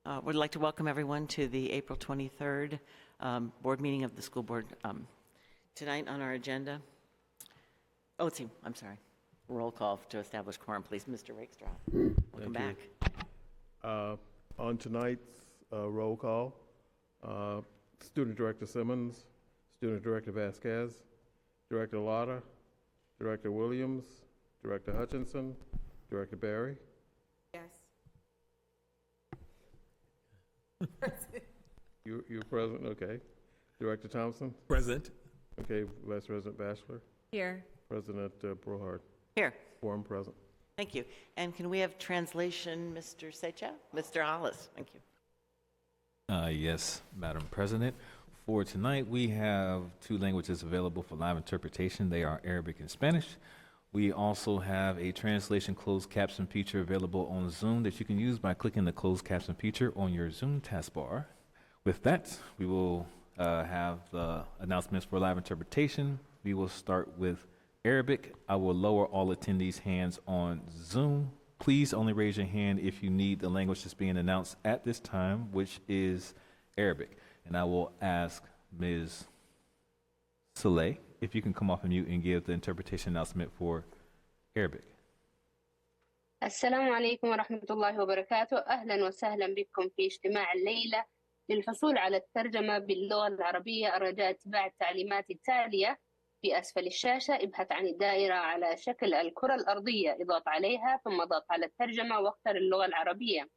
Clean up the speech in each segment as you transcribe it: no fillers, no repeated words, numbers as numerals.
Would like to welcome everyone to the April 23rd board meeting of the school board. Tonight on our agenda, I'm sorry, roll call to establish quorum, please. Mr. Rakestraw, welcome back. On tonight's roll call, Student Director Simmons, Student Director Vasquez, Director Lotta, Director Williams, Director Hutchinson, Director Barry. Yes. You're present, okay. Director Thompson? Present. Okay, Vice President Bachelor? Here. President Brohard? Here. Quorum present. Thank you. And can we have translation, Mr. Secha? Mr. Hollis, thank you. Yes, Madam President. For tonight, we have two languages available for live interpretation. They are Arabic and Spanish. We also have a translation closed caption feature available on Zoom that you can use by clicking the closed caption feature on your Zoom taskbar. With that, we will have the announcements for live interpretation. We will start with Arabic. I will lower all attendees' hands on Zoom. Please only raise your hand if you need the language that's being announced at this time, which is Arabic. And I will ask Ms. Saleh if you can come off of mute and give the interpretation announcement for Arabic. السلام عليكم ورحمة الله وبركاته. أهلا وسهلا بكم في اجتماع الليلة للحصول على الترجمة باللغة العربية. الرجاء اتباع التعليمات التالية. في أسفل الشاشة ابحث عن الدائرة على شكل الكرة الأرضية، اضغط عليها ثم اضغط على الترجمة واختر اللغة العربية.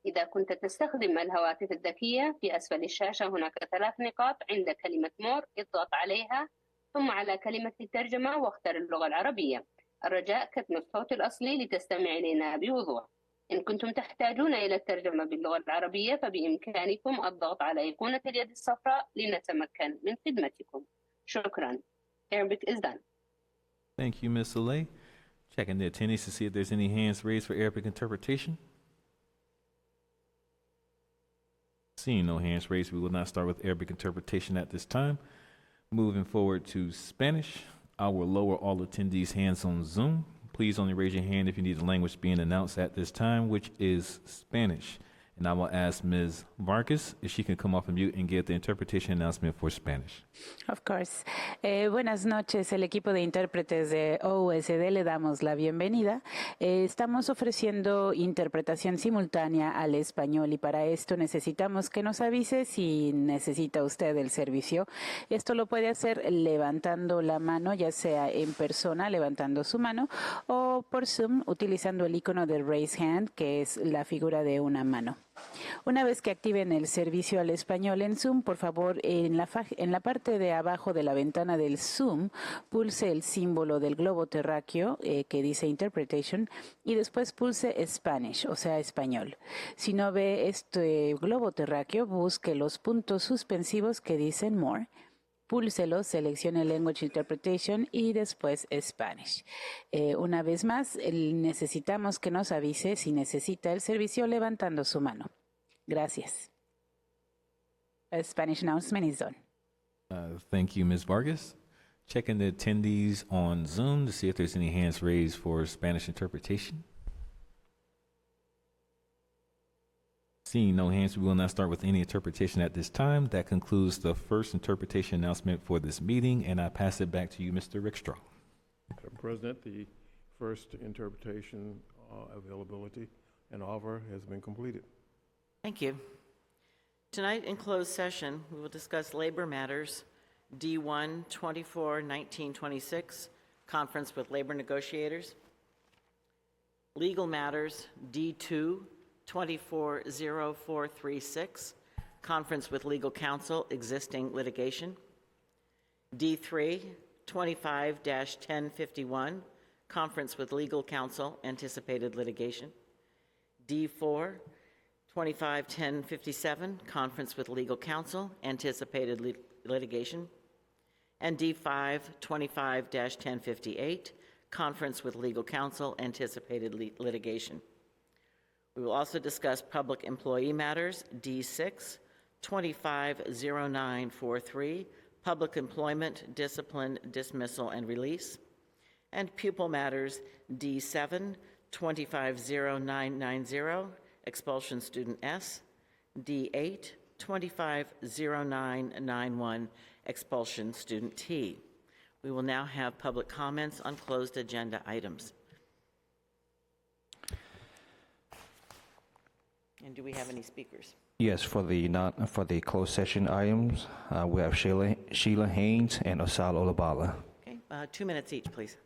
إذا كنت تستخدم الهواتف الذكية في أسفل الشاشة هناك 3 نقاط، عند كلمة مور اضغط عليها ثم على كلمة الترجمة واختر اللغة العربية. الرجاء كتم الصوت الأصلي لتستمع إلينا بوضوح. إن كنتم تحتاجون إلى الترجمة باللغة العربية فبإمكانكم الضغط على أيقونة اليد الصفراء لنتمكن من خدمتكم. شكرا. Arabic is done. Thank you, Ms. Saleh. Checking the attendees to see if there's any hands raised for Arabic interpretation. Seeing no hands raised, we will not start with Arabic interpretation at this time. Moving forward to Spanish, I will lower all attendees' hands on Zoom. Please only raise your hand if you need the language being announced at this time, which is Spanish. And I will ask Ms. Vargas if she can come off of mute and give the interpretation announcement for Spanish. Of course. Buenas noches, el equipo de intérpretes de OUSD le damos la bienvenida. Estamos ofreciendo interpretación simultánea al español y para esto necesitamos que nos avise si necesita usted el servicio. Esto lo puede hacer levantando la mano, ya sea en persona, levantando su mano, o por Zoom utilizando el icono de Raise Hand, que es la figura de una mano. Una vez que activen el servicio al español en Zoom, por favor, en la parte de abajo de la ventana del Zoom, pulse el símbolo del globo terráqueo que dice Interpretation y después pulse Spanish, o sea, español. Si no ve este globo terráqueo, busque los puntos suspensivos que dicen More. Púlselo, seleccione Language Interpretation y después Spanish. Una vez más, necesitamos que nos avise si necesita el servicio levantando su mano. Gracias. Spanish announcement is done. Thank you, Ms. Vargas. Checking the attendees on Zoom to see if there's any hands raised for Spanish interpretation. Seeing no hands, we will not start with any interpretation at this time. That concludes the first interpretation announcement for this meeting, and I pass it back to you, Mr. Rickstraw. Madam President, the first interpretation availability and offer has been completed. Thank you. Tonight in closed session, we will discuss labor matters, D1 24-1926, conference with labor negotiators. Legal matters, D2 240436, conference with legal counsel, existing litigation. D3 25-1051, conference with legal counsel, anticipated litigation. D4 25-1057, conference with legal counsel, anticipated litigation. And D5 25-1058, conference with legal counsel, anticipated litigation. We will also discuss public employee matters, D6 250943, public employment, discipline, dismissal, and release. And pupil matters, D7 250990, expulsion student S, D8, 250991, expulsion student T. We will now have public comments on closed agenda items. And do we have any speakers? Yes, for the closed session items, we have Sheila Haynes and Osal Olabala. Okay, 2 minutes each, please.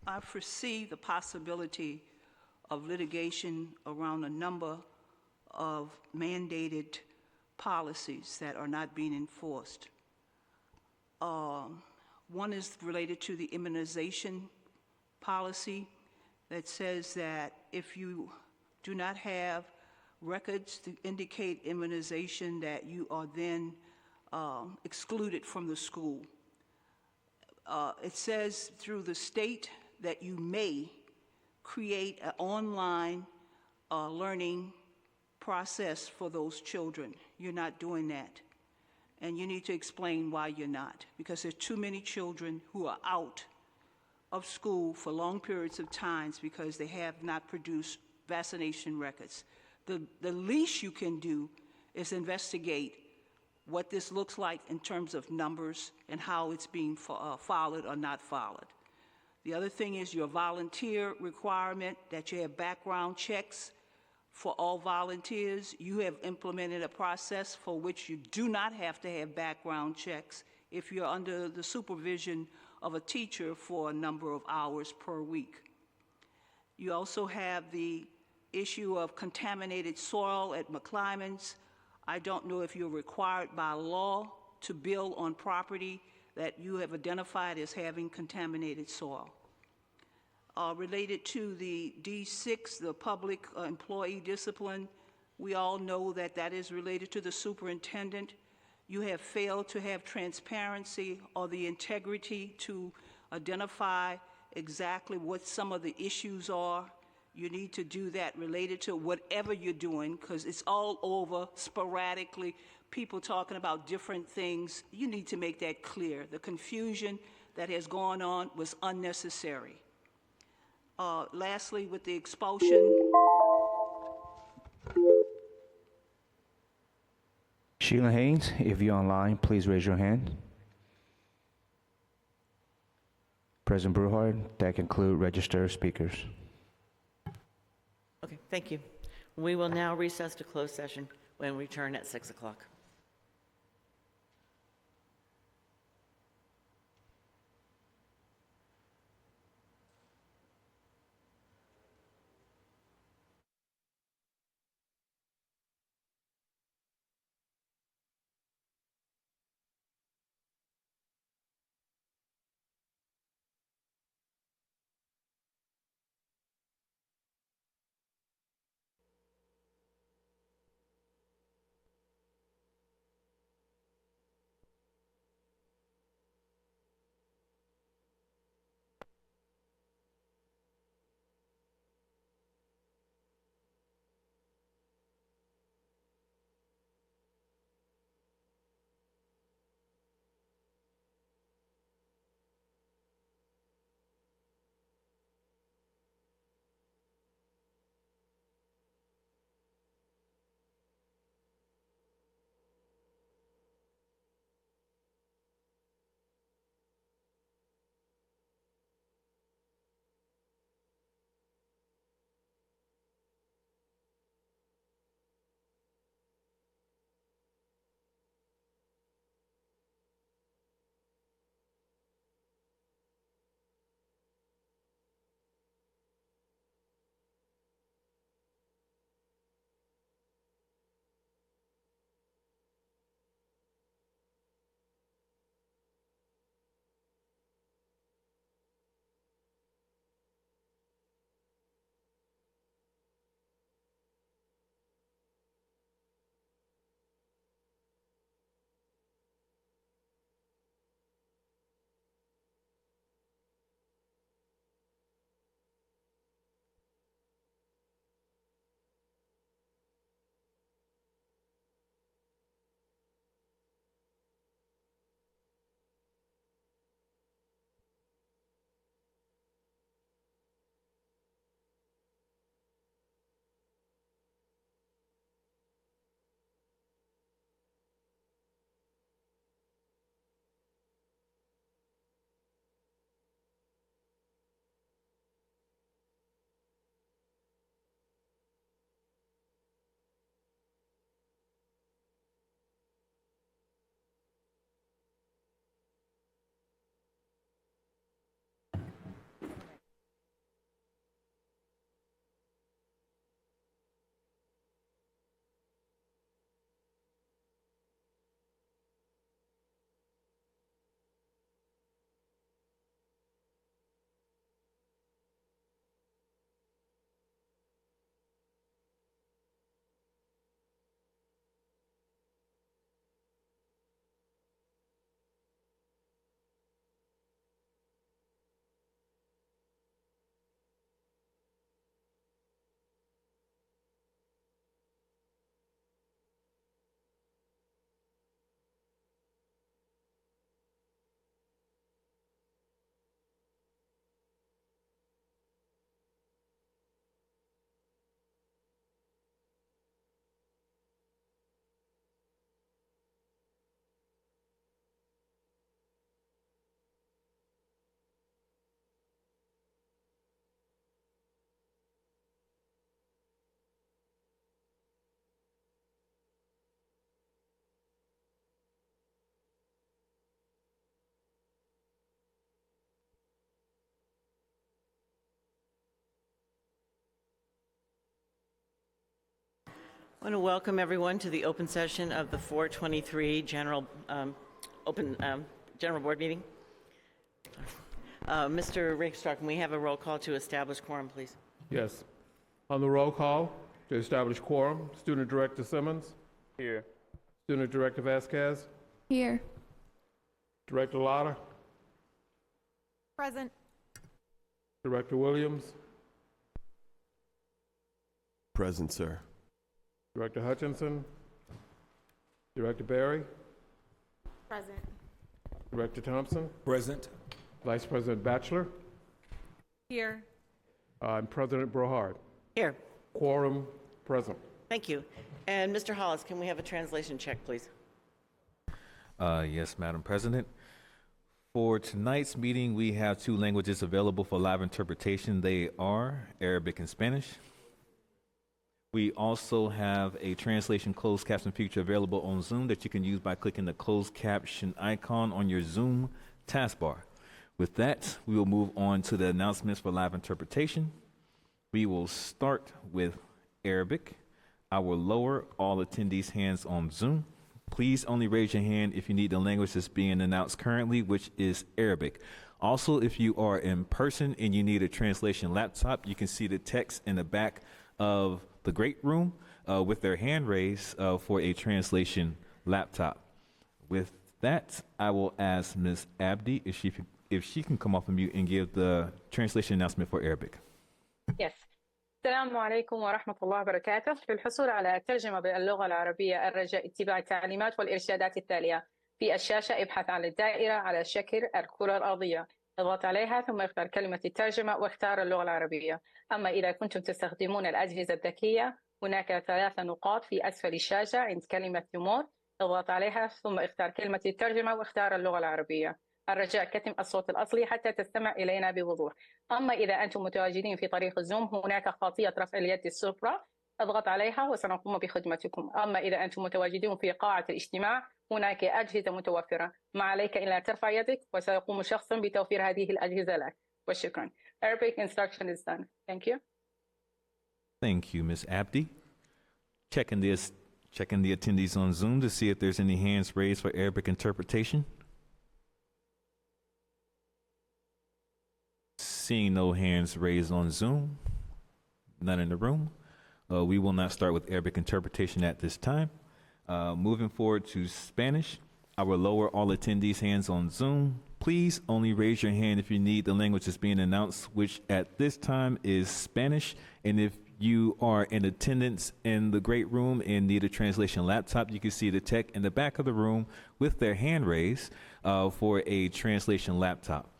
I foresee the possibility of litigation around a number of mandated policies that are not being enforced. One is related to the immunization policy that says that if you do not have records to indicate immunization, that you are then excluded from the school. It says through the state that you may create an online learning process for those children. You're not doing that. And you need to explain why you're not, because there's too many children who are out of school for long periods of times because they have not produced vaccination records. The least you can do is investigate what this looks like in terms of numbers and how it's being followed or not followed. The other thing is your volunteer requirement, that you have background checks for all volunteers. You have implemented a process for which you do not have to have background checks if you're under the supervision of a teacher for a number of hours per week. You also have the issue of contaminated soil at McClymonds. I don't know if you're required by law to build on property that you have identified as having contaminated soil. Related to the D6, the public employee discipline, we all know that that is related to the superintendent. You have failed to have transparency or the integrity to identify exactly what some of the issues are. You need to do that related to whatever you're doing, because it's all over sporadically, people talking about different things. You need to make that clear. The confusion that has gone on was unnecessary. Lastly, with the expulsion. Sheila Haynes, if you're online, please raise your hand. President Brewhart, that concludes registered speakers. Okay, thank you. We will now recess to closed session when we return at 6 o'clock. I want to welcome everyone to the open session of the 423 General Board meeting. Mr. Rakestraw, can we have a roll call to establish quorum, please? Yes. On the roll call to establish quorum, Student Director Simmons. Here. Student Director Vasquez. Here. Director Lotta. Present. Director Williams. Present, sir. Director Hutchinson. Director Barry. Present. Director Thompson. Present. Vice President Batchelor. Here. And President Brohard. Here. Quorum present. Thank you. And Mr. Hollis, can we have a translation check, please? Yes, Madam President. For tonight's meeting, we have two languages available for live interpretation. They are Arabic and Spanish. We also have a translation closed caption feature available on Zoom that you can use by clicking the closed caption icon on your Zoom taskbar. With that, we will move on to the announcements for live interpretation. We will start with Arabic. I will lower all attendees' hands on Zoom. Please only raise your hand if you need the language that's being announced currently, which is Arabic. Also, if you are in person and you need a translation laptop, you can see the text in the back of the great room with their hand raised for a translation laptop. With that, I will ask Ms. Abdi if she can come off of mute and give the translation announcement for Arabic. Yes. السلام عليكم ورحمة الله وبركاته. للحصول على الترجمة باللغة العربية الرجاء اتباع التعليمات والإرشادات التالية. في الشاشة ابحث عن الدائرة على شكل الكرة الأرضية. اضغط عليها ثم اختار كلمة الترجمة واختار اللغة العربية. أما إذا كنتم تستخدمون الأجهزة الذكية هناك 3 نقاط في أسفل الشاشة عند كلمة remote. اضغط عليها ثم اختار كلمة الترجمة واختار اللغة العربية. الرجاء كتم الصوت الأصلي حتى تستمع إلينا بوضوح. أما إذا أنتم متواجدين في طريق الزوم هناك خاصية رفع اليد السفلى. اضغط عليها وسنقوم بخدمتكم. أما إذا أنتم متواجدون في قاعة الاجتماع هناك أجهزة متوفرة. ما عليك إلا ترفع يدك وسيقوم شخص بتوفير هذه الأجهزة لك. وشكرا. Arabic instruction is done. Thank you. Thank you, Ms. Abdi. Checking the attendees on Zoom to see if there's any hands raised for Arabic interpretation. Seeing no hands raised on Zoom, none in the room, we will not start with Arabic interpretation at this time. Moving forward to Spanish, I will lower all attendees' hands on Zoom. Please only raise your hand if you need the language that's being announced, which at this time is Spanish. And if you are in attendance in the great room and need a translation laptop, you can see the tech in the back of the room with their hand raised for a translation laptop.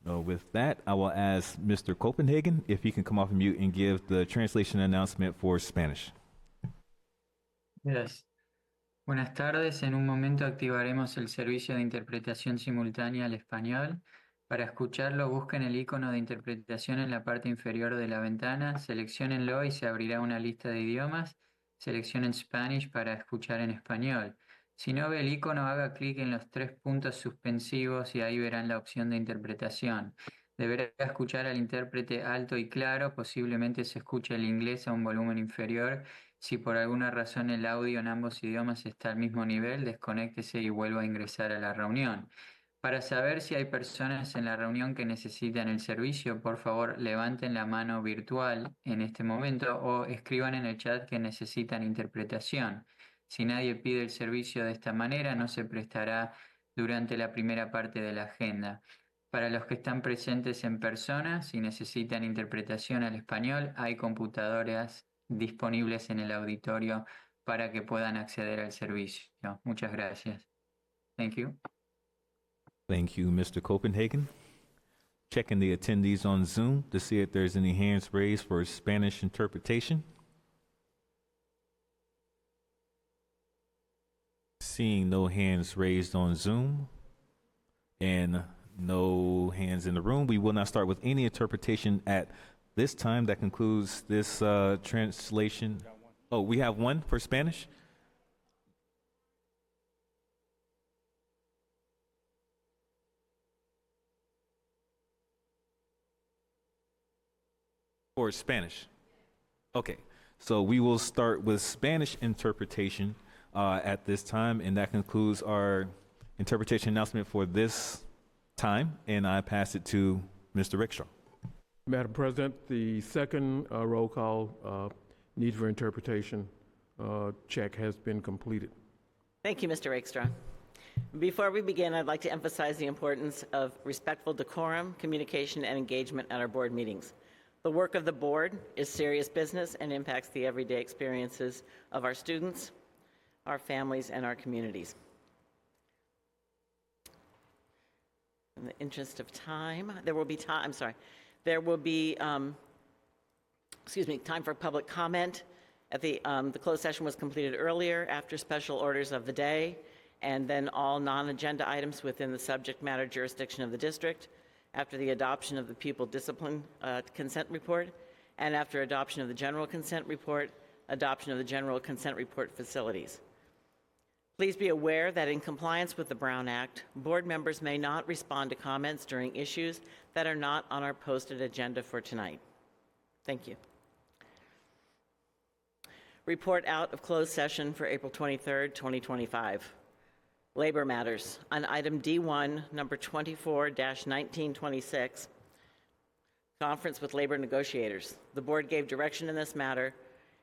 With that, I will ask Mr. Copenhagen if he can come off of mute and give the translation announcement for Spanish. Yes. Buenas tardes. En un momento activaremos el servicio de interpretación simultánea al español. Para escucharlo, busquen el icono de interpretación en la parte inferior de la ventana, selecciónenlo y se abrirá una lista de idiomas. Seleccionen Spanish para escuchar en español. Si no ve el icono, haga clic en los 3 puntos suspensivos y ahí verán la opción de interpretación. Deberá escuchar al intérprete alto y claro, posiblemente se escuche el inglés a un volumen inferior. Si por alguna razón el audio en ambos idiomas está al mismo nivel, desconéctese y vuelva a ingresar a la reunión. Para saber si hay personas en la reunión que necesitan el servicio, por favor levanten la mano virtual en este momento o escriban en el chat que necesitan interpretación. Si nadie pide el servicio de esta manera, no se prestará durante la primera parte de la agenda. Para los que están presentes en persona, si necesitan interpretación al español, hay computadoras disponibles en el auditorio para que puedan acceder al servicio. Muchas gracias. Thank you. Thank you, Mr. Copenhagen. Checking the attendees on Zoom to see if there's any hands raised for Spanish interpretation. Seeing no hands raised on Zoom and no hands in the room, we will not start with any interpretation at this time. That concludes this translation. Oh, we have one for Spanish? For Spanish. Okay. So we will start with Spanish interpretation at this time, and that concludes our interpretation announcement for this time, and I pass it to Mr. Rickstraw. Madam President, the second roll call need for interpretation check has been completed. Thank you, Mr. Rakestraw. Before we begin, I'd like to emphasize the importance of respectful decorum, communication, and engagement at our board meetings. The work of the board is serious business and impacts the everyday experiences of our students, our families, and our communities. In the interest of time, there will be time, I'm sorry, there will be, time for public comment. The closed session was completed earlier after special orders of the day, and then all non-agenda items within the subject matter jurisdiction of the district, after the adoption of the pupil discipline consent report, and after adoption of the general consent report, adoption of the general consent report facilities. Please be aware that in compliance with the Brown Act, board members may not respond to comments during issues that are not on our posted agenda for tonight. Thank you. Report out of closed session for April 23rd, 2025. Labor matters. On item D1, number 24-1926, conference with labor negotiators. The board gave direction in this matter,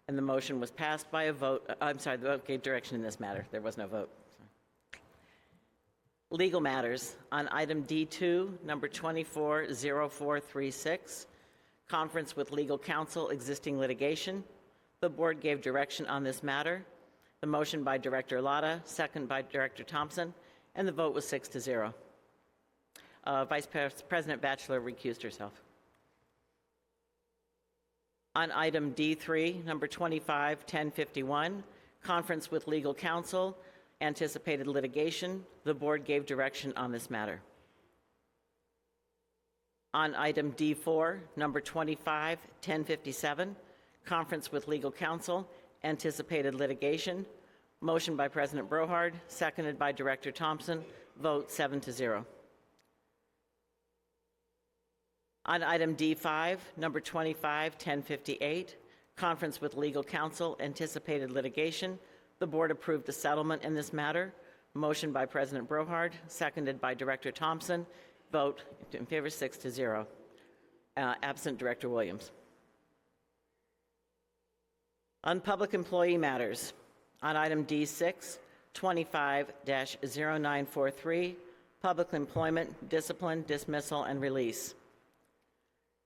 and the motion was passed by a vote. The vote gave direction in this matter. There was no vote. Sorry. Legal matters. On item D2, number 240436, conference with legal counsel, existing litigation. The board gave direction on this matter. The motion by Director Latta, second by Director Thompson, and the vote was 6-0. Vice President Batchelor recused herself. On item D3, number 25-1051, conference with legal counsel, anticipated litigation, the board gave direction on this matter. On item D4, number 25-1057, conference with legal counsel, anticipated litigation, motion by President Brohard, seconded by Director Thompson, vote 7-0. On item D5, number 25-1058, conference with legal counsel, anticipated litigation, the board approved a settlement in this matter, motion by President Brohard, seconded by Director Thompson, vote in favor 6-0, absent Director Williams. On public employee matters, on item D6, 25-0943, public employment, discipline, dismissal, and release.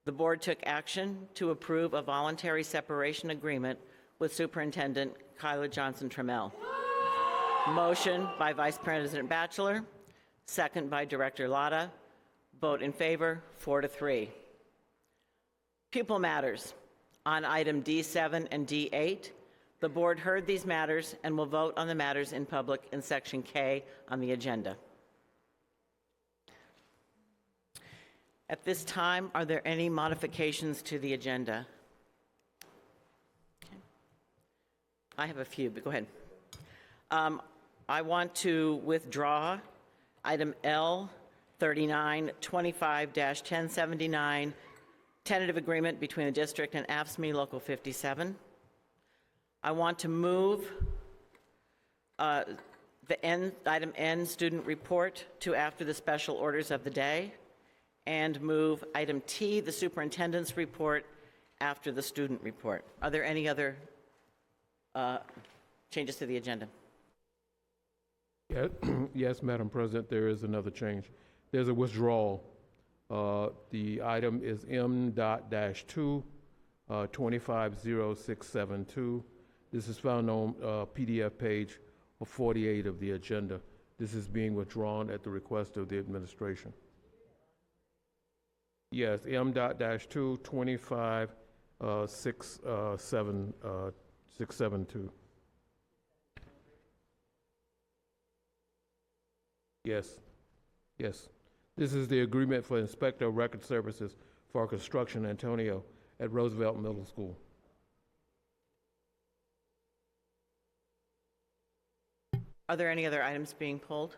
The board took action to approve a voluntary separation agreement with Superintendent Kyla Johnson-Trammel. Motion by Vice President Batchelor, second by Director Latta, vote in favor 4-3. Pupil matters. On item D7 and D8, the board heard these matters and will vote on the matters in public in section K on the agenda. At this time, are there any modifications to the agenda? Okay. I have a few, but go ahead. I want to withdraw item L 3925-1079, tentative agreement between the district and AFSCME Local 57. I want to move item N, student report, to after the special orders of the day, and move item T, the superintendent's report, after the student report. Are there any other changes to the agenda? Yes, Madam President, there is another change. There's a withdrawal. The item is M.-2, 250672. This is found on PDF page 48 of the agenda. This is being withdrawn at the request of the administration. Yes, M.-2, 250672. Yes, yes. This is the agreement for Inspector of Record Services for Construction Antonio at Roosevelt Middle School. Are there any other items being pulled?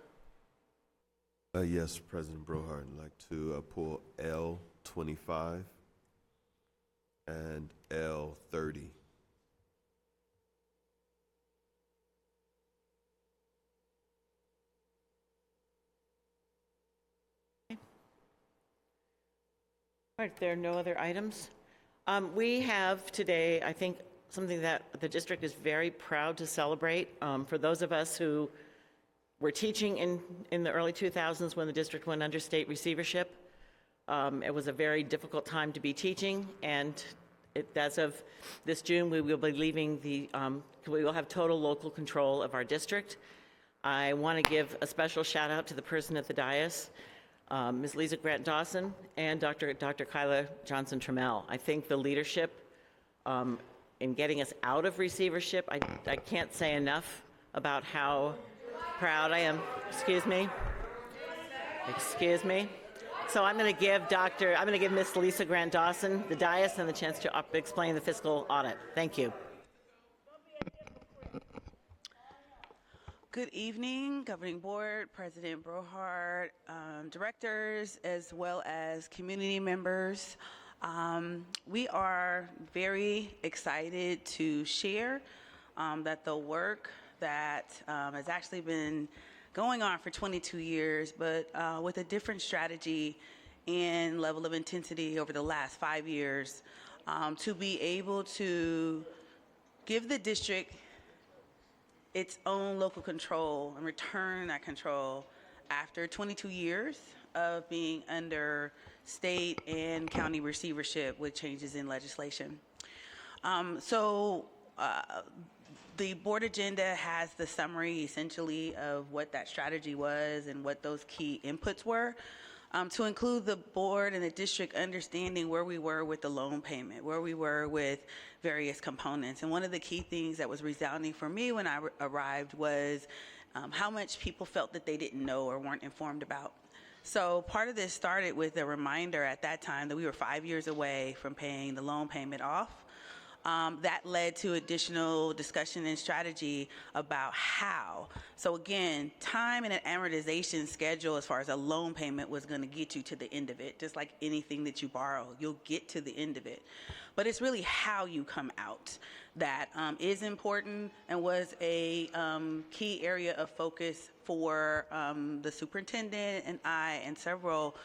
Yes, President Brohard, I'd like to pull L25 and L30. All right, if there are no other items. We have today, I think, something that the district is very proud to celebrate. For those of us who were teaching in the early 2000s when the district went under state receivership, it was a very difficult time to be teaching, and as of this June, we will be leaving we will have total local control of our district. I want to give a special shout out to the person at the dais, Ms. Lisa Grant Dawson and Dr. Kyla Johnson-Trammel. I think the leadership in getting us out of receivership, I can't say enough about how proud I am. Excuse me. So I'm going to give Ms. Lisa Grant Dawson the dais and the chance to explain the fiscal audit. Thank you. Good evening, Governing Board, President Brohart, directors, as well as community members. We are very excited to share that the work that has actually been going on for 22 years, but with a different strategy and level of intensity over the last 5 years, to be able to give the district its own local control and return that control after 22 years of being under state and county receivership with changes in legislation. The board agenda has the summary essentially of what that strategy was and what those key inputs were, to include the board and the district understanding where we were with the loan payment, where we were with various components. And one of the key things that was resounding for me when I arrived was how much people felt that they didn't know or weren't informed about. So part of this started with a reminder at that time that we were 5 years away from paying the loan payment off. That led to additional discussion and strategy about how. So again, time and an amortization schedule as far as a loan payment was going to get you to the end of it. Just like anything that you borrow, you'll get to the end of it. But it's really how you come out that is important and was a key area of focus for the superintendent and I and several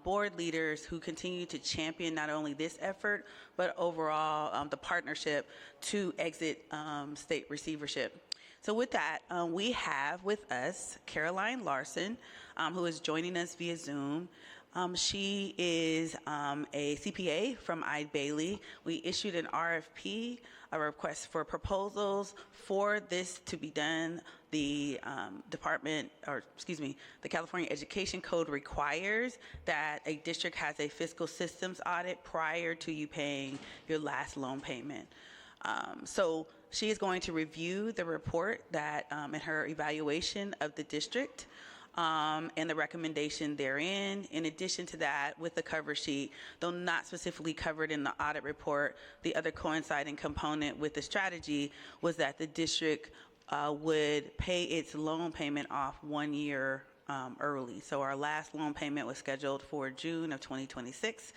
board leaders who continue to champion not only this effort, but overall the partnership to exit state receivership. So with that, we have with us Caroline Larson, who is joining us via Zoom. She is a CPA from Eide Bailly. We issued an RFP, a request for proposals for this to be done. The the California Education Code requires that a district has a fiscal systems audit prior to you paying your last loan payment. So she is going to review the report that in her evaluation of the district and the recommendation therein. In addition to that, with the cover sheet, though not specifically covered in the audit report, the other coinciding component with the strategy was that the district would pay its loan payment off 1 year early. So our last loan payment was scheduled for June of 2026.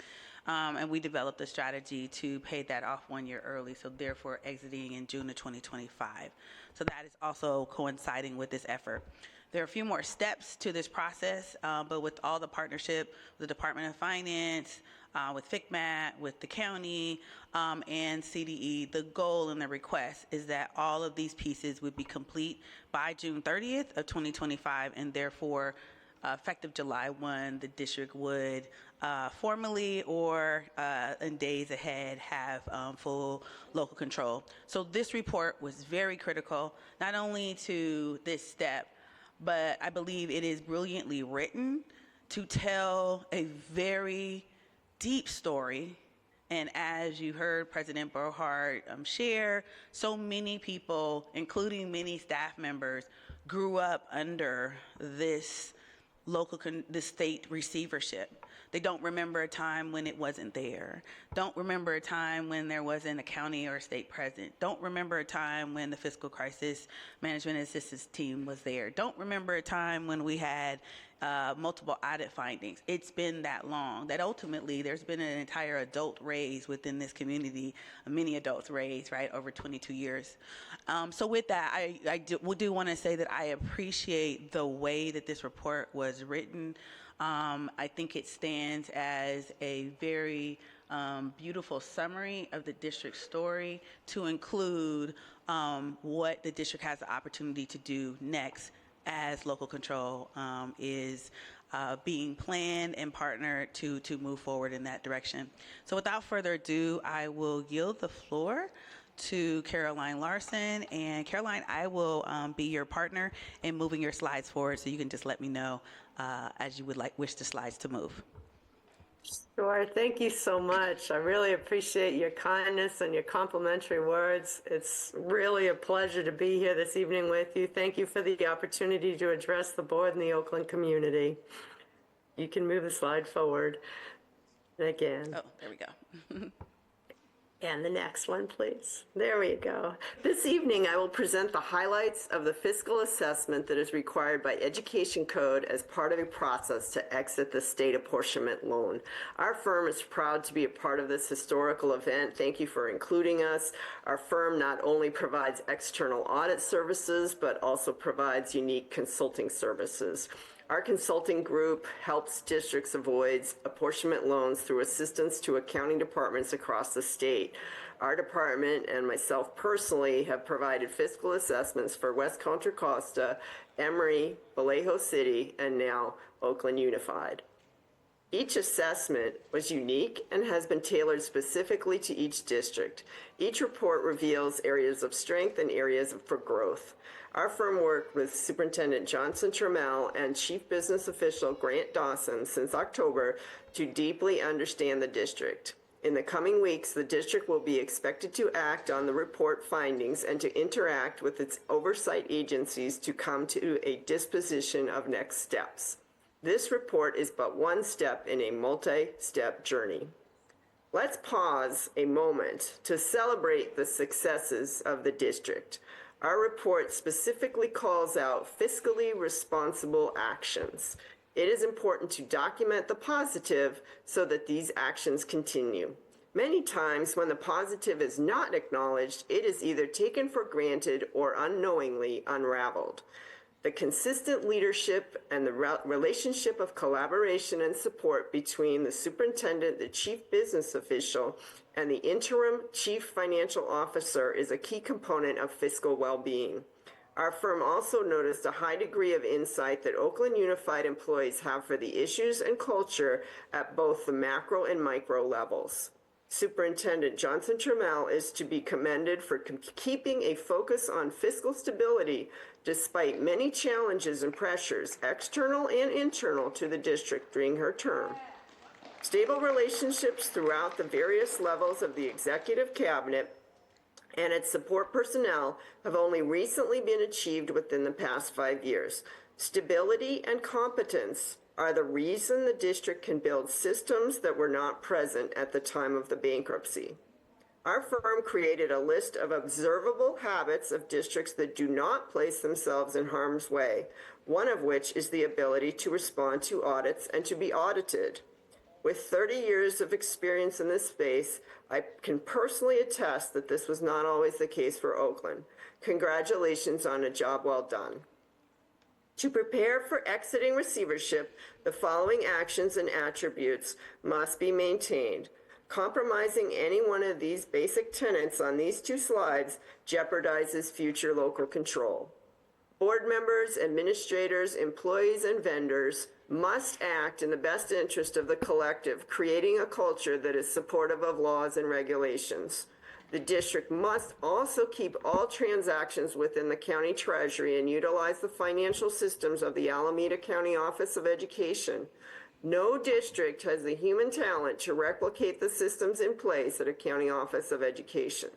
And we developed a strategy to pay that off 1 year early, so therefore exiting in June of 2025. So that is also coinciding with this effort. There are a few more steps to this process, but with all the partnership, with the Department of Finance, with FCMAT, with the county, and CDE, the goal and the request is that all of these pieces would be complete by June 30th of 2025, and therefore effective July 1, the district would formally or in days ahead have full local control. So this report was very critical, not only to this step, but I believe it is brilliantly written to tell a very deep story. And as you heard President Brohart share, so many people, including many staff members, grew up under this the state receivership. They don't remember a time when it wasn't there. Don't remember a time when there wasn't a county or a state present. Don't remember a time when the fiscal crisis management assistance team was there. Don't remember a time when we had multiple audit findings. It's been that long that ultimately there's been an entire adult raise within this community, many adults raised, right, over 22 years. So with that, I do want to say that I appreciate the way that this report was written. I think it stands as a very beautiful summary of the district's story to include what the district has the opportunity to do next as local control is being planned and partnered to move forward in that direction. So without further ado, I will yield the floor to Caroline Larson. And Caroline, I will be your partner in moving your slides forward, so you can just let me know as you would wish the slides to move. Sure. Thank you so much. I really appreciate your kindness and your complimentary words. It's really a pleasure to be here this evening with you. Thank you for the opportunity to address the board and the Oakland community. You can move the slide forward. And again. Oh, there we go. And the next one, please. There we go. This evening, I will present the highlights of the fiscal assessment that is required by Education Code as part of a process to exit the state apportionment loan. Our firm is proud to be a part of this historical event. Thank you for including us. Our firm not only provides external audit services, but also provides unique consulting services. Our consulting group helps districts avoid apportionment loans through assistance to accounting departments across the state. Our department and myself personally have provided fiscal assessments for West Contra Costa, Emory, Vallejo City, and now Oakland Unified. Each assessment was unique and has been tailored specifically to each district. Each report reveals areas of strength and areas for growth. Our firm worked with Superintendent Johnson-Trammel and Chief Business Official Grant Dawson since October to deeply understand the district. In the coming weeks, the district will be expected to act on the report findings and to interact with its oversight agencies to come to a disposition of next steps. This report is but one step in a multi-step journey. Let's pause a moment to celebrate the successes of the district. Our report specifically calls out fiscally responsible actions. It is important to document the positive so that these actions continue. Many times when the positive is not acknowledged, it is either taken for granted or unknowingly unraveled. The consistent leadership and the relationship of collaboration and support between the superintendent, the chief business official, and the interim chief financial officer is a key component of fiscal well-being. Our firm also noticed a high degree of insight that Oakland Unified employees have for the issues and culture at both the macro and micro levels. Superintendent Johnson-Trammel is to be commended for keeping a focus on fiscal stability despite many challenges and pressures, external and internal, to the district during her term. Stable relationships throughout the various levels of the executive cabinet and its support personnel have only recently been achieved within the past 5 years. Stability and competence are the reason the district can build systems that were not present at the time of the bankruptcy. Our firm created a list of observable habits of districts that do not place themselves in harm's way, one of which is the ability to respond to audits and to be audited. With 30 years of experience in this space, I can personally attest that this was not always the case for Oakland. Congratulations on a job well done. To prepare for exiting receivership, the following actions and attributes must be maintained. Compromising any one of these basic tenets on these two slides jeopardizes future local control. Board members, administrators, employees, and vendors must act in the best interest of the collective, creating a culture that is supportive of laws and regulations. The district must also keep all transactions within the county treasury and utilize the financial systems of the Alameda County Office of Education. No district has the human talent to replicate the systems in place at a county office of education.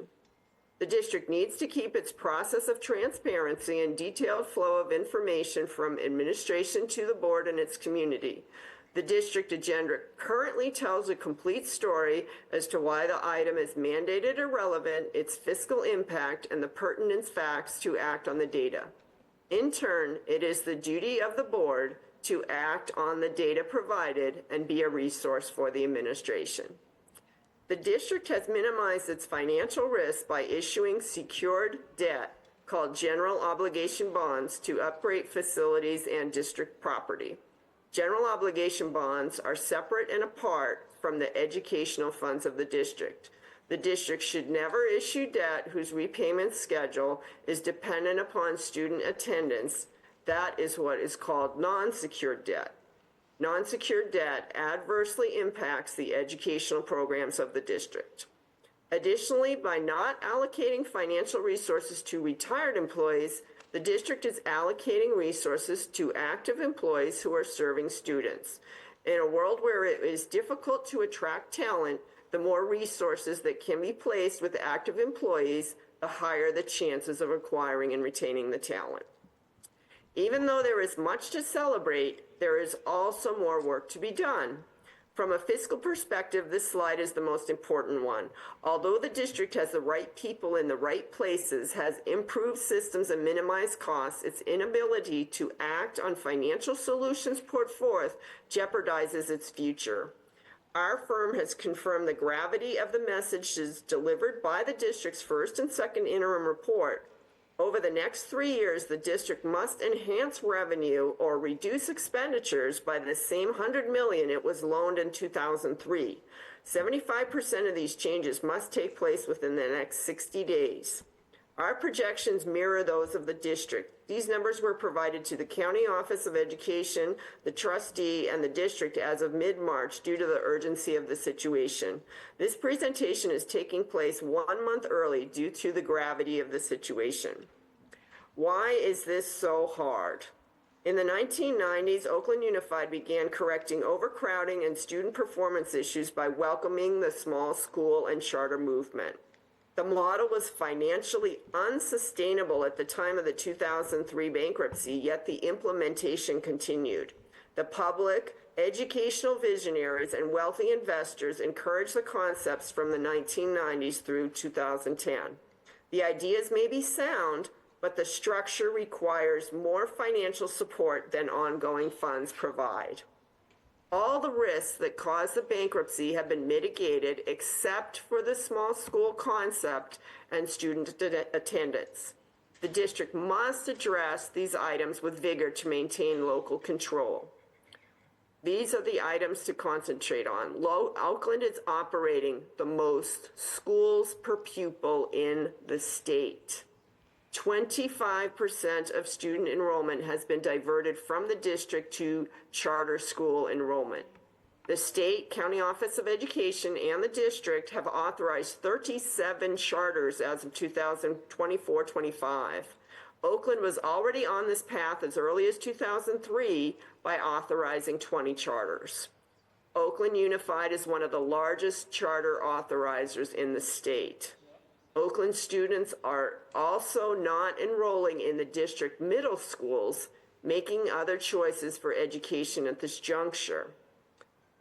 The district needs to keep its process of transparency and detailed flow of information from administration to the board and its community. The district agenda currently tells a complete story as to why the item is mandated or relevant, its fiscal impact, and the pertinent facts to act on the data. In turn, it is the duty of the board to act on the data provided and be a resource for the administration. The district has minimized its financial risk by issuing secured debt called general obligation bonds to upgrade facilities and district property. General obligation bonds are separate and apart from the educational funds of the district. The district should never issue debt whose repayment schedule is dependent upon student attendance. That is what is called non-secured debt. Non-secured debt adversely impacts the educational programs of the district. Additionally, by not allocating financial resources to retired employees, the district is allocating resources to active employees who are serving students. In a world where it is difficult to attract talent, the more resources that can be placed with active employees, the higher the chances of acquiring and retaining the talent. Even though there is much to celebrate, there is also more work to be done. From a fiscal perspective, this slide is the most important one. Although the district has the right people in the right places, has improved systems and minimized costs, its inability to act on financial solutions put forth jeopardizes its future. Our firm has confirmed the gravity of the messages delivered by the district's first and second interim report. Over the next 3 years, the district must enhance revenue or reduce expenditures by the same $100 million it was loaned in 2003. 75% of these changes must take place within the next 60 days. Our projections mirror those of the district. These numbers were provided to the County Office of Education, the trustee, and the district as of mid-March due to the urgency of the situation. This presentation is taking place 1 month early due to the gravity of the situation. Why is this so hard? In the 1990s, Oakland Unified began correcting overcrowding and student performance issues by welcoming the small school and charter movement. The model was financially unsustainable at the time of the 2003 bankruptcy, yet the implementation continued. The public, educational visionaries, and wealthy investors encouraged the concepts from the 1990s through 2010. The ideas may be sound, but the structure requires more financial support than ongoing funds provide. All the risks that caused the bankruptcy have been mitigated except for the small school concept and student attendance. The district must address these items with vigor to maintain local control. These are the items to concentrate on. Oakland is operating the most schools per pupil in the state. 25% of student enrollment has been diverted from the district to charter school enrollment. The state, County Office of Education, and the district have authorized 37 charters as of 2024-25. Oakland was already on this path as early as 2003 by authorizing 20 charters. Oakland Unified is one of the largest charter authorizers in the state. Oakland students are also not enrolling in the district middle schools, making other choices for education at this juncture.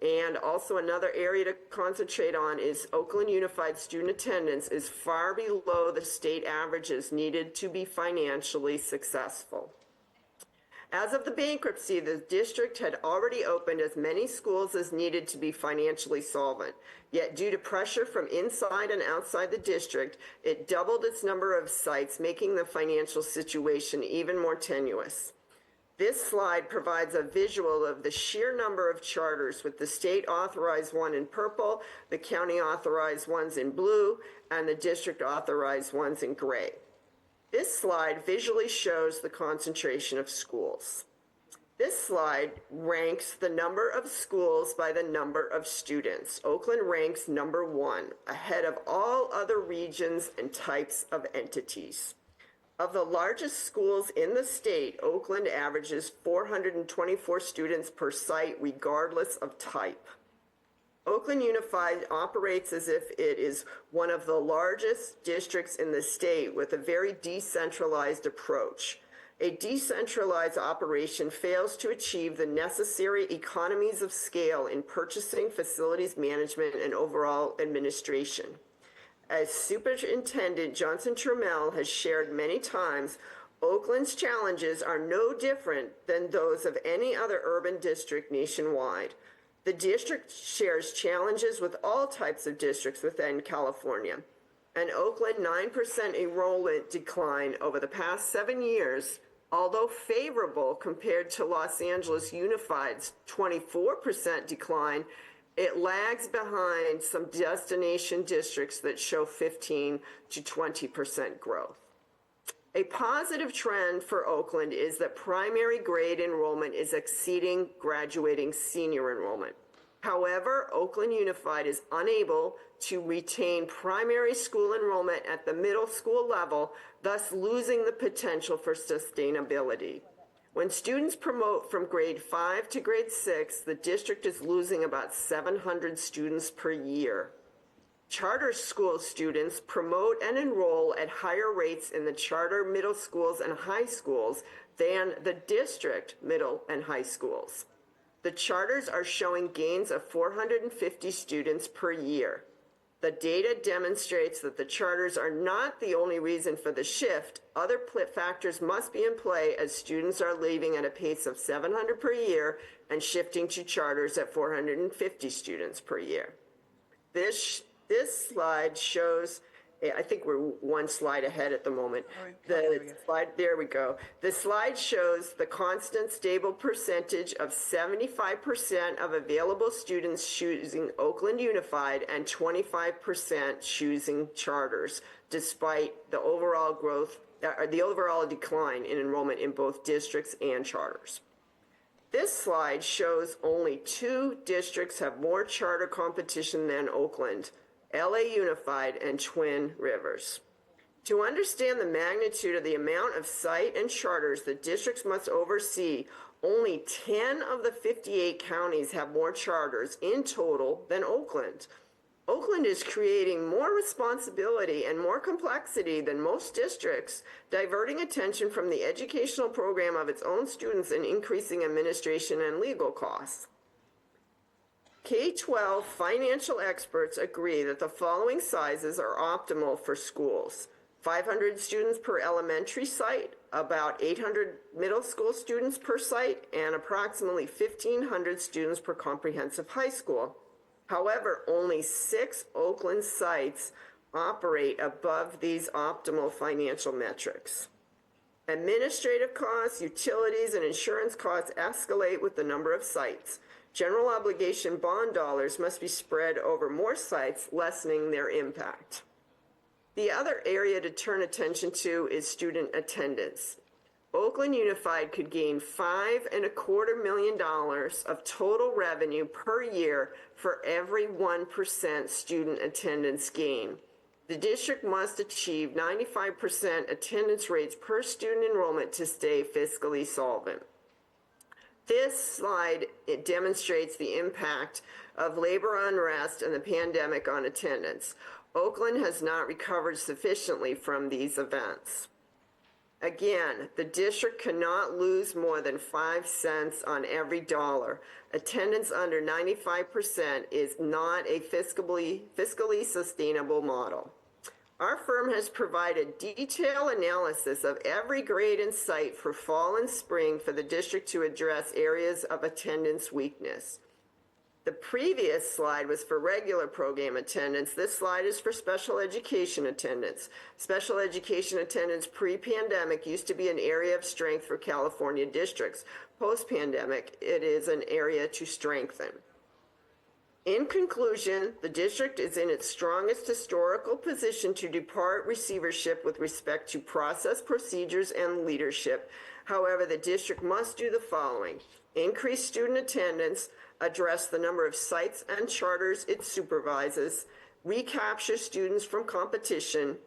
And also another area to concentrate on is Oakland Unified student attendance is far below the state averages needed to be financially successful. As of the bankruptcy, the district had already opened as many schools as needed to be financially solvent. Yet due to pressure from inside and outside the district, it doubled its number of sites, making the financial situation even more tenuous. This slide provides a visual of the sheer number of charters, with the state authorized one in purple, the county authorized ones in blue, and the district authorized ones in gray. This slide visually shows the concentration of schools. This slide ranks the number of schools by the number of students. Oakland ranks number 1, ahead of all other regions and types of entities. Of the largest schools in the state, Oakland averages 424 students per site, regardless of type. Oakland Unified operates as if it is one of the largest districts in the state with a very decentralized approach. A decentralized operation fails to achieve the necessary economies of scale in purchasing, facilities management, and overall administration. As Superintendent Johnson-Trammel has shared many times, Oakland's challenges are no different than those of any other urban district nationwide. The district shares challenges with all types of districts within California. An Oakland 9% enrollment decline over the past 7 years Although favorable compared to Los Angeles Unified's 24% decline, it lags behind some destination districts that show 15 to 20% growth. A positive trend for Oakland is that primary grade enrollment is exceeding graduating senior enrollment. However, Oakland Unified is unable to retain primary school enrollment at the middle school level, thus losing the potential for sustainability. When students promote from grade 5 to grade 6, the district is losing about 700 students per year. Charter school students promote and enroll at higher rates in the charter middle schools and high schools than the district middle and high schools. The charters are showing gains of 450 students per year. The data demonstrates that the charters are not the only reason for the shift. Other factors must be in play as students are leaving at a pace of 700 per year and shifting to charters at 450 students per year. This slide shows, I think we're one slide ahead at the moment. There we go. The slide shows the constant stable percentage of 75% of available students choosing Oakland Unified and 25% choosing charters, despite the overall decline in enrollment in both districts and charters. This slide shows only 2 districts have more charter competition than Oakland: LA Unified and Twin Rivers. To understand the magnitude of the amount of site and charters the districts must oversee, only 10 of the 58 counties have more charters in total than Oakland. Oakland is creating more responsibility and more complexity than most districts, diverting attention from the educational program of its own students and increasing administration and legal costs. K-12 financial experts agree that the following sizes are optimal for schools: 500 students per elementary site, about 800 middle school students per site, and approximately 1,500 students per comprehensive high school. However, only 6 Oakland sites operate above these optimal financial metrics. Administrative costs, utilities, and insurance costs escalate with the number of sites. General obligation bond dollars must be spread over more sites, lessening their impact. The other area to turn attention to is student attendance. Oakland Unified could gain $5.25 million of total revenue per year for every 1% student attendance gain. The district must achieve 95% attendance rates per student enrollment to stay fiscally solvent. This slide, it demonstrates the impact of labor unrest and the pandemic on attendance. Oakland has not recovered sufficiently from these events. Again, the district cannot lose more than 5 cents on every dollar. Attendance under 95% is not a fiscally sustainable model. Our firm has provided detailed analysis of every grade and site for fall and spring for the district to address areas of attendance weakness. The previous slide was for regular program attendance. This slide is for special education attendance. Special education attendance pre-pandemic used to be an area of strength for California districts. Post-pandemic, it is an area to strengthen. In conclusion, the district is in its strongest historical position to depart receivership with respect to process, procedures, and leadership. However, the district must do the following: increase student attendance, address the number of sites and charters it supervises, recapture students from competition.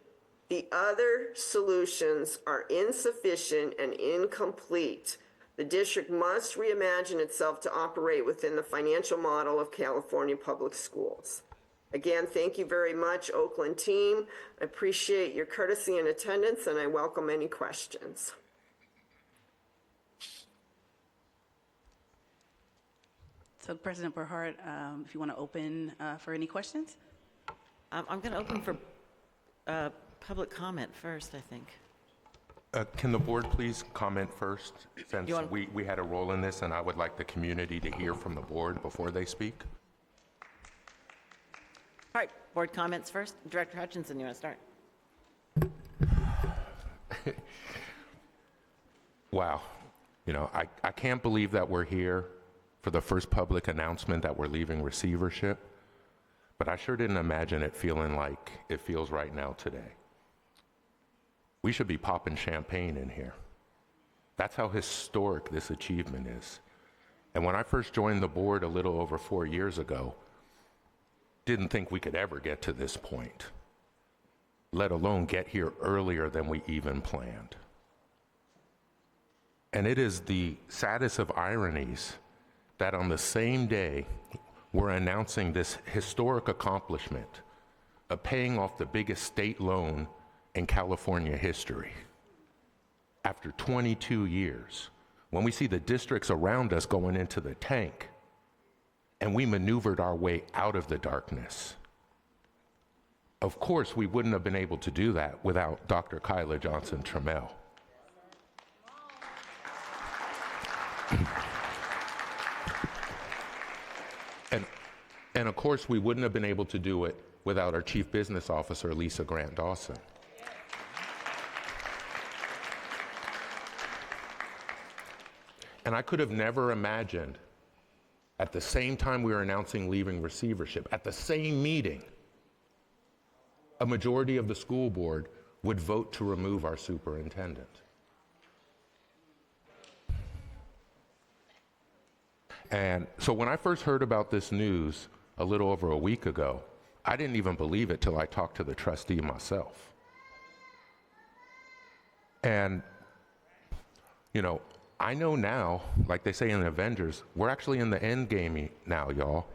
The other solutions are insufficient and incomplete. The district must reimagine itself to operate within the financial model of California public schools. Again, thank you very much, Oakland team. I appreciate your courtesy and attendance, and I welcome any questions. So President Berhart, if you want to open for any questions. I'm going to open for public comment first, I think. Can the board please comment first, since we had a role in this, and I would like the community to hear from the board before they speak? All right, board comments first. Director Hutchinson, you want to start? Wow. You know, I can't believe that we're here for the first public announcement that we're leaving receivership, but I sure didn't imagine it feeling like it feels right now today. We should be popping champagne in here. That's how historic this achievement is. And when I first joined the board a little over 4 years ago, didn't think we could ever get to this point, let alone get here earlier than we even planned. And it is the saddest of ironies that on the same day we're announcing this historic accomplishment of paying off the biggest state loan in California history. After 22 years, when we see the districts around us going into the tank, and we maneuvered our way out of the darkness. Of course, we wouldn't have been able to do that without Dr. Kyla Johnson-Trammel. And of course, we wouldn't have been able to do it without our Chief Business Officer, Lisa Grant Dawson. And I could have never imagined, at the same time we were announcing leaving receivership, at the same meeting, a majority of the school board would vote to remove our superintendent. And so when I first heard about this news a little over a week ago, I didn't even believe it till I talked to the trustee myself. And, you know, I know now, like they say in the Avengers, we're actually in the end game now, y'all.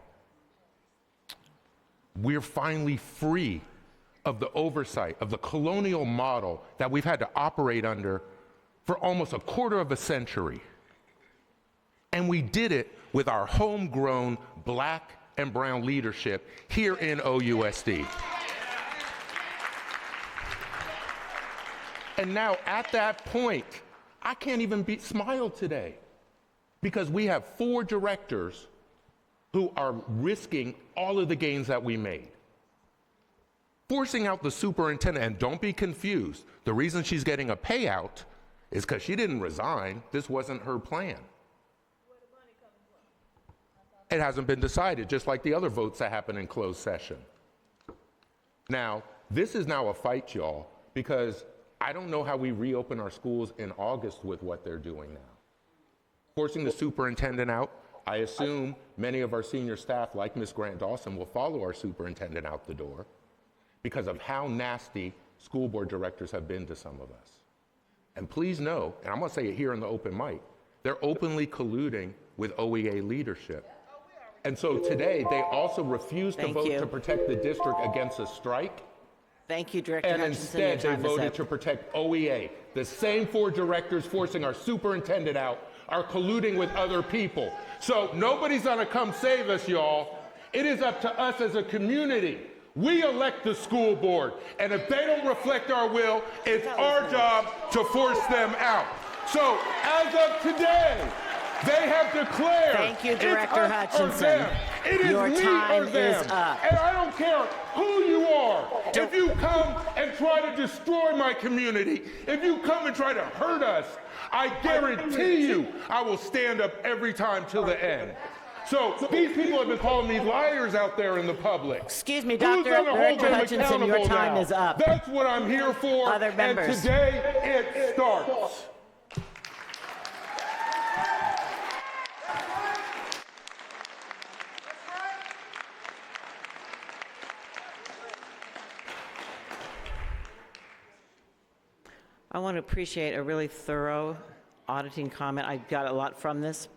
We're finally free of the oversight of the colonial model that we've had to operate under for almost a quarter of a century. And we did it with our homegrown black and brown leadership here in OUSD. And now at that point, I can't even smile today because we have 4 directors who are risking all of the gains that we made. Forcing out the superintendent, and don't be confused, the reason she's getting a payout is because she didn't resign. This wasn't her plan. It hasn't been decided, just like the other votes that happen in closed session. Now, this is now a fight, y'all, because I don't know how we reopen our schools in August with what they're doing now. Forcing the superintendent out, I assume many of our senior staff, like Ms. Grant Dawson, will follow our superintendent out the door because of how nasty school board directors have been to some of us. And please know, and I'm gonna say it here in the open mic, they're openly colluding with OEA leadership. And so today, they also refuse to vote to protect the district against a strike. Thank you, Director And Hutchinson. instead, they voted to protect OEA. The same 4 directors forcing our superintendent out are colluding with other people. So nobody's gonna come save us, y'all. It is up to us as a community. We elect the school board. And if they don't reflect our will, it's our job to force them out. So as of today, they have declared. Thank you, Director Hutchinson. It is Your me time or them. is up. And I don't care who you are. If you come and try to destroy my community, if you come and try to hurt us, I guarantee you I will stand up every time till the end. So these people have been calling me liars out there in the public. Excuse me, Who's Dr. gonna hold Director them Hutchinson, your accountable time now? is up. That's what I'm here for. Other members. And today it starts. I want to appreciate a really thorough auditing comment. I got a lot from this.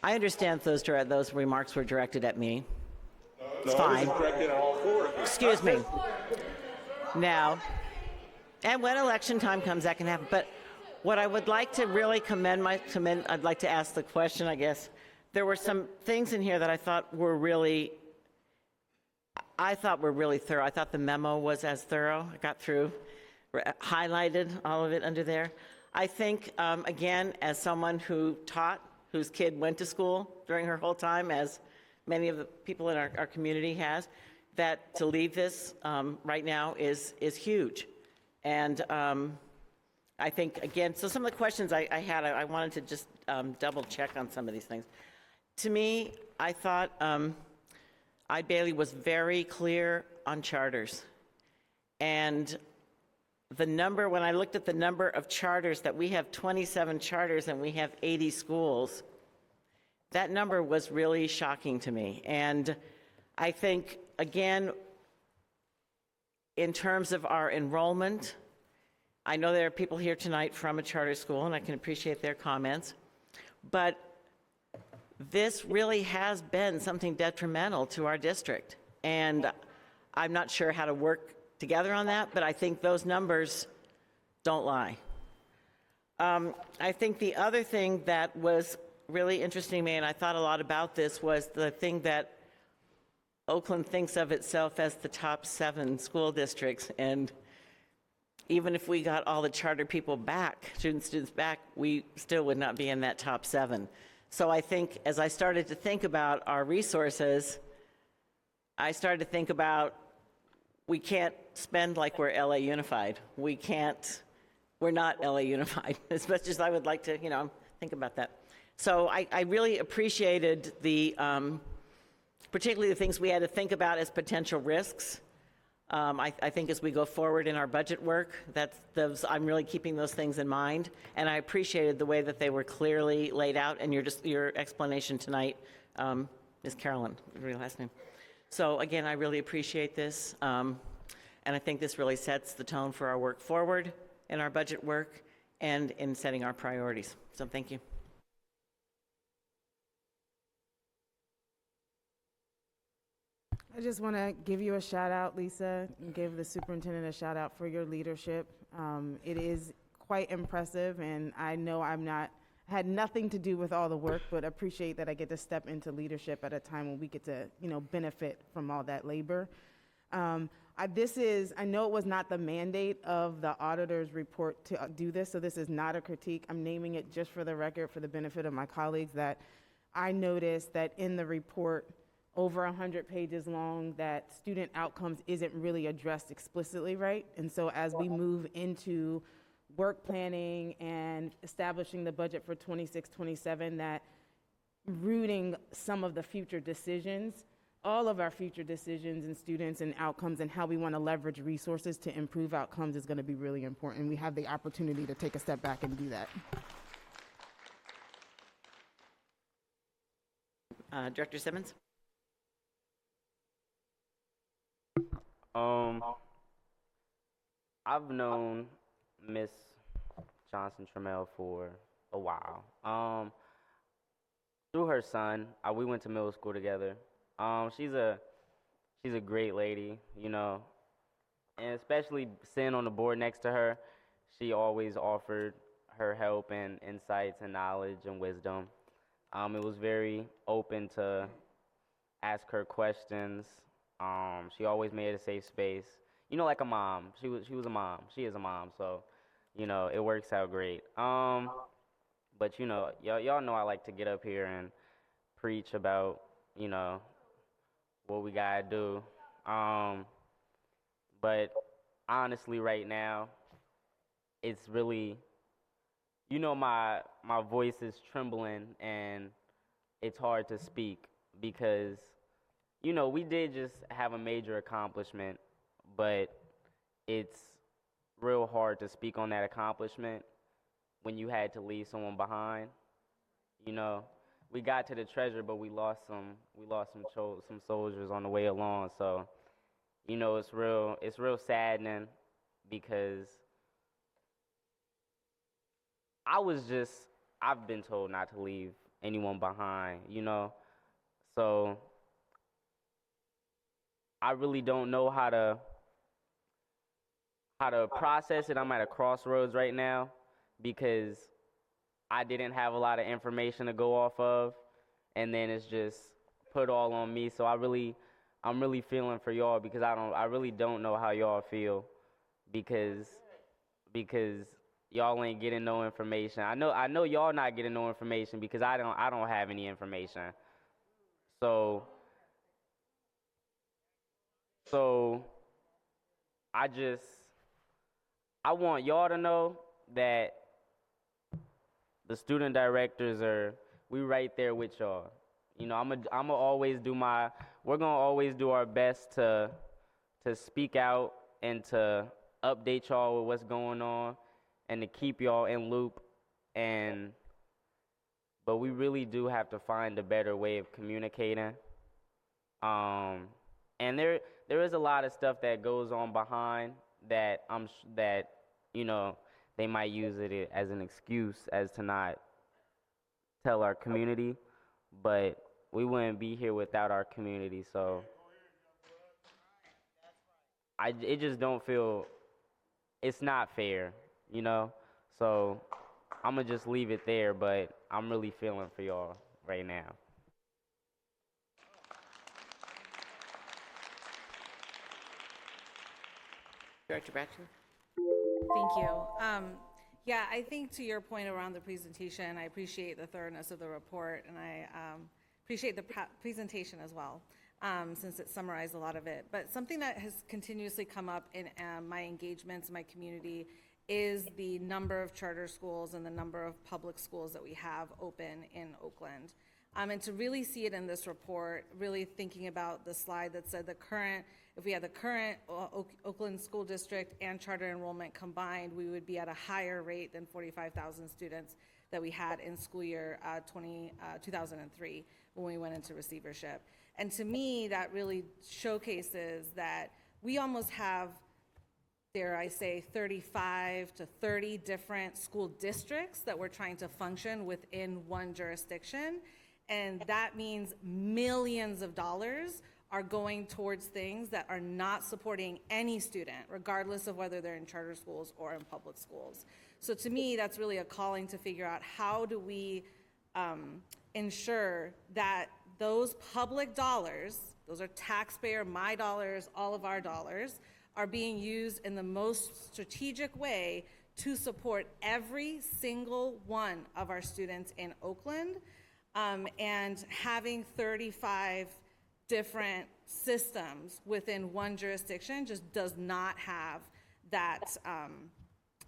I understand those remarks were directed at me. It's fine. Excuse me. Now, and when election time comes, that can happen. But what I would like to really I'd like to ask the question, I guess. There were some things in here that I thought were really thorough. I thought the memo was as thorough. I got through, highlighted all of it under there. I think, again, as someone who taught, whose kid went to school during her whole time, as many of the people in our community has, that to leave this right now is huge. And I think, again, so some of the questions I had, I wanted to just double check on some of these things. To me, I thought Bailey was very clear on charters. And the number, when I looked at the number of charters, that we have 27 charters and we have 80 schools, that number was really shocking to me. And I think, again, in terms of our enrollment, I know there are people here tonight from a charter school, and I can appreciate their comments, but this really has been something detrimental to our district. And I'm not sure how to work together on that, but I think those numbers don't lie. I think the other thing that was really interesting to me, and I thought a lot about this, was the thing that Oakland thinks of itself as the top 7 school districts, and even if we got all the charter people back, students back, we still would not be in that top 7. So I think as I started to think about our resources, I started to think about, we can't spend like we're LA Unified. We're not LA Unified, as much as I would like to, think about that. So I really appreciated particularly the things we had to think about as potential risks. I think as we go forward in our budget work, I'm really keeping those things in mind, and I appreciated the way that they were clearly laid out, and your explanation tonight, Ms. Carolyn, your last name. So again, I really appreciate this, and I think this really sets the tone for our work forward in our budget work and in setting our priorities. So thank you. I just want to give you a shout out, Lisa, and give the superintendent a shout out for your leadership. It is quite impressive, and I know had nothing to do with all the work, but appreciate that I get to step into leadership at a time when we get to, benefit from all that labor. I know it was not the mandate of the auditor's report to do this, so this is not a critique. I'm naming it just for the record, for the benefit of my colleagues, that I noticed that in the report, over 100 pages long, that student outcomes isn't really addressed explicitly, right? And so as we move into work planning and establishing the budget for 26-27, that rooting some of the future decisions, all of our future decisions and students and outcomes and how we want to leverage resources to improve outcomes is going to be really important. We have the opportunity to take a step back and do that. Director Simmons? I've known Miss Johnson-Trammel for a while. Through her son, we went to middle school together. She's a great lady, and especially sitting on the board next to her, she always offered her help and insights and knowledge and wisdom. It was very open to ask her questions. She always made a safe space. Like a mom. She was a mom. She is a mom, so, it works out great. But, y'all know I like to get up here and preach about, what we gotta do. But honestly, right now, it's really, my voice is trembling and it's hard to speak because, we did just have a major accomplishment, but it's real hard to speak on that accomplishment when you had to leave someone behind. We got to the treasure, but we lost some soldiers on the way along. So, it's real saddening because I've been told not to leave anyone behind, So I really don't know how to process it. I'm at a crossroads right now because I didn't have a lot of information to go off of, and then it's just put all on me. So I'm really feeling for y'all because I really don't know how y'all feel because y'all ain't getting no information. I know y'all not getting no information because I don't have any information. So I want y'all to know that the student directors we right there with y'all. You know, I'ma always we're gonna always do our best to speak out and to update y'all with what's going on and to keep y'all in loop. But we really do have to find a better way of communicating. And there is a lot of stuff that goes on behind that you know, they might use it as an excuse as to not tell our community, but we wouldn't be here without our community. So it just don't feel, it's not fair, you know? So I'm gonna just leave it there, but I'm really feeling for y'all right now. Director Braxton? Thank you. Yeah, I think to your point around the presentation, I appreciate the thoroughness of the report, and I appreciate the presentation as well, since it summarized a lot of it. But something that has continuously come up in my engagements in my community is the number of charter schools and the number of public schools that we have open in Oakland. And to really see it in this report, really thinking about the slide that said if we had the current Oakland School District and charter enrollment combined, we would be at a higher rate than 45,000 students that we had in school year 2003 when we went into receivership. And to me, that really showcases that we almost have, dare I say, 35 to 30 different school districts that we're trying to function within one jurisdiction. And that means millions of dollars are going towards things that are not supporting any student, regardless of whether they're in charter schools or in public schools. So to me, that's really a calling to figure out how do we ensure that those public dollars, those are taxpayer, my dollars, all of our dollars, are being used in the most strategic way to support every single one of our students in Oakland. And having 35 different systems within one jurisdiction just does not have that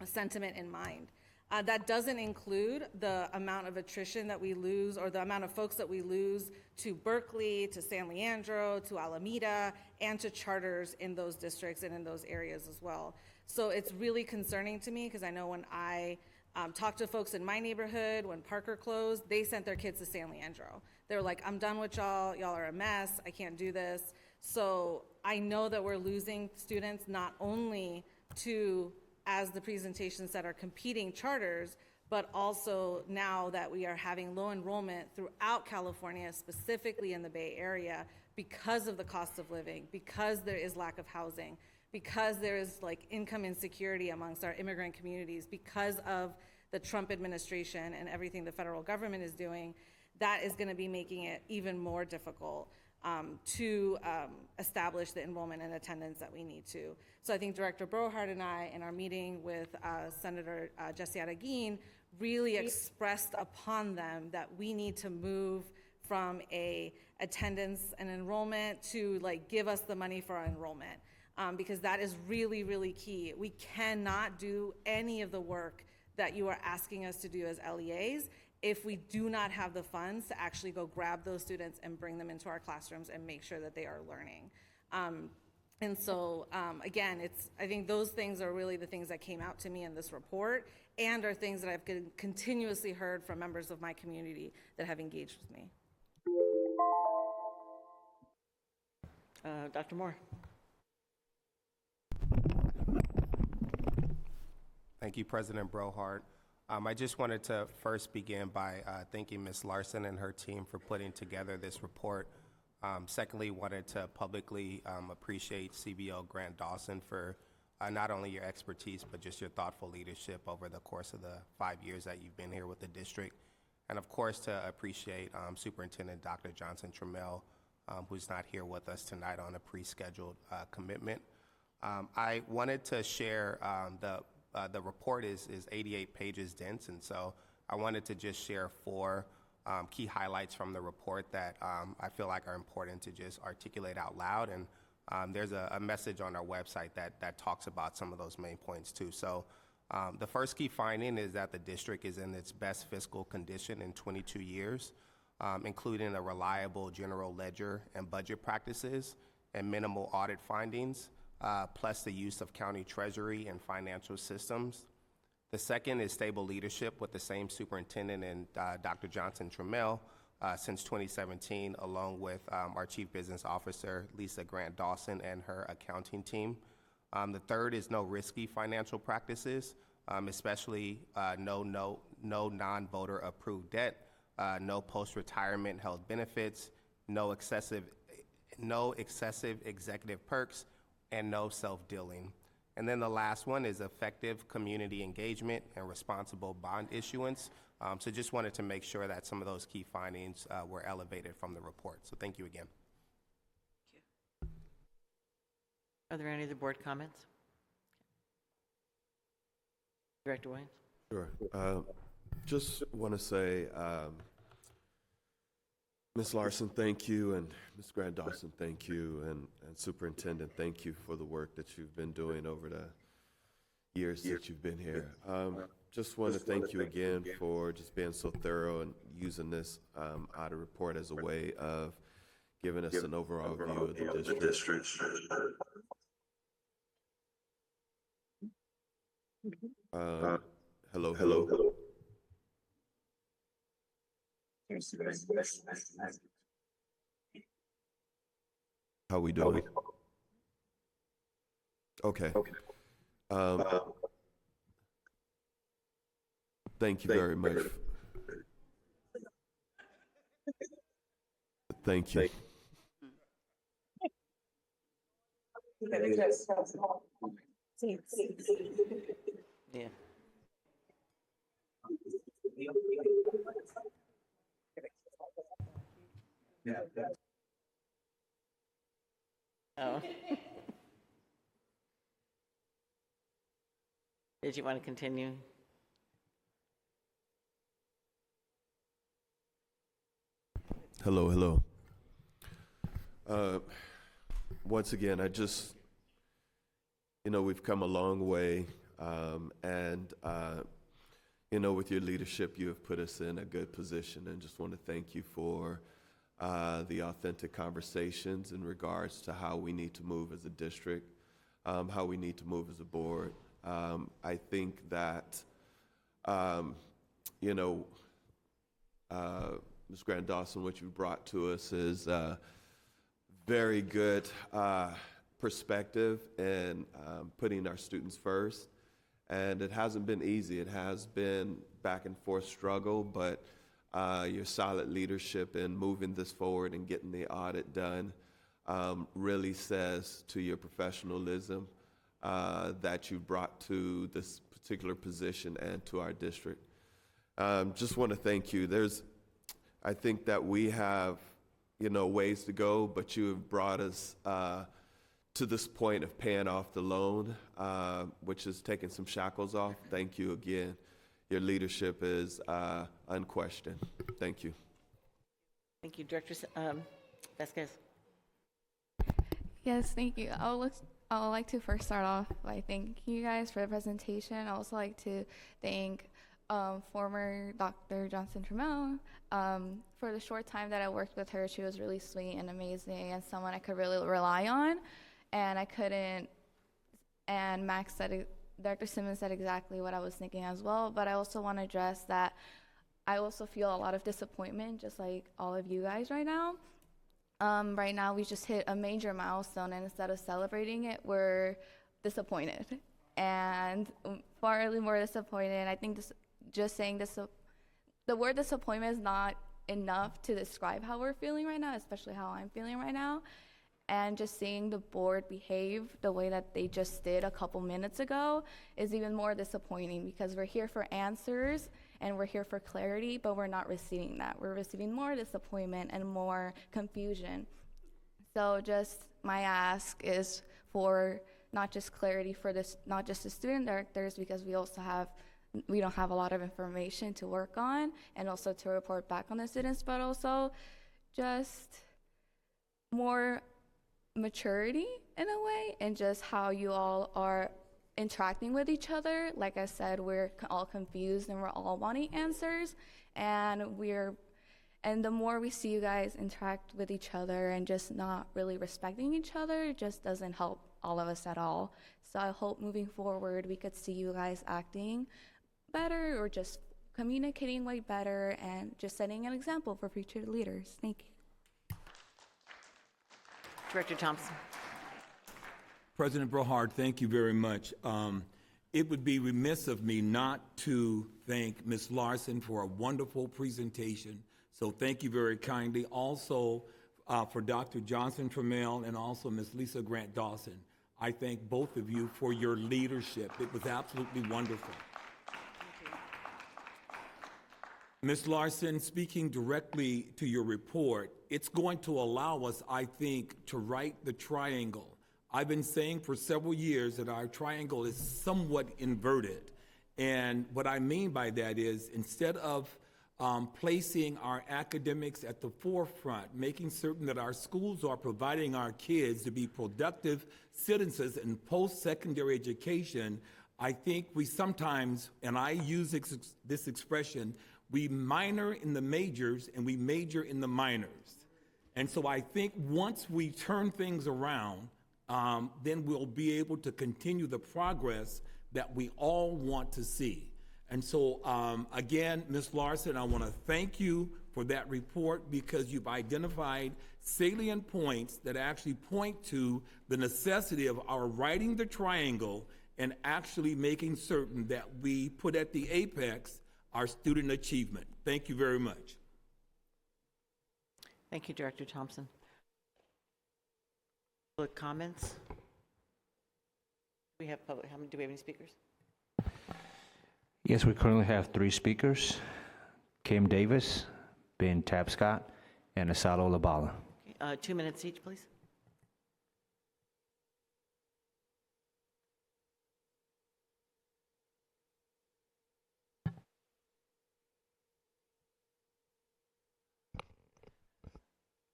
sentiment in mind. That doesn't include the amount of attrition that we lose or the amount of folks that we lose to Berkeley, to San Leandro, to Alameda, and to charters in those districts and in those areas as well. So it's really concerning to me because I know when I talked to folks in my neighborhood, when Parker closed, they sent their kids to San Leandro. They were like, I'm done with y'all. Y'all are a mess. I can't do this. So I know that we're losing students not only to, as the presentation said, our competing charters, but also now that we are having low enrollment throughout California, specifically in the Bay Area, because of the cost of living, because there is lack of housing, because there is like income insecurity amongst our immigrant communities, because of the Trump administration and everything the federal government is doing, that is going to be making it even more difficult to establish the enrollment and attendance that we need to. So I think Director Brohart and I, in our meeting with Senator Jesse Araguin, really expressed upon them that we need to move from a attendance and enrollment to like give us the money for our enrollment. Because that is really, really key. We cannot do any of the work that you are asking us to do as LEAs if we do not have the funds to actually go grab those students and bring them into our classrooms and make sure that they are learning. And so, again, I think those things are really the things that came out to me in this report and are things that I've continuously heard from members of my community that have engaged with me. Dr. Moore. Thank you, President Brohart. I just wanted to first begin by thanking Ms. Larson and her team for putting together this report. Secondly, wanted to publicly appreciate CBO Grant Dawson for not only your expertise, but just your thoughtful leadership over the course of the 5 years that you've been here with the district. And of course, to appreciate Superintendent Dr. Johnson-Trammel, who's not here with us tonight on a pre-scheduled commitment. I wanted to share the report is 88 pages dense, and so I wanted to just share 4 key highlights from the report that I feel like are important to just articulate out loud. And there's a message on our website that talks about some of those main points too. So The first key finding is that the district is in its best fiscal condition in 22 years, including a reliable general ledger and budget practices and minimal audit findings, plus the use of county treasury and financial systems. The second is stable leadership with the same superintendent and Dr. Johnson-Trammel since 2017, along with our Chief Business Officer, Lisa Grant Dawson, and her accounting team. The third is no risky financial practices, especially no non-voter approved debt, no post-retirement health benefits, no excessive executive perks, and no self-dealing. And then the last one is effective community engagement and responsible bond issuance. So just wanted to make sure that some of those key findings were elevated from the report. So thank you again. Are there any other board comments? Director Williams? Sure. Just want to say, Ms. Larson, thank you, and Ms. Grant Dawson, thank you, and Superintendent, thank you for the work that you've been doing over the years that you've been here. Just want to thank you again for just being so thorough and using this audit report as a way of giving us an overall view of the district. Hello. How we doing? Okay. Thank you very much. Thank you. Yeah. Oh. Did you want to continue? Hello. Once again, we've come a long way, and with your leadership, you have put us in a good position, and just want to thank you for the authentic conversations in regards to how we need to move as a district, how we need to move as a board. I think that, Ms. Grant Dawson, what you've brought to us is very good perspective in putting our students first. And it hasn't been easy. It has been back and forth struggle, but your solid leadership in moving this forward and getting the audit done really says to your professionalism that you brought to this particular position and to our district. Just want to thank you. I think that we have, ways to go, but you have brought us to this point of paying off the loan, which is taking some shackles off. Thank you again. Your leadership is unquestioned. Thank you. Thank you, Director Vasquez. Yes, thank you. I would like to first start off by thanking you guys for the presentation. I also like to thank former Dr. Johnson-Trammel. For the short time that I worked with her, she was really sweet and amazing and someone I could really rely on. And Max said it, Dr. Simmons said exactly what I was thinking as well, but I also want to address that I also feel a lot of disappointment, just like all of you guys right now. Right now, we just hit a major milestone, and instead of celebrating it, we're disappointed. And far more disappointed. I think the word disappointment is not enough to describe how we're feeling right now, especially how I'm feeling right now. And just seeing the board behave the way that they just did a couple minutes ago is even more disappointing, because we're here for answers and we're here for clarity, but we're not receiving that. We're receiving more disappointment and more confusion. So just my ask is for not just clarity for this, not just the student directors, because we don't have a lot of information to work on and also to report back on the students, but also just more maturity in a way, and just how you all are interacting with each other. Like I said, we're all confused and we're all wanting answers, and the more we see you guys interact with each other and just not really respecting each other, it just doesn't help all of us at all. So I hope moving forward we could see you guys acting better or just communicating way better and just setting an example for future leaders. Thank you. Director Thompson. President Brohard, thank you very much. It would be remiss of me not to thank Ms. Larson for a wonderful presentation. So thank you very kindly. Also for Dr. Johnson-Trammel and also Ms. Lisa Grant Dawson. I thank both of you for your leadership. It was absolutely wonderful. Ms. Larson, speaking directly to your report, it's going to allow us, I think, to write the triangle. I've been saying for several years that our triangle is somewhat inverted. And what I mean by that is instead of placing our academics at the forefront, making certain that our schools are providing our kids to be productive citizens in post-secondary education, I think we sometimes, and I use this expression, we minor in the majors and we major in the minors. And so I think once we turn things around, then we'll be able to continue the progress that we all want to see. And so, again, Ms. Larson, I want to thank you for that report because you've identified salient points that actually point to the necessity of our writing the triangle and actually making certain that we put at the apex our student achievement. Thank you very much. Thank you, Director Thompson. Public comments? Do we have any speakers? Yes, we currently have 3 speakers, Kim Davis, Ben Tapscott, and Asalo Labala. 2 minutes each, please.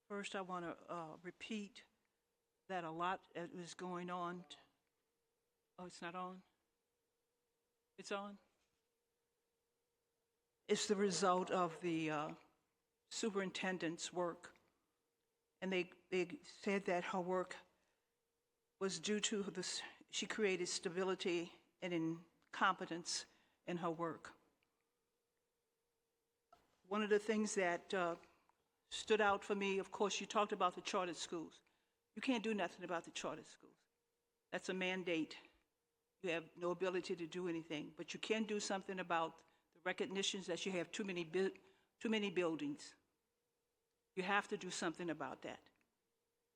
First, I want to repeat that a lot is going on. Oh, it's not on? It's on? It's the result of the superintendent's work. And they said that her work was due to this, she created stability and competence in her work. One of the things that stood out for me, of course, you talked about the chartered schools. You can't do nothing about the chartered schools. That's a mandate. You have no ability to do anything, but you can do something about the recognitions that you have too many buildings. You have to do something about that.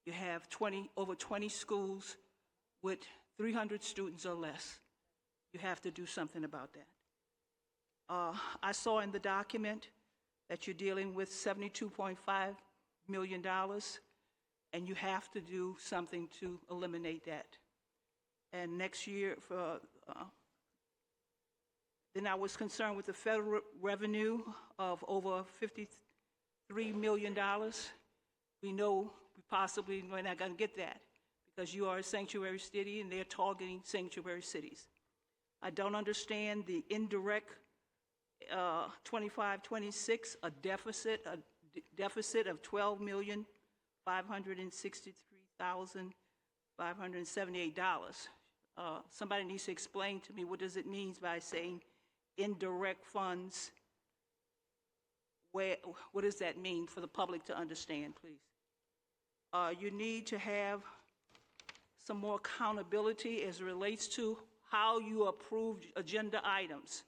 You have over 20 schools with 300 students or less. You have to do something about that. I saw in the document that you're dealing with $72.5 million, and you have to do something to eliminate that. And next year, then I was concerned with the federal revenue of over $53 million. We know we possibly are not going to get that because you are a sanctuary city and they're targeting sanctuary cities. I don't understand the indirect 25-26, a deficit of $12,563,578. Somebody needs to explain to me what does it mean by saying indirect funds. What does that mean for the public to understand, please? You need to have some more accountability as it relates to how you approve agenda items.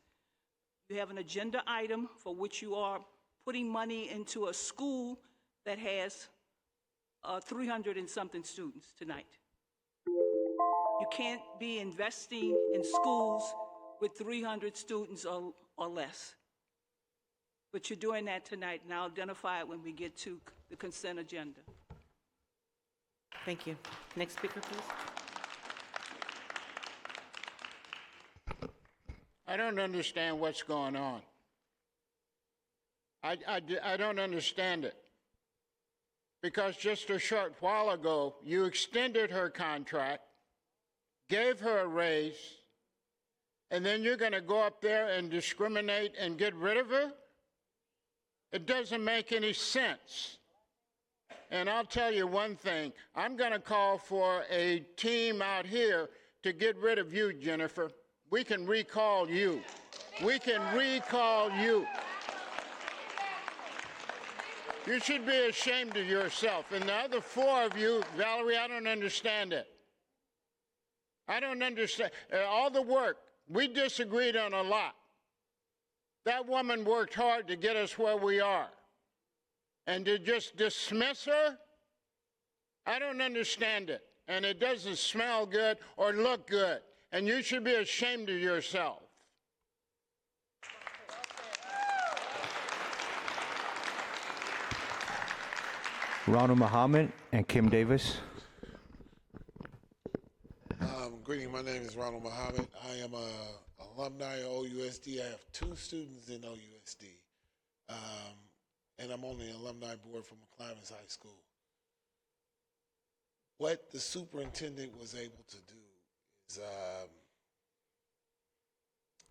You have an agenda item for which you are putting money into a school that has 300 and something students tonight. You can't be investing in schools with 300 students or less. But you're doing that tonight, and I'll identify it when we get to the consent agenda. Thank you. Next speaker, please. I don't understand what's going on. I don't understand it. Because just a short while ago, you extended her contract, gave her a raise, and then you're going to go up there and discriminate and get rid of her? It doesn't make any sense. And I'll tell you one thing, I'm going to call for a team out here to get rid of you, Jennifer. We can recall you. We can recall you. You should be ashamed of yourself. And the other four of you, Valerie, I don't understand it. I don't understand. All the work, we disagreed on a lot. That woman worked hard to get us where we are. And to just dismiss her, I don't understand it. And it doesn't smell good or look good. And you should be ashamed of yourself. Ronald Muhammad and Kim Davis. Greeting, my name is Ronald Muhammad. I am an alumni of OUSD. I have 2 students in OUSD. And I'm on the alumni board for McClymonds High School. What the superintendent was able to do is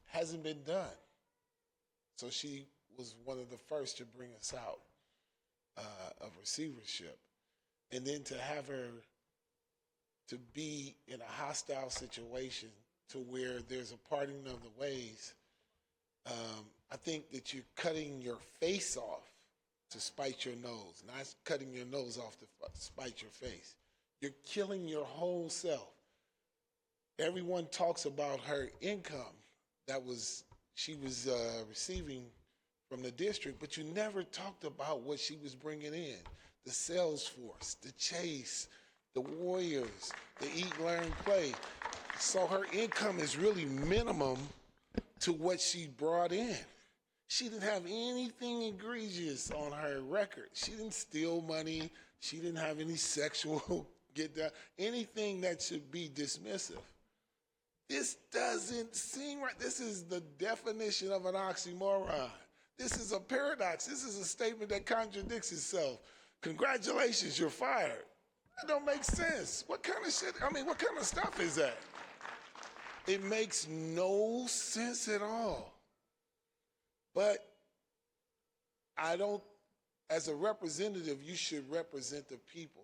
hasn't been done. So she was one of the first to bring us out of receivership. And then to have her to be in a hostile situation to where there's a parting of the ways, I think that you're cutting your face off to spite your nose, not cutting your nose off to spite your face. You're killing your whole self. Everyone talks about her income she was receiving from the district, but you never talked about what she was bringing in. The sales force, the chase, the warriors, the eat, learn, play. So her income is really minimum to what she brought in. She didn't have anything egregious on her record. She didn't steal money. She didn't have any sexual anything that should be dismissive. This doesn't seem right. This is the definition of an oxymoron. This is a paradox. This is a statement that contradicts itself. Congratulations, you're fired. That don't make sense. What kind of shit, what kind of stuff is that? It makes no sense at all. But as a representative, you should represent the people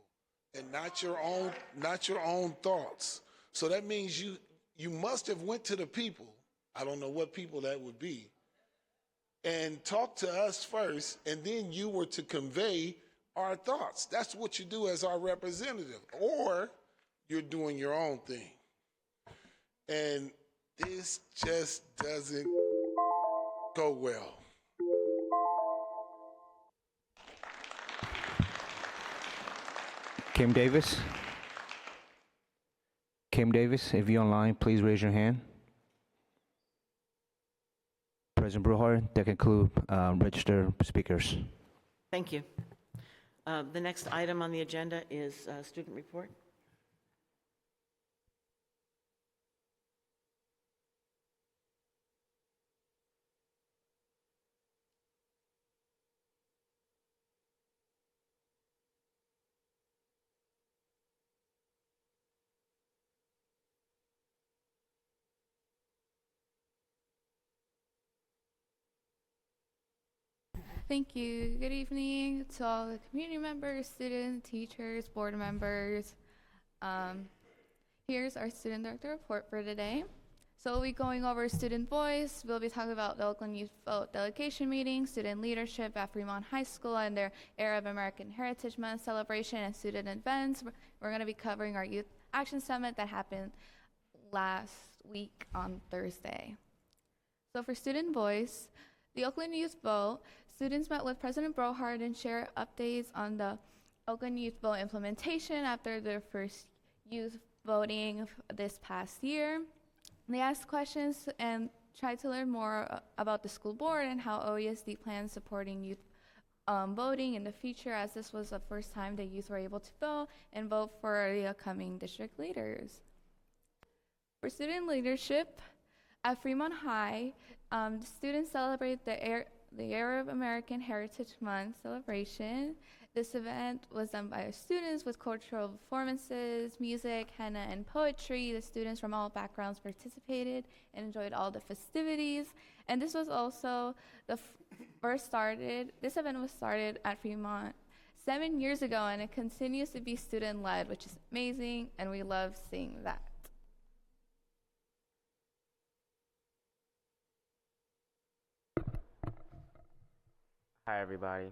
and not your own thoughts. So that means you must have went to the people, I don't know what people that would be, and talked to us first, and then you were to convey our thoughts. That's what you do as our representative, or you're doing your own thing. And this just doesn't go well. Kim Davis. Kim Davis, if you're online, please raise your hand. President Brewhart, that concludes registered speakers. Thank you. The next item on the agenda is student report. Thank you. Good evening to all the community members, students, teachers, board members. Here's our student director report for today. So we'll be going over student voice. We'll be talking about the Oakland Youth Vote delegation meeting, student leadership at Fremont High School and their Arab American Heritage Month celebration and student events. We're going to be covering our Youth Action Summit that happened last week on Thursday. So for student voice, the Oakland Youth Vote, students met with President Brohart and shared updates on the Oakland Youth Vote implementation after their first youth voting this past year. They asked questions and tried to learn more about the school board and how OUSD plans supporting youth voting in the future, as this was the first time the youth were able to vote and vote for the upcoming district leaders. For student leadership, at Fremont High, the students celebrate the Arab American Heritage Month celebration, This event was done by our students with cultural performances, music, henna, and poetry. The students from all backgrounds participated and enjoyed all the festivities. And this was also this event was started at Fremont 7 years ago, and it continues to be student-led, which is amazing, and we love seeing that. Hi, everybody.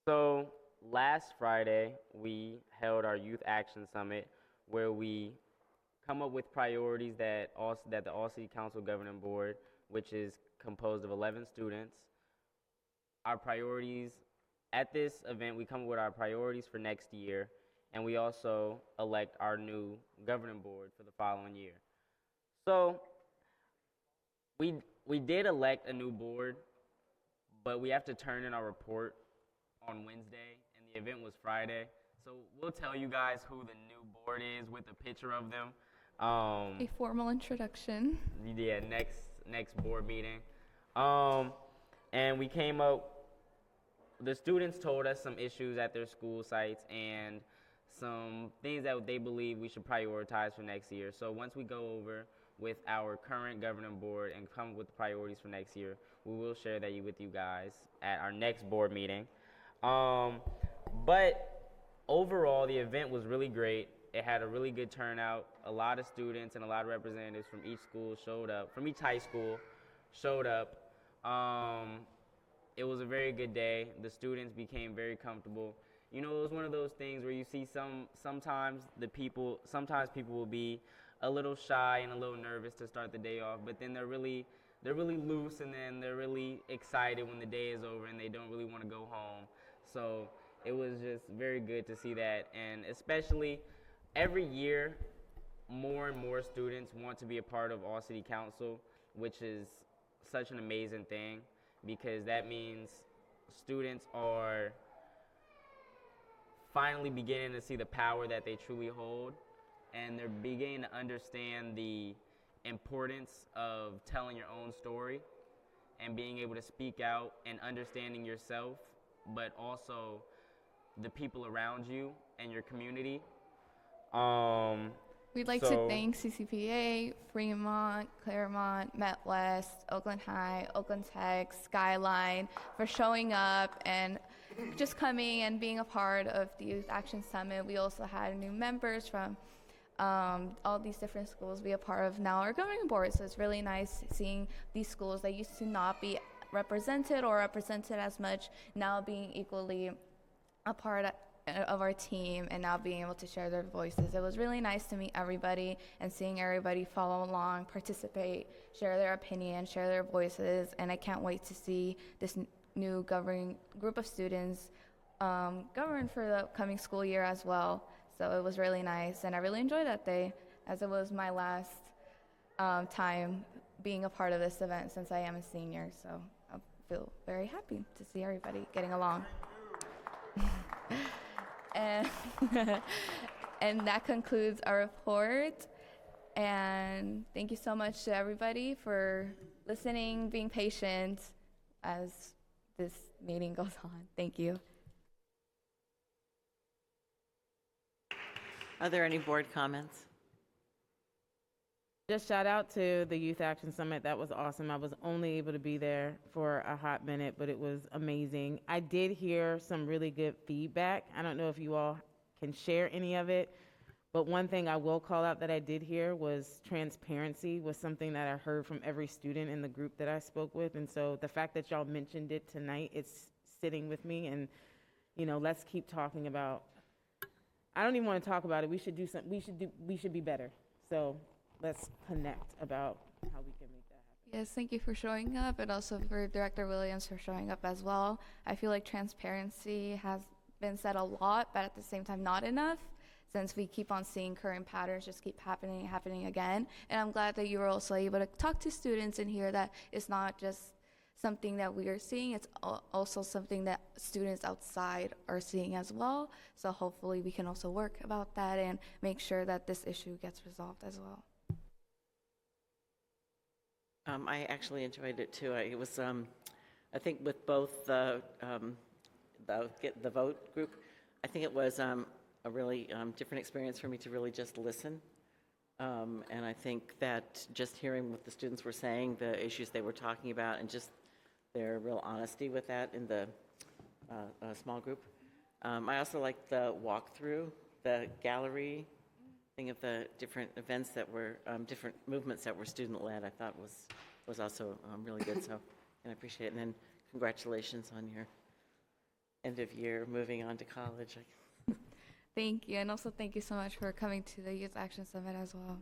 So last Friday, we held our Youth Action Summit, where we come up with priorities that the All-City Council Governing Board, which is composed of 11 students, our priorities at this event, we come up with our priorities for next year, and we also elect our new governing board for the following year. So we did elect a new board, but we have to turn in our report on Wednesday, and the event was Friday. So we'll tell you guys who the new board is with a picture of them. A formal introduction. Yeah, next board meeting. And we came up, the students told us some issues at their school sites and some things that they believe we should prioritize for next year. So once we go over with our current governing board and come with the priorities for next year, we will share that with you guys at our next board meeting. But overall, the event was really great. It had a really good turnout. A lot of students and a lot of representatives from each school showed up, from each high school showed up. It was a very good day. The students became very comfortable. You know, it was one of those things where you see sometimes people will be a little shy and a little nervous to start the day off, but then they're really loose, and then they're really excited when the day is over and they don't really want to go home. So it was just very good to see that, and especially every year, more and more students want to be a part of All City Council, which is such an amazing thing, because that means students are finally beginning to see the power that they truly hold, and they're beginning to understand the importance of telling your own story and being able to speak out and understanding yourself, but also the people around you and your community. We'd like to thank CCPA, Fremont, Claremont, Met West, Oakland High, Oakland Tech, Skyline for showing up and just coming and being a part of the Youth Action Summit. We also had new members from all these different schools be a part of now our governing board. So it's really nice seeing these schools that used to not be represented or represented as much now being equally a part of our team and now being able to share their voices. It was really nice to meet everybody and seeing everybody follow along, participate, share their opinion, share their voices, and I can't wait to see this new governing group of students govern for the coming school year as well. So it was really nice, and I really enjoyed that day, as it was my last time being a part of this event since I am a senior. So I feel very happy to see everybody getting along. And that concludes our report. And thank you so much to everybody for listening, being patient as this meeting goes on. Thank you. Are there any board comments? Just shout out to the Youth Action Summit. That was awesome. I was only able to be there for a hot minute, but it was amazing. I did hear some really good feedback. I don't know if you all can share any of it, but one thing I will call out that I did hear was transparency was something that I heard from every student in the group that I spoke with. And so the fact that y'all mentioned it tonight, it's sitting with me, and you know, let's keep talking about, I don't even want to talk about it. We should do something. We should be better. So let's connect about how we can make that happen. Yes, thank you for showing up, and also for Director Williams for showing up as well. I feel like transparency has been said a lot, but at the same time not enough, since we keep on seeing current patterns just keep happening again. And I'm glad that you were also able to talk to students and hear that it's not just something that we are seeing, it's also something that students outside are seeing as well. So hopefully we can also work about that and make sure that this issue gets resolved as well. I actually enjoyed it too. It was, I think, with both the the vote group. I think it was a really different experience for me to really just listen. And I think that just hearing what the students were saying, the issues they were talking about, and just their real honesty with that in the small group. I also liked the walkthrough, the gallery thing of the different events that were, different movements that were student-led. I thought was also really good, so, and I appreciate it. And then congratulations on your end of year, moving on to college. Thank you, and also thank you so much for coming to the Youth Action Summit as well.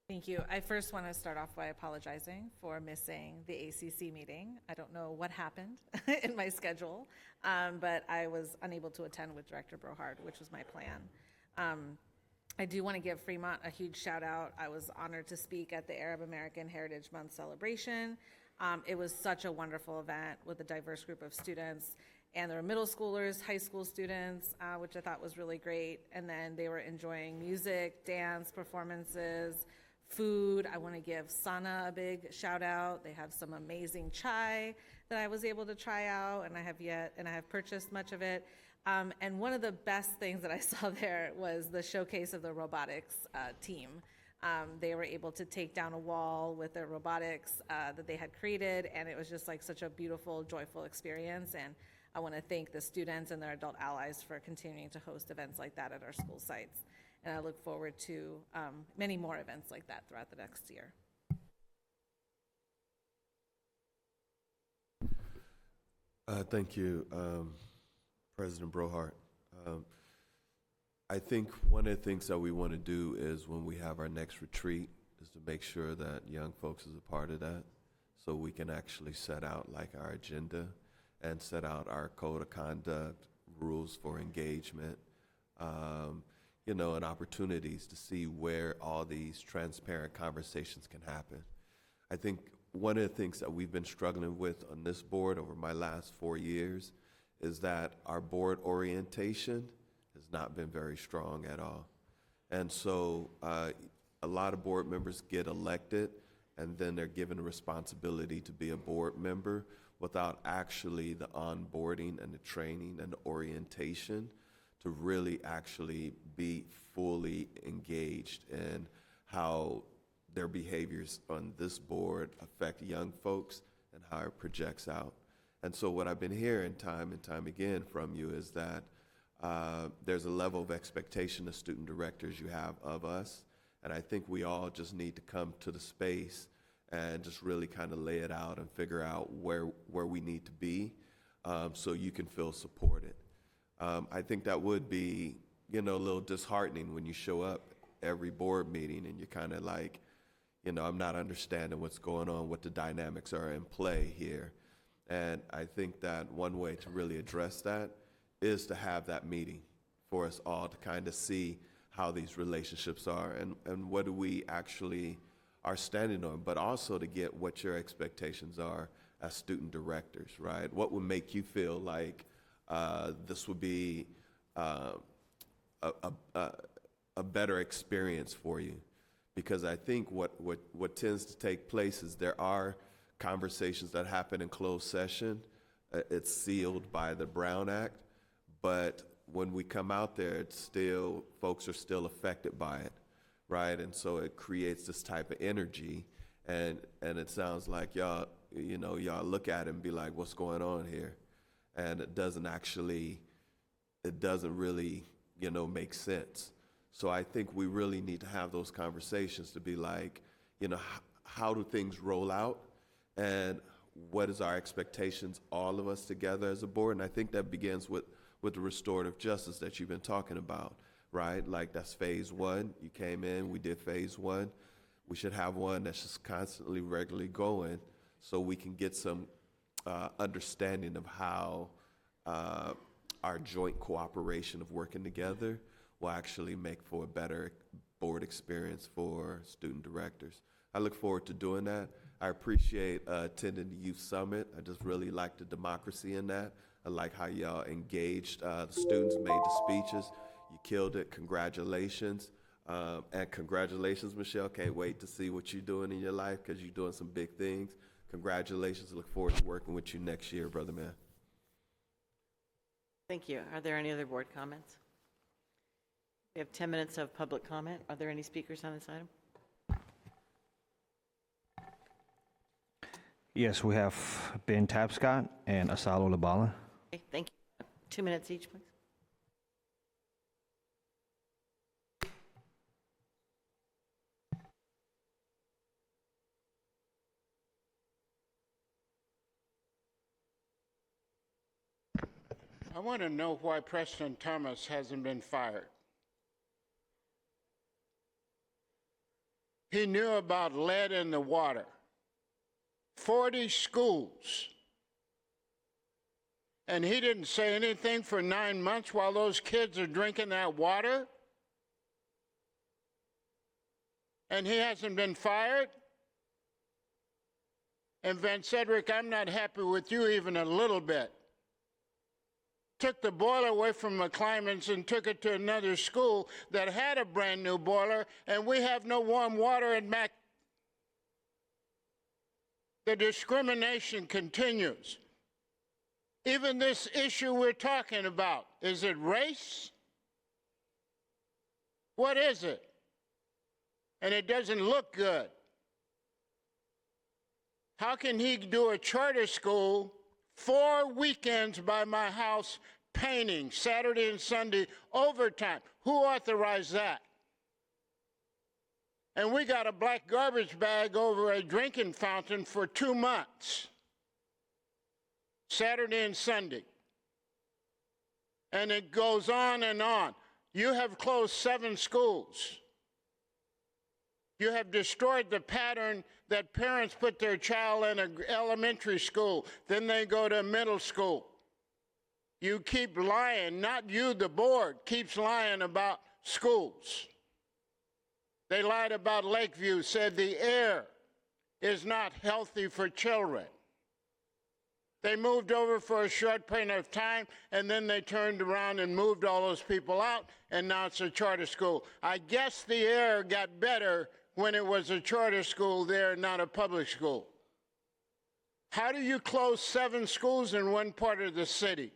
Thank you. I first want to start off by apologizing for missing the ACC meeting. I don't know what happened in my schedule, but I was unable to attend with Director Brohard, which was my plan. I do want to give Fremont a huge shout out. I was honored to speak at the Arab American Heritage Month celebration. It was such a wonderful event with a diverse group of students. And there were middle schoolers, high school students, which I thought was really great. And then they were enjoying music, dance, performances, food. I want to give Sana a big shout out. They have some amazing chai that I was able to try out, and I have purchased much of it. And one of the best things that I saw there was the showcase of the robotics team. They were able to take down a wall with their robotics that they had created, and it was just like such a beautiful, joyful experience. And I want to thank the students and their adult allies for continuing to host events like that at our school sites. And I look forward to many more events like that throughout the next year. Thank you, President Brohart. I think one of the things that we want to do is when we have our next retreat is to make sure that young folks is a part of that, so we can actually set out like our agenda and set out our code of conduct, rules for engagement, and opportunities to see where all these transparent conversations can happen. I think one of the things that we've been struggling with on this board over my last 4 years is that our board orientation has not been very strong at all. And so a lot of board members get elected and then they're given a responsibility to be a board member without actually the onboarding and the training and the orientation to really actually be fully engaged in how their behaviors on this board affect young folks and how it projects out. And so what I've been hearing time and time again from you is that there's a level of expectation as student directors you have of us, and I think we all just need to come to the space and just really kind of lay it out and figure out where we need to be so you can feel supported. I think that would be, a little disheartening when you show up every board meeting and you're kind of like, I'm not understanding what's going on, what the dynamics are in play here. And I think that one way to really address that is to have that meeting for us all to kind of see how these relationships are and what do we actually are standing on, but also to get what your expectations are as student directors, right? What would make you feel like this would be a better experience for you? Because I think what tends to take place is there are conversations that happen in closed session. It's sealed by the Brown Act, but when we come out there, it's still, folks are still affected by it, right? And so it creates this type of energy, and it sounds like y'all look at it and be like, what's going on here? And it doesn't really, make sense. So I think we really need to have those conversations to be like, how do things roll out? And what is our expectations, all of us together as a board? And I think that begins with the restorative justice that you've been talking about, right? Like that's phase one. You came in, we did phase one. We should have one that's just constantly, regularly going so we can get some understanding of how our joint cooperation of working together will actually make for a better board experience for student directors. I look forward to doing that. I appreciate attending the Youth Summit. I just really like the democracy in that. I like how y'all engaged the students, made the speeches. You killed it. Congratulations. And congratulations, Michelle. Can't wait to see what you're doing in your life because you're doing some big things. congratulations. Look forward to working with you next year, brother man. Thank you. Are there any other board comments? We have 10 minutes of public comment. Are there any speakers on this item? Yes, we have Ben Tapscott and Asalo Labala. Okay, thank you. 2 minutes each, please. I want to know why Preston Thomas hasn't been fired. He knew about lead in the water. 40 schools. And he didn't say anything for 9 months while those kids are drinking that water? And he hasn't been fired? And Van Cedric, I'm not happy with you even a little bit. Took the boiler away from McClymonds and took it to another school that had a brand new boiler, and we have no warm water in Mac. The discrimination continues. Even this issue we're talking about, is it race? What is it? And it doesn't look good. How can he do a charter school 4 weekends by my house painting, Saturday and Sunday, overtime? Who authorized that? And we got a black garbage bag over a drinking fountain for 2 months, Saturday and Sunday. And it goes on and on. You have closed 7 schools. You have destroyed the pattern that parents put their child in an elementary school, then they go to middle school. You keep lying, not you, the board, keeps lying about schools. They lied about Lakeview, said the air is not healthy for children. They moved over for a short period of time, and then they turned around and moved all those people out, and now it's a charter school. I guess the air got better when it was a charter school there, not a public school. How do you close 7 schools in one part of the city?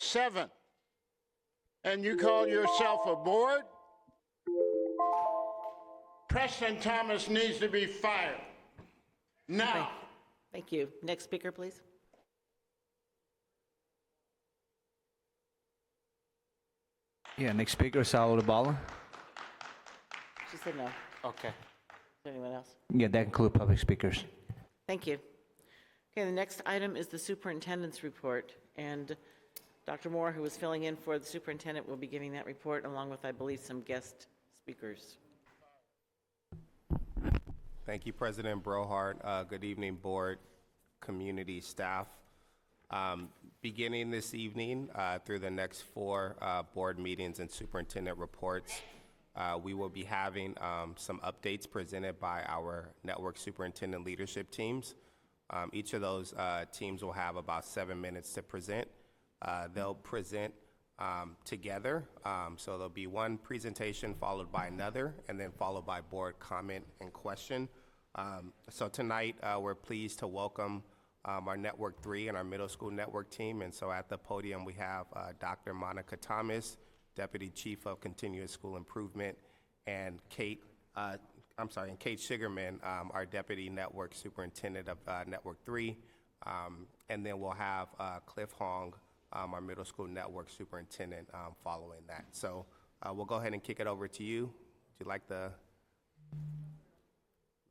7. And you call yourself a board? Preston Thomas needs to be fired. Now. Thank you. Next speaker, please. Yeah, next speaker, Asalo Labala. She said no. Okay. Is there anyone else? Yeah, that concludes public speakers. Thank you. Okay, the next item is the superintendent's report, and Dr. Moore, who is filling in for the superintendent, will be giving that report along with, I believe, some guest speakers. Thank you, President Brohart. Good evening, board, community, staff. Beginning this evening through the next 4 board meetings and superintendent reports, we will be having some updates presented by our network superintendent leadership teams. Each of those teams will have about 7 minutes to present. They'll present together, so there'll be one presentation followed by another, and then followed by board comment and question. So tonight, we're pleased to welcome our Network 3 and our middle school network team. And so at the podium, we have Dr. Monica Thomas, Deputy Chief of Continuous School Improvement, and Kate Sugarman, our Deputy Network Superintendent of Network 3. And then we'll have Cliff Hong, our middle school network superintendent, following that. So we'll go ahead and kick it over to you. Would you like the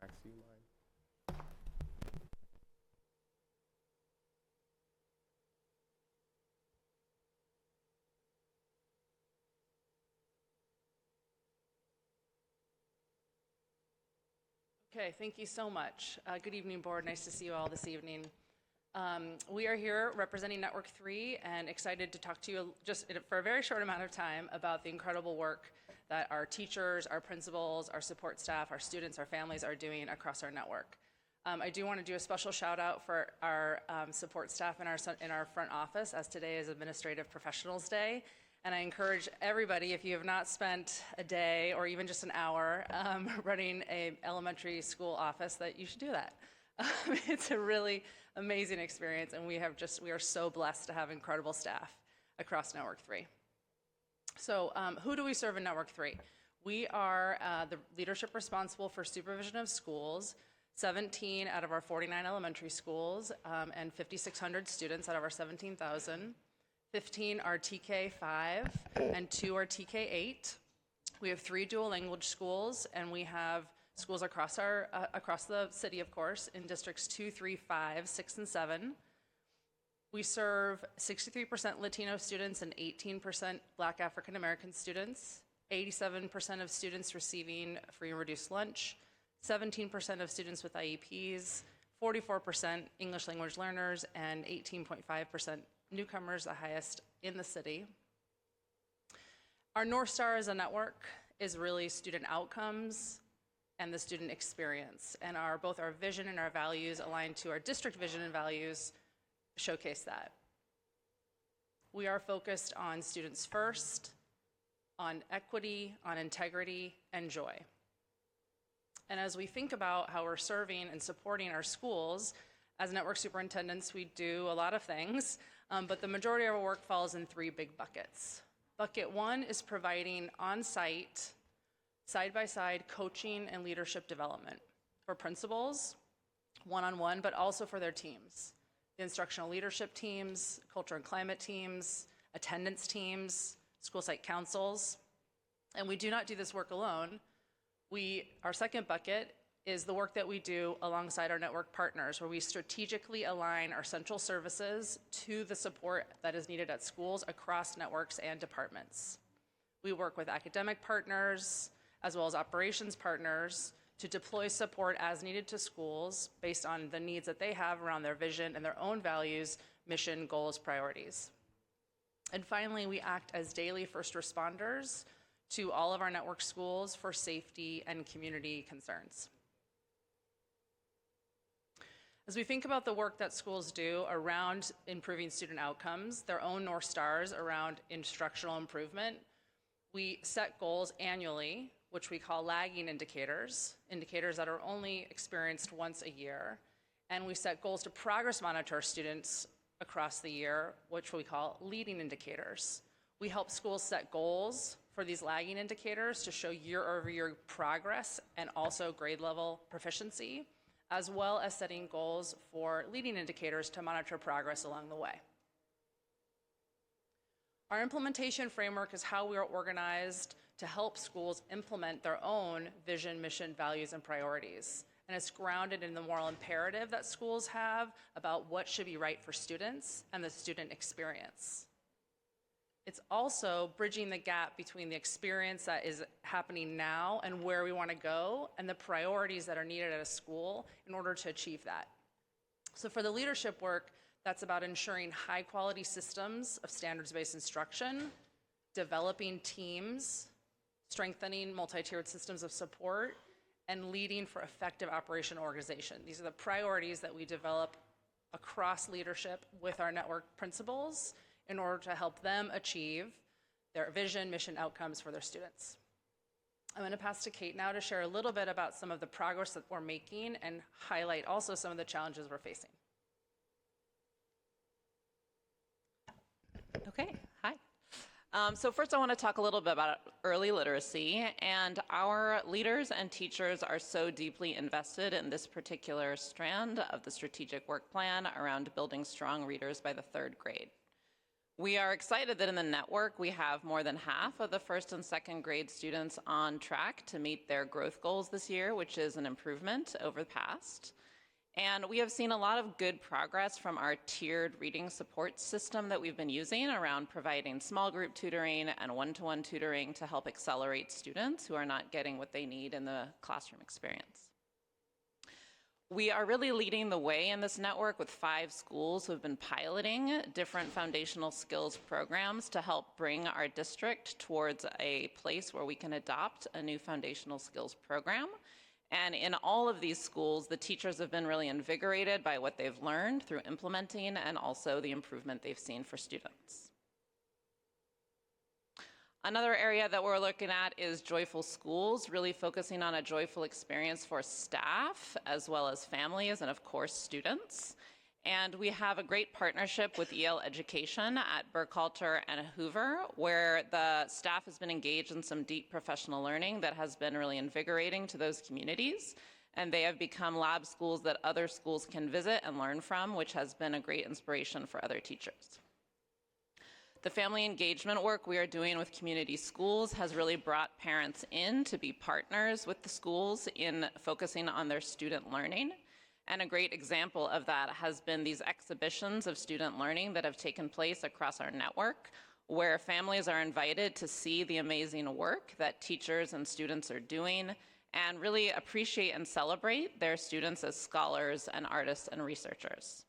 Maxine line? Okay, thank you so much. Good evening, board. Nice to see you all this evening. We are here representing Network 3 and excited to talk to you just for a very short amount of time about the incredible work that our teachers, our principals, our support staff, our students, our families are doing across our network. I do want to do a special shout out for our support staff in our front office, as today is Administrative Professionals Day. And I encourage everybody, if you have not spent a day or even just an hour running an elementary school office, that you should do that. It's a really amazing experience, and we are so blessed to have incredible staff across Network 3. So who do we serve in Network 3? We are the leadership responsible for supervision of schools, 17 out of our 49 elementary schools, and 5,600 students out of our 17,000. 15 are TK5 and 2 are TK8. We have 3 dual language schools, and we have schools across the city, of course, in districts 2, 3, 5, 6, and 7. We serve 63% Latino students and 18% Black African American students, 87% of students receiving free and reduced lunch, 17% of students with IEPs, 44% English language learners, and 18.5% newcomers, the highest in the city. Our North Star as a network is really student outcomes and the student experience, and both our vision and our values aligned to our district vision and values showcase that. We are focused on students first, on equity, on integrity, and joy. And as we think about how we're serving and supporting our schools, as network superintendents, we do a lot of things, but the majority of our work falls in 3 big buckets. Bucket 1 is providing on-site, side-by-side coaching and leadership development for principals, one-on-one, but also for their teams. The instructional leadership teams, culture and climate teams, attendance teams, school site councils. And we do not do this work alone. Our second bucket is the work that we do alongside our network partners, where we strategically align our central services to the support that is needed at schools across networks and departments. We work with academic partners as well as operations partners to deploy support as needed to schools based on the needs that they have around their vision and their own values, mission, goals, priorities. And finally, we act as daily first responders to all of our network schools for safety and community concerns. As we think about the work that schools do around improving student outcomes, their own North Stars around instructional improvement, we set goals annually, which we call lagging indicators that are only experienced once a year. And we set goals to progress monitor students across the year, which we call leading indicators. We help schools set goals for these lagging indicators to show year-over-year progress and also grade level proficiency, as well as setting goals for leading indicators to monitor progress along the way. Our implementation framework is how we are organized to help schools implement their own vision, mission, values, and priorities. And it's grounded in the moral imperative that schools have about what should be right for students and the student experience. It's also bridging the gap between the experience that is happening now and where we want to go and the priorities that are needed at a school in order to achieve that. So for the leadership work, that's about ensuring high quality systems of standards-based instruction, developing teams, strengthening multi-tiered systems of support, and leading for effective operation organization. These are the priorities that we develop across leadership with our network principals in order to help them achieve their vision, mission, outcomes for their students. I'm going to pass to Kate now to share a little bit about some of the progress that we're making and highlight also some of the challenges we're facing. Okay, hi. So first I want to talk a little bit about early literacy, and our leaders and teachers are so deeply invested in this particular strand of the strategic work plan around building strong readers by the 3rd grade. We are excited that in the network we have more than half of the 1st and 2nd grade students on track to meet their growth goals this year, which is an improvement over the past. And we have seen a lot of good progress from our tiered reading support system that we've been using around providing small group tutoring and one-to-one tutoring to help accelerate students who are not getting what they need in the classroom experience. We are really leading the way in this network with 5 schools who have been piloting different foundational skills programs to help bring our district towards a place where we can adopt a new foundational skills program. And in all of these schools, the teachers have been really invigorated by what they've learned through implementing and also the improvement they've seen for students. Another area that we're looking at is joyful schools, really focusing on a joyful experience for staff as well as families and of course students. And we have a great partnership with EL Education at Burkhalter and Hoover, where the staff has been engaged in some deep professional learning that has been really invigorating to those communities. And they have become lab schools that other schools can visit and learn from, which has been a great inspiration for other teachers. The family engagement work we are doing with community schools has really brought parents in to be partners with the schools in focusing on their student learning. And a great example of that has been these exhibitions of student learning that have taken place across our network, where families are invited to see the amazing work that teachers and students are doing and really appreciate and celebrate their students as scholars and artists and researchers.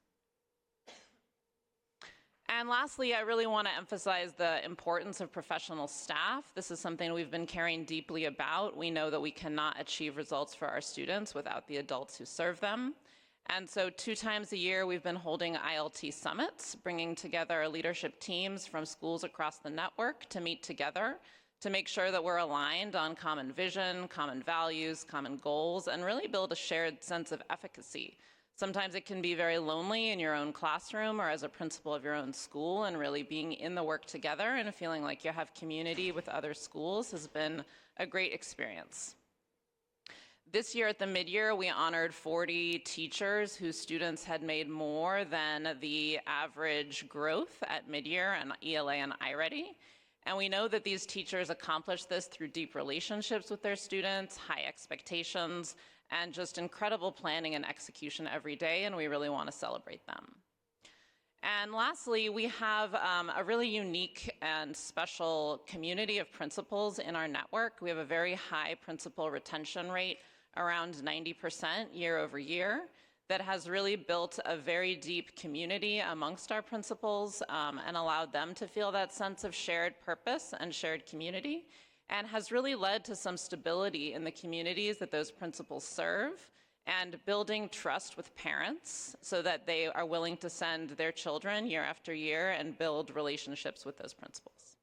And lastly, I really want to emphasize the importance of professional staff. This is something we've been caring deeply about. We know that we cannot achieve results for our students without the adults who serve them. And so 2 times a year, we've been holding ILT summits, bringing together leadership teams from schools across the network to meet together to make sure that we're aligned on common vision, common values, common goals, and really build a shared sense of efficacy. Sometimes it can be very lonely in your own classroom or as a principal of your own school, and really being in the work together and feeling like you have community with other schools has been a great experience. This year at the mid-year, we honored 40 teachers whose students had made more than the average growth at mid-year and ELA and iReady. And we know that these teachers accomplish this through deep relationships with their students, high expectations, and just incredible planning and execution every day, and we really want to celebrate them. And lastly, we have a really unique and special community of principals in our network. We have a very high principal retention rate, around 90% year over year, that has really built a very deep community amongst our principals and allowed them to feel that sense of shared purpose and shared community, and has really led to some stability in the communities that those principals serve and building trust with parents so that they are willing to send their children year after year and build relationships with those principals.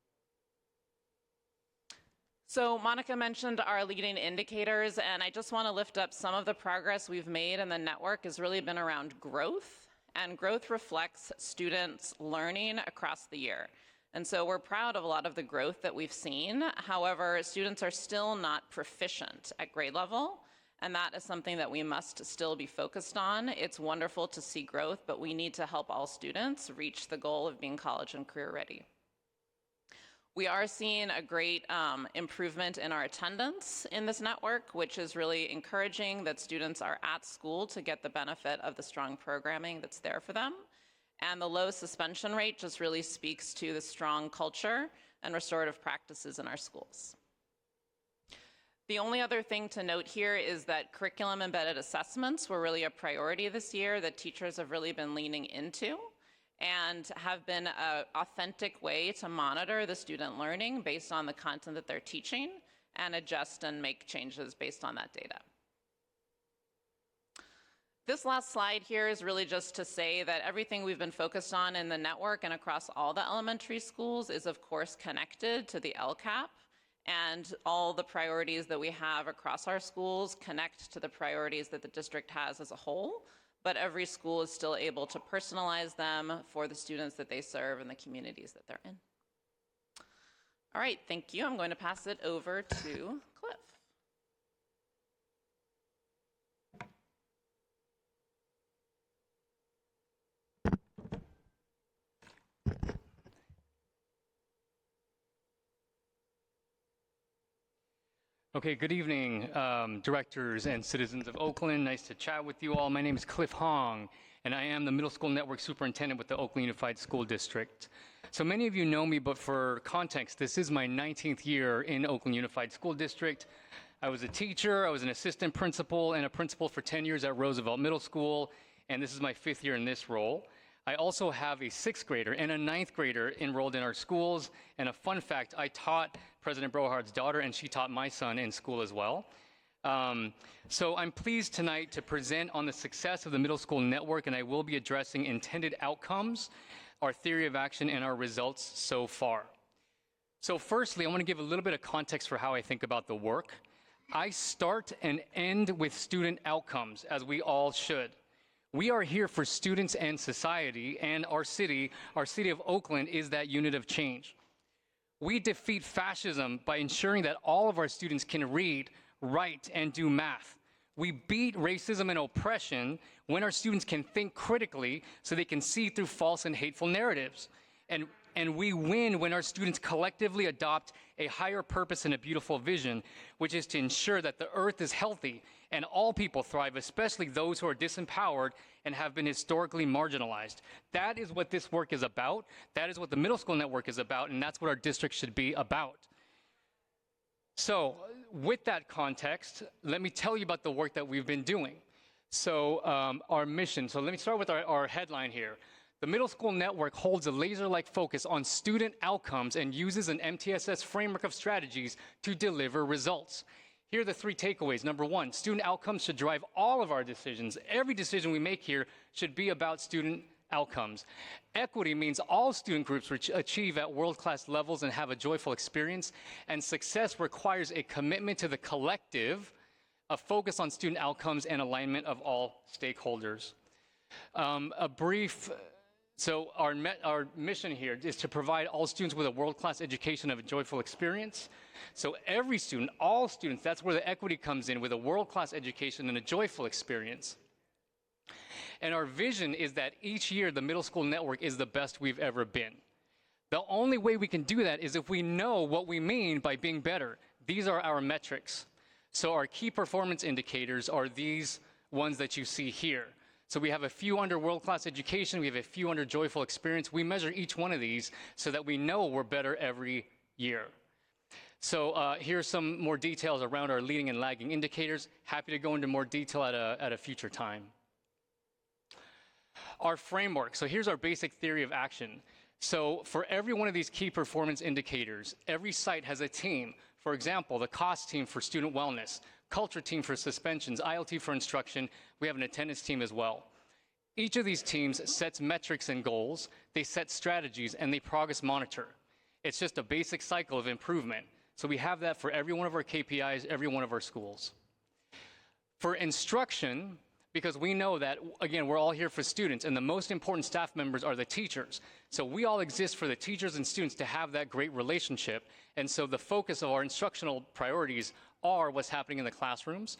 So Monica mentioned our leading indicators, and I just want to lift up some of the progress we've made in the network has really been around growth, and growth reflects students learning across the year. And so we're proud of a lot of the growth that we've seen. However, students are still not proficient at grade level, and that is something that we must still be focused on. It's wonderful to see growth, but we need to help all students reach the goal of being college and career ready. We are seeing a great improvement in our attendance in this network, which is really encouraging that students are at school to get the benefit of the strong programming that's there for them. And the low suspension rate just really speaks to the strong culture and restorative practices in our schools. The only other thing to note here is that curriculum embedded assessments were really a priority this year that teachers have really been leaning into and have been an authentic way to monitor the student learning based on the content that they're teaching and adjust and make changes based on that data. This last slide here is really just to say that everything we've been focused on in the network and across all the elementary schools is of course connected to the LCAP, and all the priorities that we have across our schools connect to the priorities that the district has as a whole, but every school is still able to personalize them for the students that they serve and the communities that they're in. All right, thank you. I'm going to pass it over to Cliff. Okay, good evening, directors and citizens of Oakland. Nice to chat with you all. My name is Cliff Hong, and I am the Middle School Network Superintendent with the Oakland Unified School District. So many of you know me, but for context, this is my 19th year in Oakland Unified School District. I was a teacher, I was an assistant principal, and a principal for 10 years at Roosevelt Middle School, and this is my 5th year in this role. I also have a 6th grader and a 9th grader enrolled in our schools, and a fun fact, I taught President Brohart's daughter, and she taught my son in school as well. So I'm pleased tonight to present on the success of the Middle School Network, and I will be addressing intended outcomes, our theory of action, and our results so far. So firstly, I want to give a little bit of context for how I think about the work. I start and end with student outcomes, as we all should. We are here for students and society, and our city of Oakland, is that unit of change. We defeat fascism by ensuring that all of our students can read, write, and do math. We beat racism and oppression when our students can think critically so they can see through false and hateful narratives. And we win when our students collectively adopt a higher purpose and a beautiful vision, which is to ensure that the earth is healthy and all people thrive, especially those who are disempowered and have been historically marginalized. That is what this work is about. That is what the middle school network is about, and that's what our district should be about. So with that context, let me tell you about the work that we've been doing. So our mission, so let me start with our headline here. The middle school network holds a laser-like focus on student outcomes and uses an MTSS framework of strategies to deliver results. Here are the 3 takeaways. Number 1, student outcomes should drive all of our decisions. Every decision we make here should be about student outcomes. Equity means all student groups achieve at world-class levels and have a joyful experience. And success requires a commitment to the collective, a focus on student outcomes, and alignment of all stakeholders. So our mission here is to provide all students with a world-class education of a joyful experience. So every student, all students, that's where the equity comes in, with a world-class education and a joyful experience. And our vision is that each year the middle school network is the best we've ever been. The only way we can do that is if we know what we mean by being better. These are our metrics. So our key performance indicators are these ones that you see here. So we have a few under world-class education, we have a few under joyful experience. We measure each one of these so that we know we're better every year. So here's some more details around our leading and lagging indicators. Happy to go into more detail at a future time. Our framework, so here's our basic theory of action. So for every one of these key performance indicators, every site has a team. For example, the cost team for student wellness, culture team for suspensions, ILT for instruction. We have an attendance team as well. Each of these teams sets metrics and goals, they set strategies, and they progress monitor. It's just a basic cycle of improvement. So we have that for every one of our KPIs, every one of our schools. For instruction, because we know that, again, we're all here for students, and the most important staff members are the teachers. So we all exist for the teachers and students to have that great relationship. And so the focus of our instructional priorities are what's happening in the classrooms,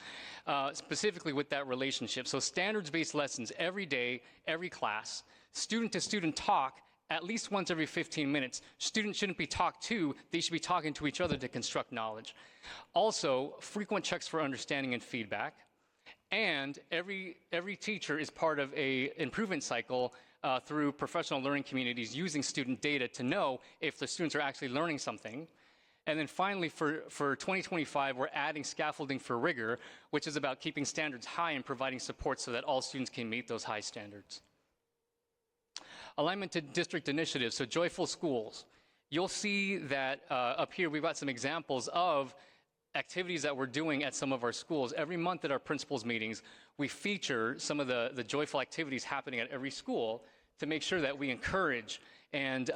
specifically with that relationship. So standards-based lessons every day, every class. Student-to-student talk at least once every 15 minutes. Students shouldn't be talked to, they should be talking to each other to construct knowledge. Also, frequent checks for understanding and feedback. And every teacher is part of an improvement cycle through professional learning communities using student data to know if the students are actually learning something. And then finally, for 2025, we're adding scaffolding for rigor, which is about keeping standards high and providing support so that all students can meet those high standards. Alignment to district initiatives, so joyful schools. You'll see that up here we've got some examples of activities that we're doing at some of our schools. Every month at our principals meetings, we feature some of the joyful activities happening at every school to make sure that we encourage and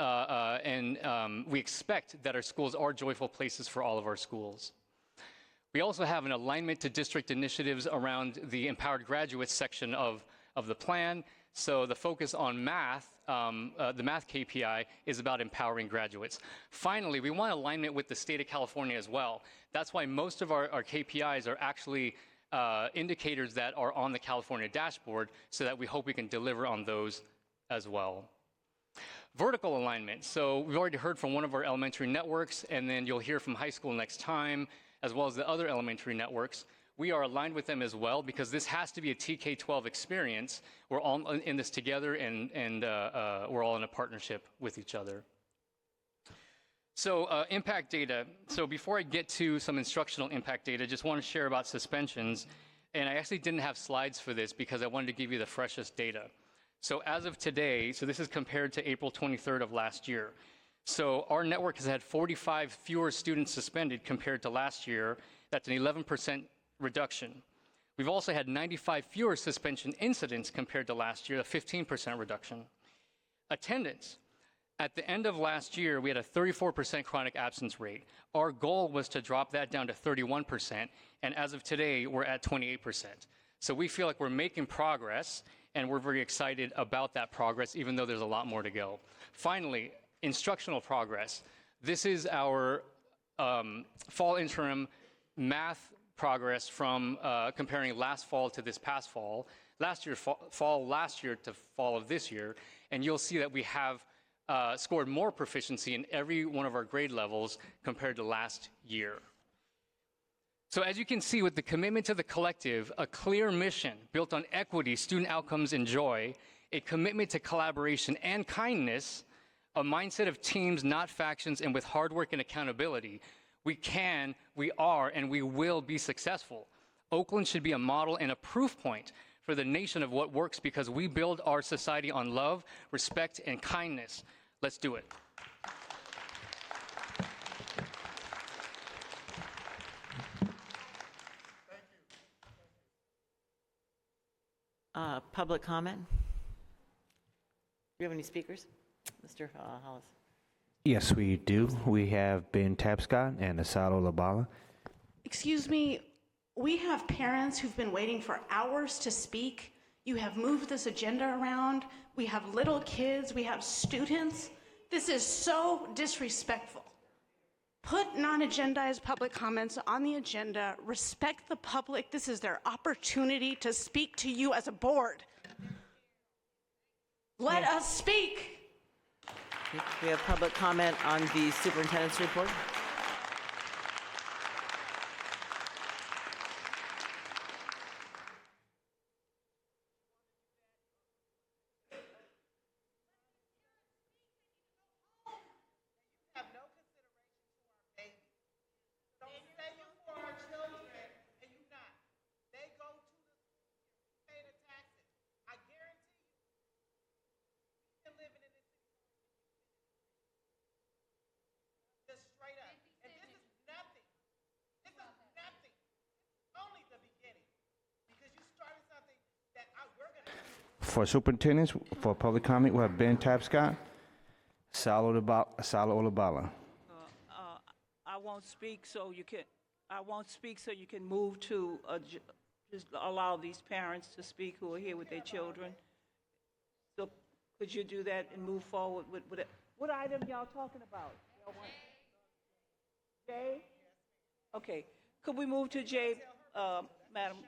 we expect that our schools are joyful places for all of our schools. We also have an alignment to district initiatives around the empowered graduates section of the plan. So the focus on math, the math KPI, is about empowering graduates. Finally, we want alignment with the state of California as well. That's why most of our KPIs are actually indicators that are on the California dashboard, so that we hope we can deliver on those as well. Vertical alignment. So we've already heard from one of our elementary networks, and then you'll hear from high school next time, as well as the other elementary networks. We are aligned with them as well, because this has to be a TK-12 experience. We're all in this together, and we're all in a partnership with each other. So impact data. So before I get to some instructional impact data, just want to share about suspensions. And I actually didn't have slides for this because I wanted to give you the freshest data. So as of today, so this is compared to April 23rd of last year. So our network has had 45 fewer students suspended compared to last year. That's an 11% reduction. We've also had 95 fewer suspension incidents compared to last year, a 15% reduction. Attendance. At the end of last year, we had a 34% chronic absence rate. Our goal was to drop that down to 31%, and as of today, we're at 28%. So we feel like we're making progress, and we're very excited about that progress, even though there's a lot more to go. Finally, instructional progress. This is our fall interim math progress from comparing last fall to this past fall, fall last year to fall of this year, and you'll see that we have scored more proficiency in every one of our grade levels compared to last year. So as you can see, with the commitment to the collective, a clear mission built on equity, student outcomes, and joy, a commitment to collaboration and kindness, a mindset of teams, not factions, and with hard work and accountability, we can, we are, and we will be successful. Oakland should be a model and a proof point for the nation of what works because we build our society on love, respect, and kindness. Let's do it. Public comment? Do you have any speakers? Mr. Hollis. Yes, we do. We have Ben Tapscott and Asado Labala. Excuse me, we have parents who've been waiting for hours to speak. You have moved this agenda around. We have little kids, we have students. This is so disrespectful. Put non-agendized public comments on the agenda. Respect the public. This is their opportunity to speak to you as a board. Let us speak. We have public comment on the superintendent's report. For superintendents, for public comment, we have Ben Tapscott, Asalo Olabala. I won't speak, so you can. I won't speak, so you can move to just allow these parents to speak who are here with their children. So, could you do that and move forward with it? What item y'all talking about? Y'all want J? Okay. Could we move to J, Madam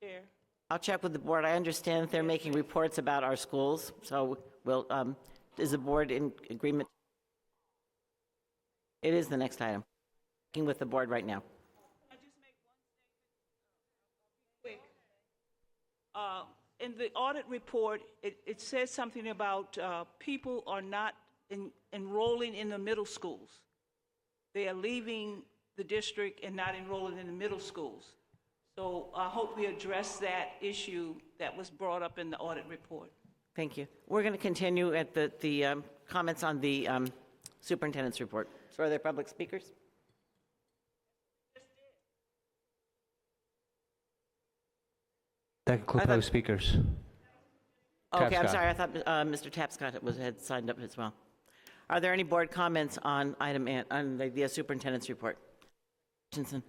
Chair? I'll check with the board. I understand that they're making reports about our schools, so we'll, is the board in agreement? It is the next item. Working with the board right now. Can I just make one statement? Quick. In the audit report, it says something about people are not enrolling in the middle schools. They are leaving the district and not enrolling in the middle schools. So I hope we address that issue that was brought up in the audit report. Thank you. We're going to continue at the comments on the superintendent's report. So are there public speakers? That concludes public speakers. Okay, I'm Tapscott. sorry. I thought Mr. Tapscott had signed up as well. Are there any board comments on item on the superintendent's report? Hutchinson.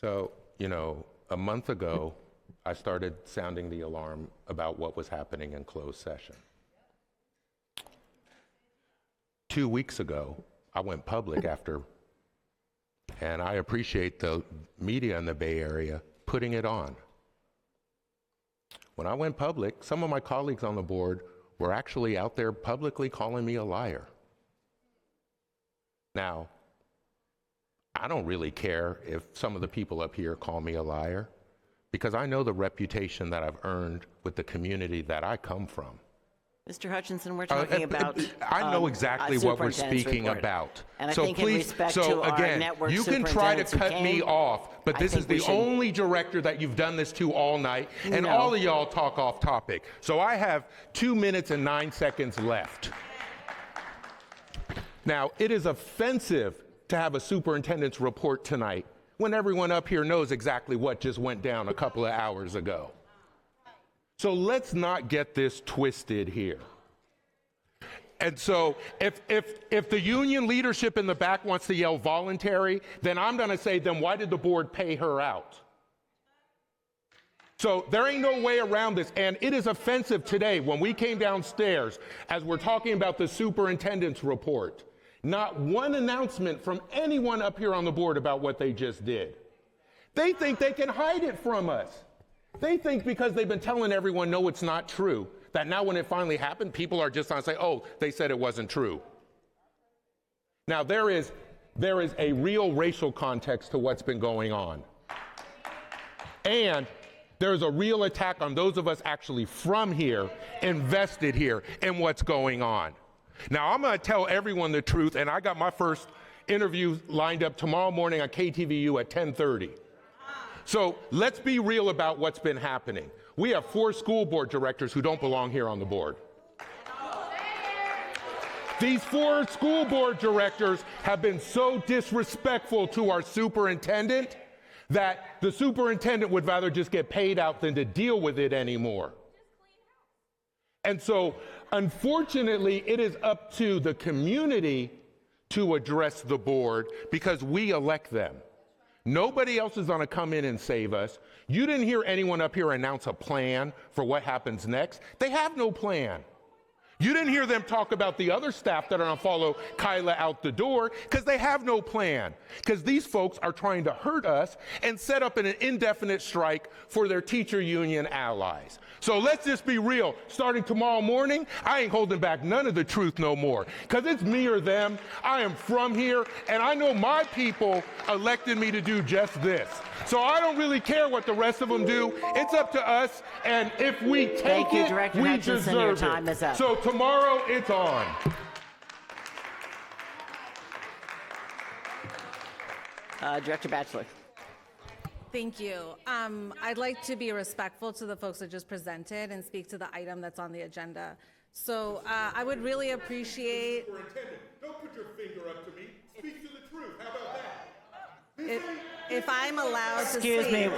So, you know, a month ago, I started sounding the alarm about what was happening in closed session. 2 weeks ago, I went public after, and I appreciate the media in the Bay Area putting it on. When I went public, some of my colleagues on the board were actually out there publicly calling me a liar. Now, I don't really care if some of the people up here call me a liar, because I know the reputation that I've earned with the community that I come from. Mr. Hutchinson, we're talking about I know exactly what we're speaking about. And I so think please, in respect so to our again, network you can try to superintendents who cut me came, off, but I this is think we the should- only director that you've done this to all night, and No. all of y'all talk off topic. So I have 2 minutes and 9 seconds left. Now, it is offensive to have a superintendent's report tonight when everyone up here knows exactly what just went down a couple of hours ago. So let's not get this twisted here. And so if the union leadership in the back wants to yell voluntary, then I'm going to say, then why did the board pay her out? So there ain't no way around this. And it is offensive today when we came downstairs as we're talking about the superintendent's report. Not one announcement from anyone up here on the board about what they just did. They think they can hide it from us. They think because they've been telling everyone, no, it's not true, that now when it finally happened, people are just going to say, oh, they said it wasn't true. Now, there is a real racial context to what's been going on. And there's a real attack on those of us actually from here, invested here in what's going on. Now, I'm going to tell everyone the truth, and I got my first interview lined up tomorrow morning on KTVU at 10:30. So let's be real about what's been happening. We have 4 school board directors who don't belong here on the board. These 4 school board directors have been so disrespectful to our superintendent that the superintendent would rather just get paid out than to deal with it anymore. And so, unfortunately, it is up to the community to address the board because we elect them. Nobody else is going to come in and save us. You didn't hear anyone up here announce a plan for what happens next. They have no plan. You didn't hear them talk about the other staff that are going to follow Kyla out the door because they have no plan. Because these folks are trying to hurt us and set up an indefinite strike for their teacher union allies. So let's just be real. Starting tomorrow morning, I ain't holding back none of the truth no more. Because it's me or them. I am from here, and I know my people elected me to do just this. So I don't really care what the rest of them do. It's up to us, and if we take it, Director we Hutchinson, your deserve time it. is up. So tomorrow, it's on. Director Batchelor. Thank you. I'd like to be respectful to the folks that just presented and speak to the item that's on the agenda. So I would really appreciate. Superintendent, don't put your finger up to me. Speak to the truth. How about that? If I'm allowed to Excuse me. speak.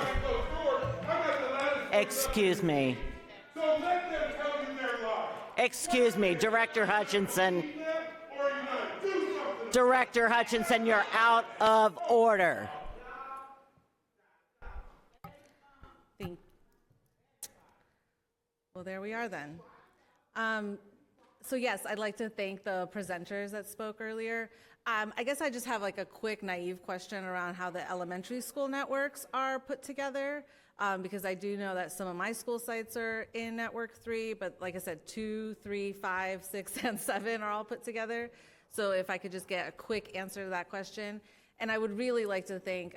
Excuse me. So let them tell you their lie. Excuse me, Director Hutchinson. Or are you going to do something? Director Hutchinson, you're out of order. Well, there we are then. So yes, I'd like to thank the presenters that spoke earlier. I guess I just have like a quick naive question around how the elementary school networks are put together, because I do know that some of my school sites are in Network 3, but like I said, 2, 3, 5, 6, and 7 are all put together. So if I could just get a quick answer to that question. And I would really like to thank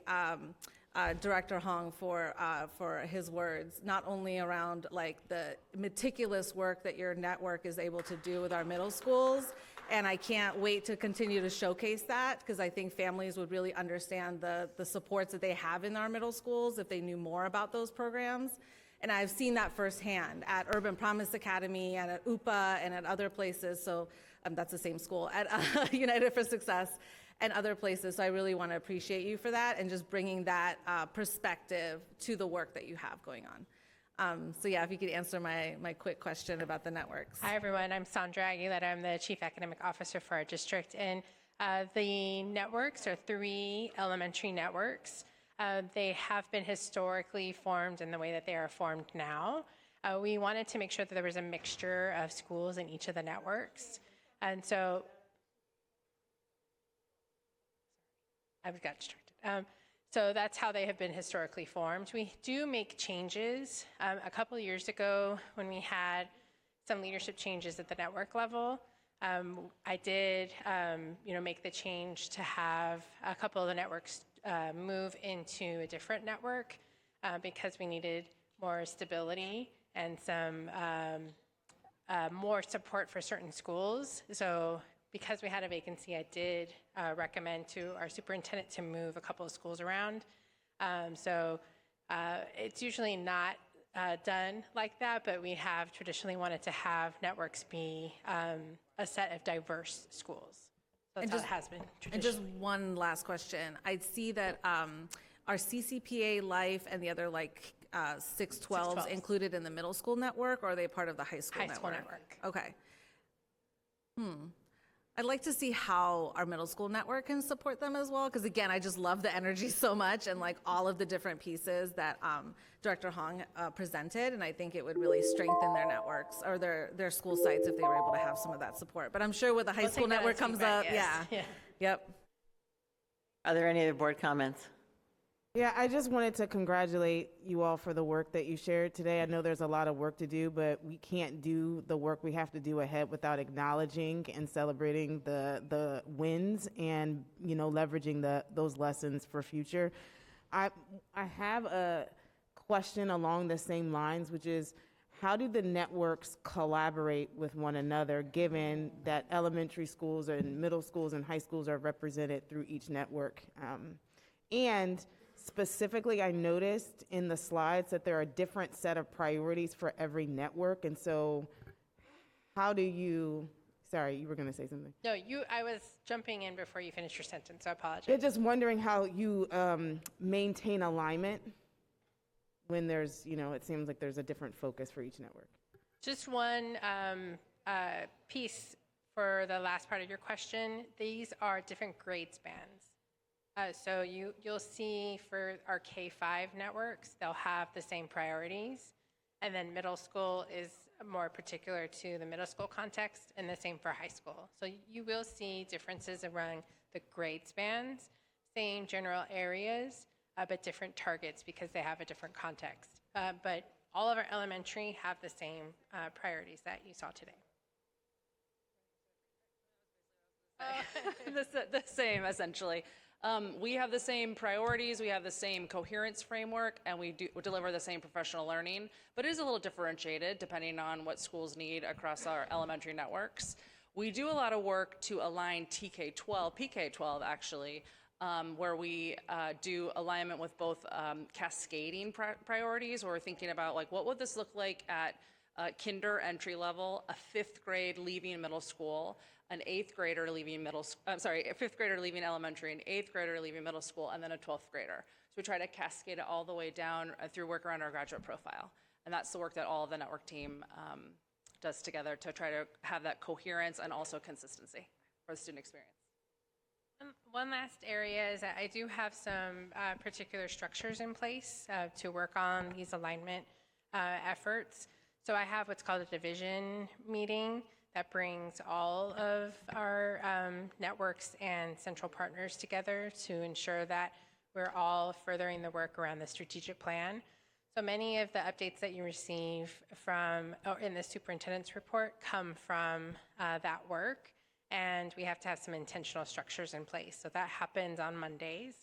Director Hong for his words, not only around like the meticulous work that your network is able to do with our middle schools, and I can't wait to continue to showcase that because I think families would really understand the supports that they have in our middle schools if they knew more about those programs. And I've seen that firsthand at Urban Promise Academy and at UPA and at other places. So that's the same school, at United for Success and other places. So I really want to appreciate you for that and just bringing that perspective to the work that you have going on. So yeah, if you could answer my quick question about the networks. Hi everyone, I'm Sandra Aguilera. I'm the Chief Academic Officer for our district. And the networks are 3 elementary networks. They have been historically formed in the way that they are formed now. We wanted to make sure that there was a mixture of schools in each of the networks. And so, I got distracted. So that's how they have been historically formed. We do make changes. A couple of years ago, when we had some leadership changes at the network level, I did, make the change to have a couple of the networks move into a different network because we needed more stability and some more support for certain schools. So because we had a vacancy, I did recommend to our superintendent to move a couple of schools around. It's usually not done like that, but we have traditionally wanted to have networks be a set of diverse schools. That's how it has been traditionally. And just one last question. I see that our CCPA Life and the other 612s included in the middle school network, or are they part of the high school network? High school network. Okay. I'd like to see how our middle school network can support them as well, because again, I just love the energy so much and like all of the different pieces that Director Hong presented, and I think it would really strengthen their networks or their school sites if they were able to have some of that support. But I'm sure with the high school network comes up, yes. yeah. Yep. Are there any other board comments? Yeah, I just wanted to congratulate you all for the work that you shared today. I know there's a lot of work to do, but we can't do the work we have to do ahead without acknowledging and celebrating the wins and, you know, leveraging those lessons for future. I have a question along the same lines, which is, how do the networks collaborate with one another, given that elementary schools and middle schools and high schools are represented through each network? And specifically, I noticed in the slides that there are a different set of priorities for every network. And so how do you, sorry, you were going to say something. No, I was jumping in before you finished your sentence, so I apologize. Yeah, just wondering how you maintain alignment when there's, you know, it seems like there's a different focus for each network. Just one piece for the last part of your question. These are different grade spans. So you'll see for our K-5 networks, they'll have the same priorities. And then middle school is more particular to the middle school context, and the same for high school. So you will see differences around the grade spans, same general areas, but different targets because they have a different context. But all of our elementary have the same priorities that you saw today. The same, essentially. We have the same priorities, we have the same coherence framework, and we deliver the same professional learning, but it is a little differentiated depending on what schools need across our elementary networks. We do a lot of work to align TK-12, PK-12 actually, where we do alignment with both cascading priorities, where we're thinking about like, what would this look like at kinder entry level, a fifth grade leaving middle school, an eighth grader leaving a fifth grader leaving elementary, an eighth grader leaving middle school, and then a 12th grader. So we try to cascade it all the way down through work around our graduate profile. And that's the work that all of the network team does together to try to have that coherence and also consistency for the student experience. One last area is that I do have some particular structures in place to work on these alignment efforts. So I have what's called a division meeting that brings all of our networks and central partners together to ensure that we're all furthering the work around the strategic plan. So many of the updates that you receive from in the superintendent's report come from that work, and we have to have some intentional structures in place. So that happens on Mondays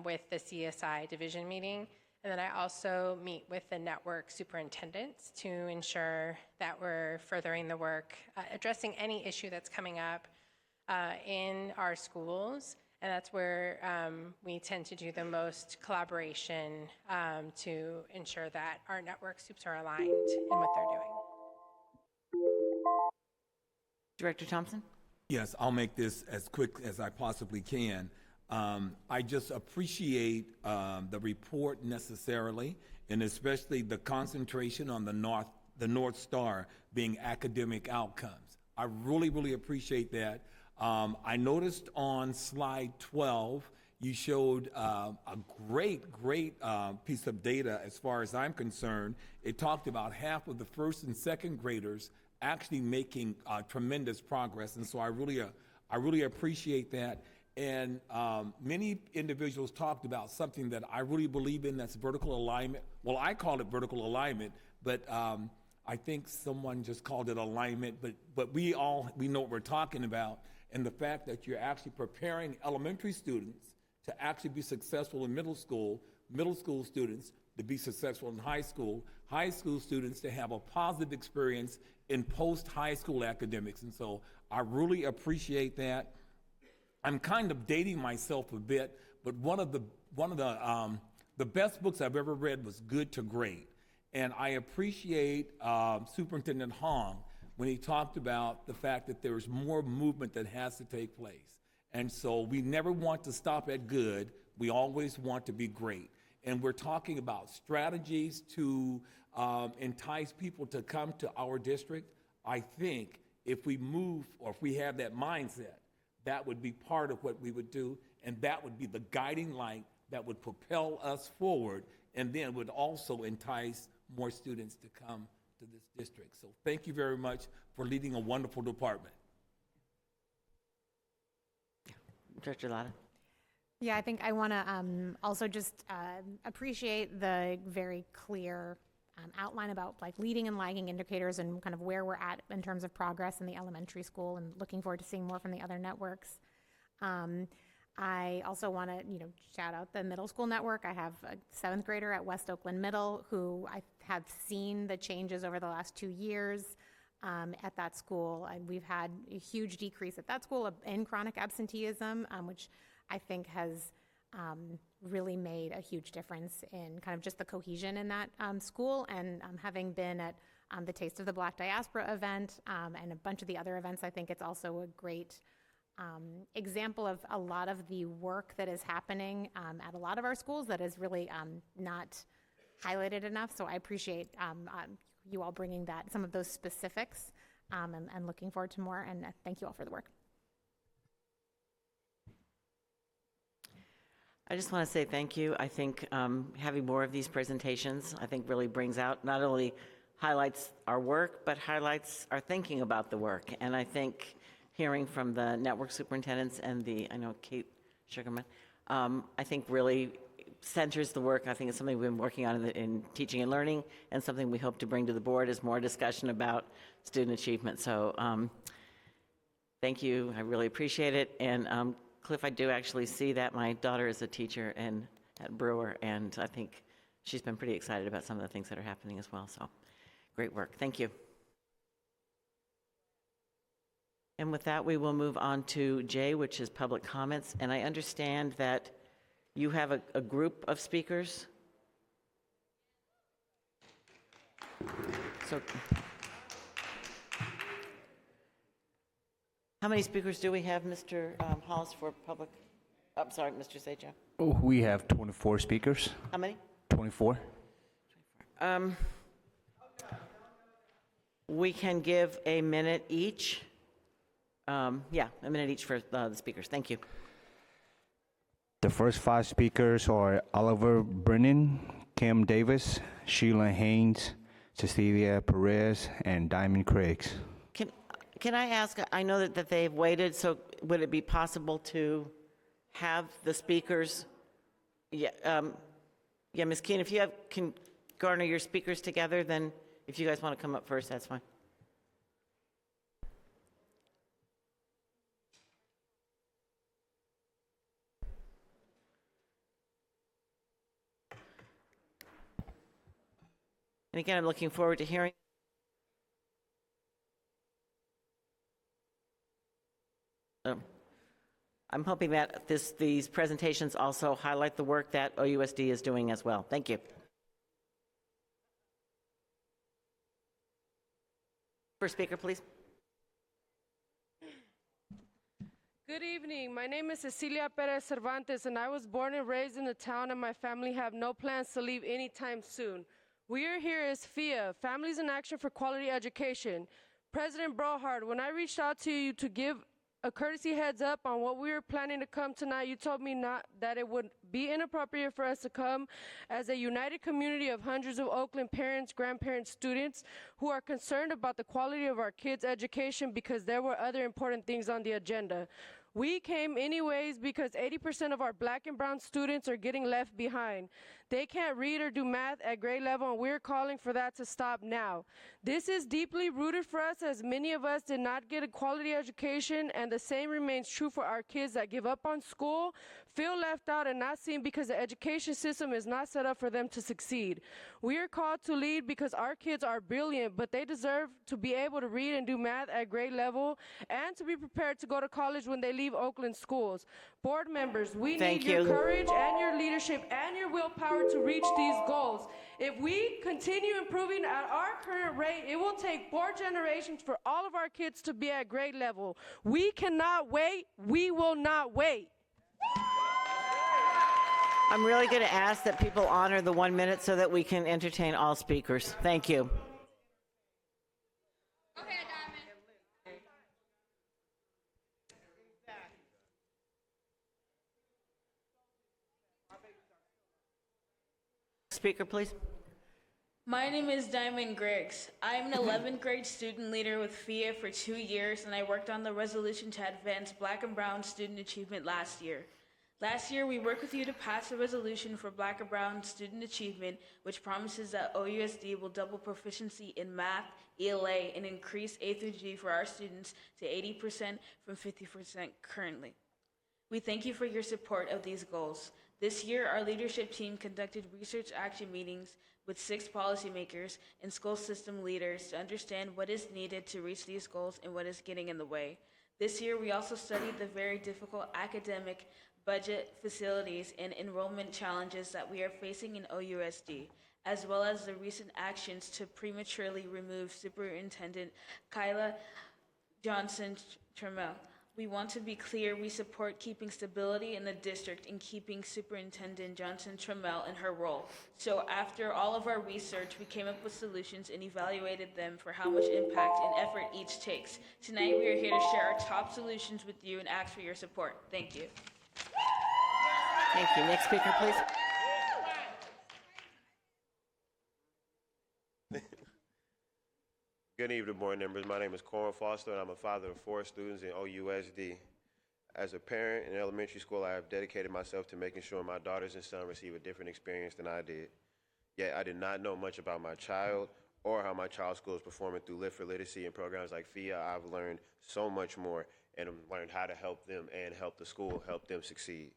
with the CSI division meeting. And then I also meet with the network superintendents to ensure that we're furthering the work, addressing any issue that's coming up in our schools. And that's where we tend to do the most collaboration to ensure that our network soups are aligned in what they're doing. Director Thompson? Yes, I'll make this as quick as I possibly can. I just appreciate the report necessarily, and especially the concentration on the North Star being academic outcomes. I really, really appreciate that. I noticed on slide 12, you showed a great piece of data as far as I'm concerned. It talked about half of the first and second graders actually making tremendous progress, and so I really appreciate that. And many individuals talked about something that I really believe in, that's vertical alignment. Well, I call it vertical alignment, but I think someone just called it alignment, but we know what we're talking about, and the fact that you're actually preparing elementary students to actually be successful in middle school students to be successful in high school students to have a positive experience in post-high school academics. And so I really appreciate that. I'm kind of dating myself a bit, but one of the best books I've ever read was Good to Great. And I appreciate Superintendent Hong when he talked about the fact that there's more movement that has to take place. And so we never want to stop at good, we always want to be great. and we're talking about strategies to entice people to come to our district, I think if we move or if we have that mindset, that would be part of what we would do, and that would be the guiding light that would propel us forward and then would also entice more students to come to this district. So thank you very much for leading a wonderful department. Director Latta. Yeah, I think I want to also just appreciate the very clear outline about like leading and lagging indicators and kind of where we're at in terms of progress in the elementary school, and looking forward to seeing more from the other networks. I also want to, shout out the middle school network. I have a 7th grader at West Oakland Middle who I have seen the changes over the last 2 years at that school. We've had a huge decrease at that school in chronic absenteeism, which I think has really made a huge difference in kind of just the cohesion in that school. And having been at the Taste of the Black Diaspora event and a bunch of the other events, I think it's also a great example of a lot of the work that is happening at a lot of our schools that is really not highlighted enough. So I appreciate you all bringing some of those specifics, and looking forward to more. And thank you all for the work. I just want to say thank you. I think having more of these presentations, I think really brings out, not only highlights our work, but highlights our thinking about the work. And I think hearing from the network superintendents and I know Kate Sugarman, I think really centers the work. I think it's something we've been working on in teaching and learning, and something we hope to bring to the board is more discussion about student achievement. So thank you. I really appreciate it. And Cliff, I do actually see that my daughter is a teacher at Brewer, and I think she's been pretty excited about some of the things that are happening as well. So great work. Thank you. And with that, we will move on to J, which is public comments. And I understand that you have a group of speakers. So how many speakers do we have, Mr. Hollis, for public? I'm sorry, Mr. Seja. Oh, we have 24 speakers. How many? 24. We can give a minute each. Yeah, a minute each for the speakers. Thank you. The first 5 speakers are Oliver Brennan, Kim Davis, Sheila Haynes, Cecilia Perez, and Diamond Craigs. Can I ask, I know that they've waited, so would it be possible to have the speakers? Yeah, Ms. Keene, if you can garner your speakers together, then if you guys want to come up first, that's fine. And again, I'm looking forward to hearing. I'm hoping that these presentations also highlight the work that OUSD is doing as well. Thank you. First speaker, please. Good evening. My name is Cecilia Perez Cervantes, and I was born and raised in the town, and my family have no plans to leave anytime soon. We are here as FIA, Families in Action for Quality Education. President Brohard, when I reached out to you to give a courtesy heads up on what we were planning to come tonight, you told me that it would be inappropriate for us to come as a united community of hundreds of Oakland parents, grandparents, students who are concerned about the quality of our kids' education because there were other important things on the agenda. We came anyways because 80% of our black and brown students are getting left behind. They can't read or do math at grade level, and we're calling for that to stop now. This is deeply rooted for us, as many of us did not get a quality education, and the same remains true for our kids that give up on school, feel left out, and not seen because the education system is not set up for them to succeed. We are called to lead because our kids are brilliant, but they deserve to be able to read and do math at grade level and to be prepared to go to college when they leave Oakland schools. Board members, we need your courage and your leadership and your willpower to reach these goals. If we continue improving at our current rate, it will take 4 generations for all of our kids to be at grade level. We cannot wait. We will not wait. I'm really going to ask that people honor the 1 minute so that we can entertain all speakers. Thank you. Speaker, please. My name is Diamond Griggs. I'm an 11th grade student leader with FIA for 2 years, and I worked on the resolution to advance Black and Brown student achievement last year. Last year, we worked with you to pass a resolution for Black and Brown student achievement, which promises that OUSD will double proficiency in math, ELA, and increase A through G for our students to 80% from 50% currently. We thank you for your support of these goals. This year, our leadership team conducted research action meetings with 6 policymakers and school system leaders to understand what is needed to reach these goals and what is getting in the way. This year, we also studied the very difficult academic, budget, facilities, and enrollment challenges that we are facing in OUSD, as well as the recent actions to prematurely remove Superintendent Kyla Johnson-Trammel. We want to be clear, we support keeping stability in the district and keeping Superintendent Johnson-Trammel in her role. So after all of our research, we came up with solutions and evaluated them for how much impact and effort each takes. Tonight, we are here to share our top solutions with you and ask for your support. Thank you. Thank you. Next speaker, please. Good evening, board members. My name is Corin Foster, and I'm a father of 4 students in OUSD. As a parent in elementary school, I have dedicated myself to making sure my daughters and son receive a different experience than I did. Yet I did not know much about my child or how my child's school is performing through Lift for Literacy and programs like FIA. I've learned so much more and learned how to help them and help the school help them succeed.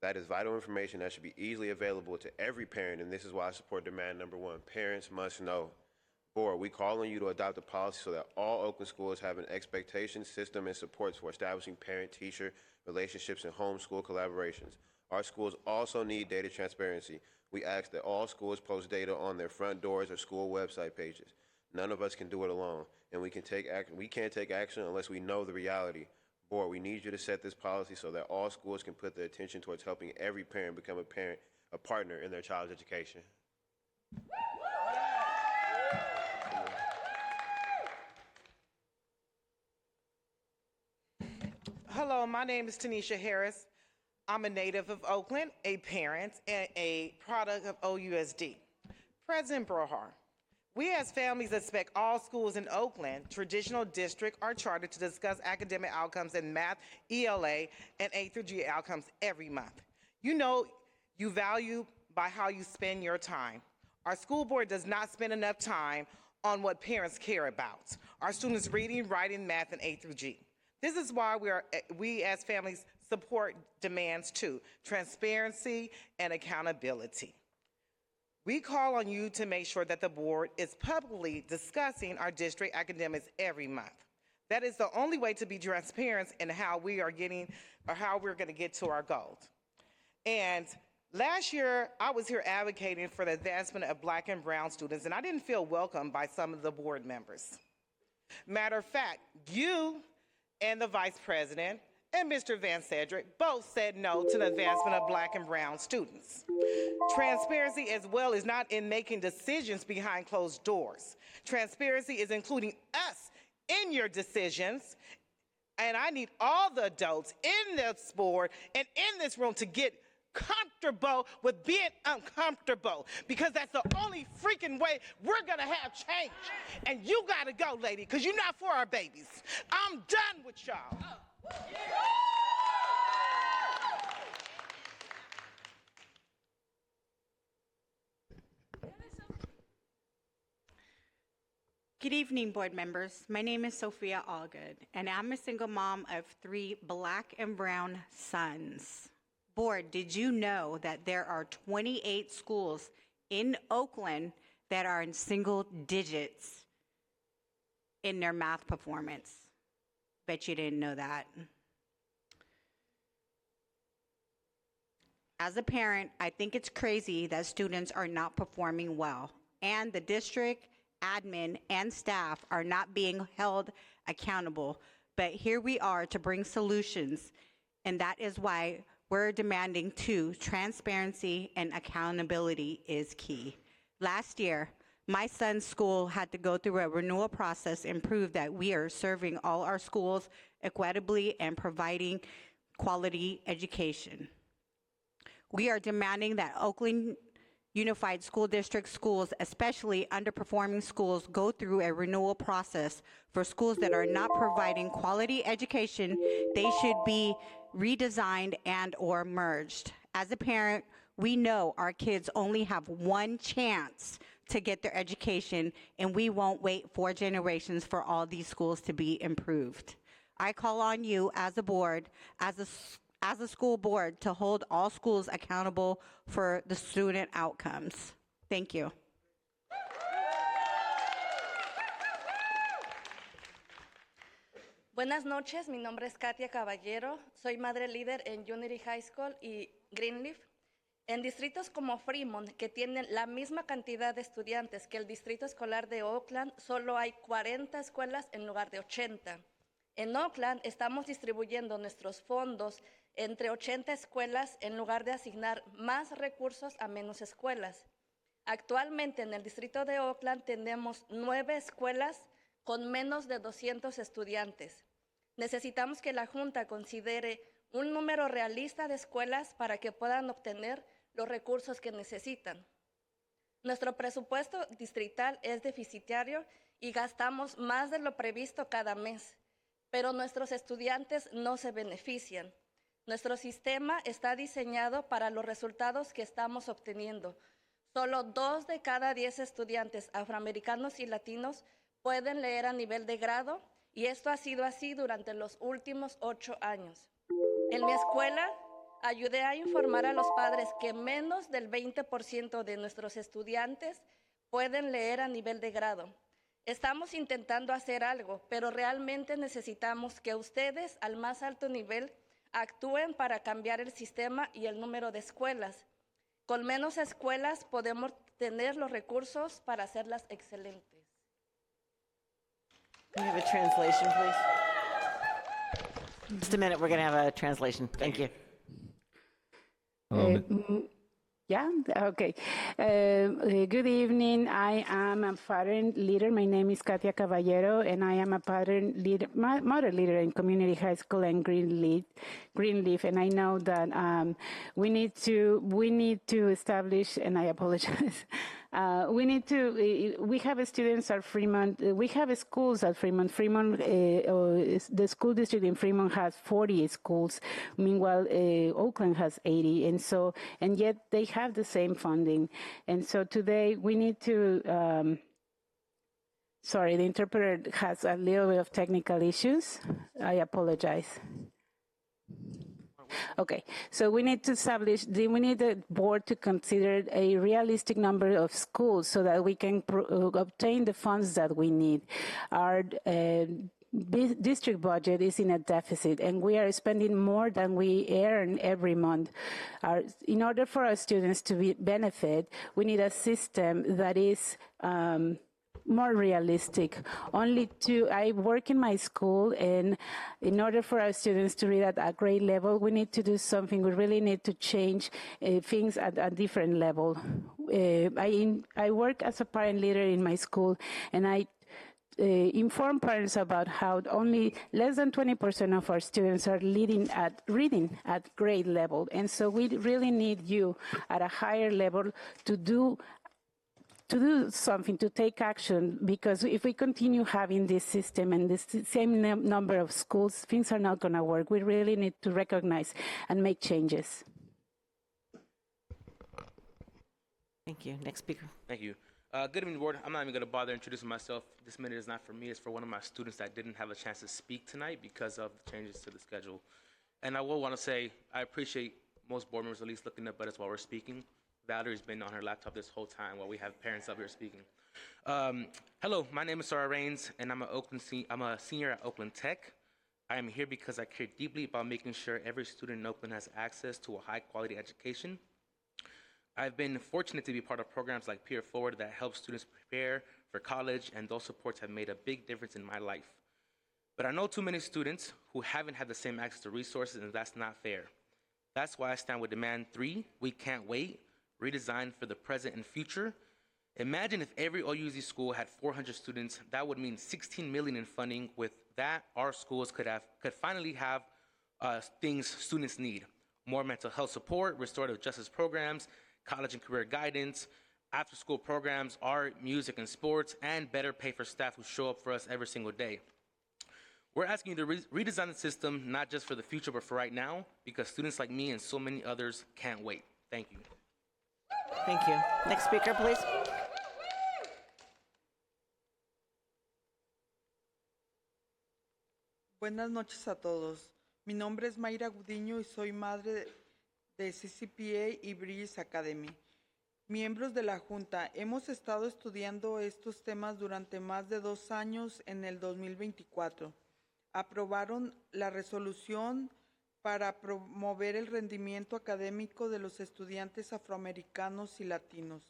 That is vital information that should be easily available to every parent, and this is why I support demand number 1. Parents must know. Board, we call on you to adopt a policy so that all Oakland schools have an expectation system and supports for establishing parent-teacher relationships and homeschool collaborations. Our schools also need data transparency. We ask that all schools post data on their front doors or school website pages. None of us can do it alone, and we can't take action unless we know the reality. Board, we need you to set this policy so that all schools can put their attention towards helping every parent become a partner in their child's education. Hello, my name is Tanisha Harris. I'm a native of Oakland, a parent, and a product of OUSD. President Brohar, we as families expect all schools in Oakland, traditional district or charter, to discuss academic outcomes in math, ELA, and A through G outcomes every month. You know you value by how you spend your time. Our school board does not spend enough time on what parents care about. Our students reading, writing, math, and A through G. This is why we as families support demands 2, transparency and accountability. We call on you to make sure that the board is publicly discussing our district academics every month. That is the only way to be transparent in how we are getting or how we're going to get to our goals. And last year, I was here advocating for the advancement of Black and Brown students, and I didn't feel welcomed by some of the board members. Matter of fact, you and the Vice President and Mr. Van Cedric both said no to the advancement of Black and Brown students. Transparency as well is not in making decisions behind closed doors. Transparency is including us in your decisions, and I need all the adults in this board and in this room to get comfortable with being uncomfortable, because that's the only freaking way we're gonna have change. And you gotta go, lady, because you're not for our babies. I'm done with y'all. Good evening, board members. My name is Sophia Allgood, and I'm a single mom of 3 Black and Brown sons. Board, did you know that there are 28 schools in Oakland that are in single digits in their math performance? Bet you didn't know that. As a parent, I think it's crazy that students are not performing well, and the district, admin, and staff are not being held accountable. But here we are to bring solutions, and that is why We're demanding two, transparency and accountability is key. Last year, my son's school had to go through a renewal process and prove that we are serving all our schools equitably and providing quality education. We are demanding that Oakland Unified School District schools, especially underperforming schools, go through a renewal process. For schools that are not providing quality education, they should be redesigned and or merged. As a parent, we know our kids only have one chance to get their education, and we won't wait 4 generations for all these schools to be improved. I call on you as a board, as a school board, to hold all schools accountable for the student outcomes. Thank you. Buenas noches, mi nombre es Katia Caballero, soy madre líder en Unity High School y Greenleaf. En distritos como Fremont, que tienen la misma cantidad de estudiantes que el distrito escolar de Oakland, solo hay 40 escuelas en lugar de 80. En Oakland estamos distribuyendo nuestros fondos entre 80 escuelas en lugar de asignar más recursos a menos escuelas. Actualmente en el distrito de Oakland tenemos 9 escuelas con menos de 200 estudiantes. Necesitamos que la Junta considere un número realista de escuelas para que puedan obtener los recursos que necesitan. Nuestro presupuesto distrital es deficitario y gastamos más de lo previsto cada mes, pero nuestros estudiantes no se benefician. Nuestro sistema está diseñado para los resultados que estamos obteniendo. Solo 2 de cada 10 estudiantes afroamericanos y latinos pueden leer a nivel de grado, y esto ha sido así durante los últimos 8 años. En mi escuela, ayudé a informar a los padres que menos del 20% de nuestros estudiantes pueden leer a nivel de grado. Estamos intentando hacer algo, pero realmente necesitamos que ustedes, al más alto nivel, actúen para cambiar el sistema y el número de escuelas. Con menos escuelas podemos tener los recursos para hacerlas excelentes. Can we have a translation, please? Just a minute, we're going to have a translation. Thank you. Yeah, okay. Good evening. I am a parent leader. My name is Katia Caballero, and I am a parent leader, mother leader in Community High School and Greenleaf. And I know that we need to establish, and I apologize. We have students at Fremont. We have schools at Fremont. The school district in Fremont has 40 schools. Meanwhile, Oakland has 80. And yet they have the same funding. And so today we need to, sorry, the interpreter has a little bit of technical issues. I apologize. Okay, so we need to establish, we need the board to consider a realistic number of schools so that we can obtain the funds that we need. Our district budget is in a deficit, and we are spending more than we earn every month. In order for our students to benefit, we need a system that is more realistic. I work in my school, and in order for our students to read at a grade level, we need to do something. We really need to change things at a different level. I work as a parent leader in my school, and I inform parents about how only less than 20% of our students are reading at grade level. And so we really need you at a higher level to do something, to take action, because if we continue having this system and this same number of schools, things are not going to work. We really need to recognize and make changes. Thank you. Next speaker. Thank you. Good evening, board. I'm not even going to bother introducing myself. This minute is not for me. It's for one of my students that didn't have a chance to speak tonight because of the changes to the schedule. And I will want to say I appreciate most board members at least looking up at us while we're speaking. Valerie's been on her laptop this whole time while we have parents up here speaking. Hello, my name is Sarah Rains, and I'm a senior at Oakland Tech. I am here because I care deeply about making sure every student in Oakland has access to a high-quality education. I've been fortunate to be part of programs like Peer Forward that help students prepare for college, and those supports have made a big difference in my life. But I know too many students who haven't had the same access to resources, and that's not fair. That's why I stand with demand 3, we can't wait, redesign for the present and future. Imagine if every OUSD school had 400 students, that would mean $16 million in funding. With that, our schools could finally have things students need: more mental health support, restorative justice programs, college and career guidance, after-school programs, art, music, and sports, and better pay for staff who show up for us every single day. We're asking you to redesign the system, not just for the future, but for right now, because students like me and so many others can't wait. Thank you. Thank you. Next speaker, please. Buenas noches a todos. Mi nombre es Mayra Gudiño y soy madre de CCPA y Bridges Academy. Miembros de la Junta, hemos estado estudiando estos temas durante más de 2 años en el 2024. Aprobaron la resolución para promover el rendimiento académico de los estudiantes afroamericanos y latinos.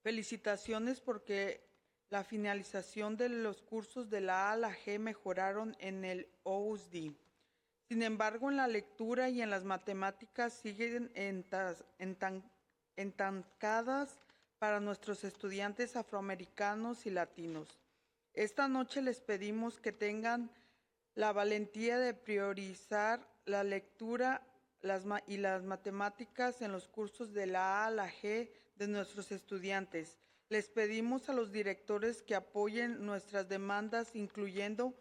Felicitaciones porque la finalización de los cursos de la A a la G mejoraron en el OUSD. Sin embargo, en la lectura y en las matemáticas siguen estancadas para nuestros estudiantes afroamericanos y latinos. Esta noche les pedimos que tengan la valentía de priorizar la lectura y las matemáticas en los cursos de la A a la G de nuestros estudiantes. Les pedimos a los directores que apoyen nuestras demandas, incluyendo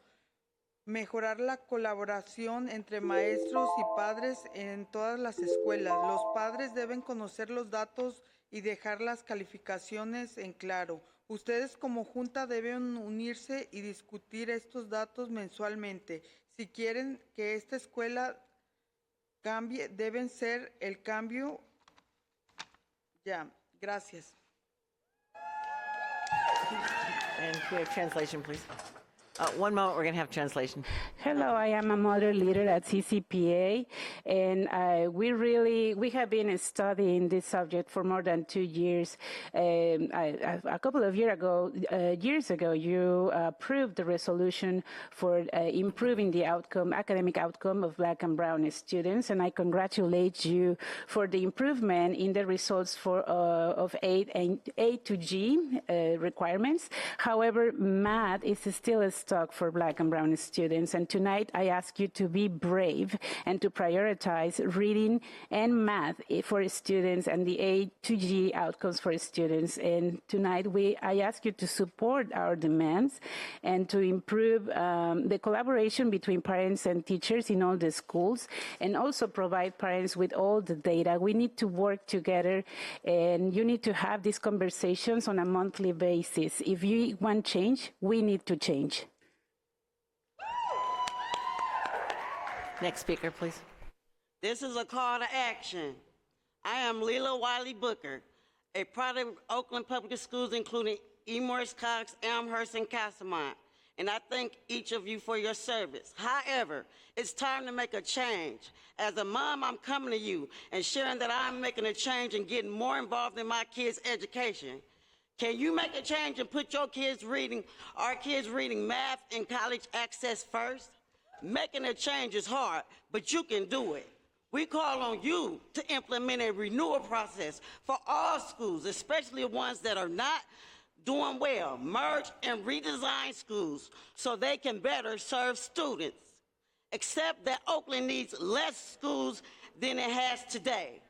mejorar la colaboración entre maestros y padres en todas las escuelas. Los padres deben conocer los datos y dejar las calificaciones en claro. Ustedes como Junta deben unirse y discutir estos datos mensualmente. Si quieren que esta escuela cambie, deben ser el cambio ya. Gracias. And we have translation, please. One moment, we're going to have translation. Hello, I am a mother leader at CCPA, and we have been studying this subject for more than 2 years. A couple of years ago, you approved the resolution for improving the academic outcome of Black and Brown students, and I congratulate you for the improvement in the results of A to G requirements. However, math is still a stuck for Black and Brown students, and tonight I ask you to be brave and to prioritize reading and math for students and the A to G outcomes for students. And tonight I ask you to support our demands and to improve the collaboration between parents and teachers in all the schools, and also provide parents with all the data. We need to work together, and you need to have these conversations on a monthly basis. If you want change, we need to change. Next speaker, please. This is a call to action. I am Leela Wiley Booker, a product of Oakland Public Schools, including E. Morris Cox, Elmhurst, and Castlemont, and I thank each of you for your service. However, it's time to make a change. As a mom, I'm coming to you and sharing that I'm making a change and getting more involved in my kids' education. Can you make a change and put our kids reading math and college access first? Making a change is hard, but you can do it. We call on you to implement a renewal process for all schools, especially ones that are not doing well. Merge and redesign schools so they can better serve students. Except that Oakland needs less schools than it has today.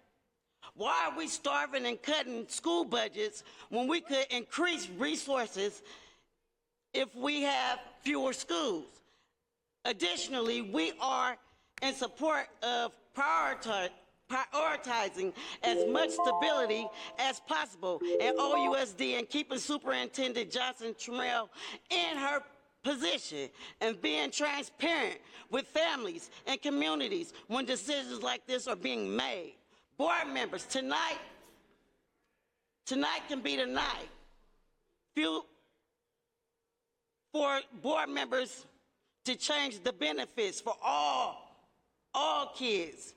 Why are we starving and cutting school budgets when we could increase resources if we have fewer schools? Additionally, we are in support of prioritizing as much stability as possible in OUSD and keeping Superintendent Johnson-Trammel in her position and being transparent with families and communities when decisions like this are being made. Board members, tonight can be the night for board members to change the benefits for all kids.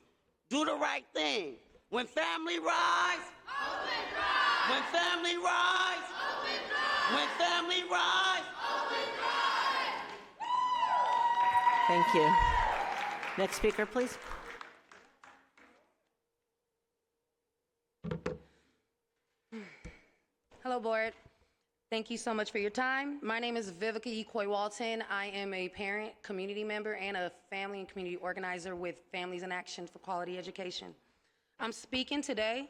Do the right thing. When family rise, Oakland rise. When family rise, Oakland rise. When family rise, Oakland rise. Thank you. Next speaker, please. Hello, board. Thank you so much for your time. My name is Vivica Ecoy Walton. I am a parent, community member, and a family and community organizer with Families in Action for Quality Education. I'm speaking today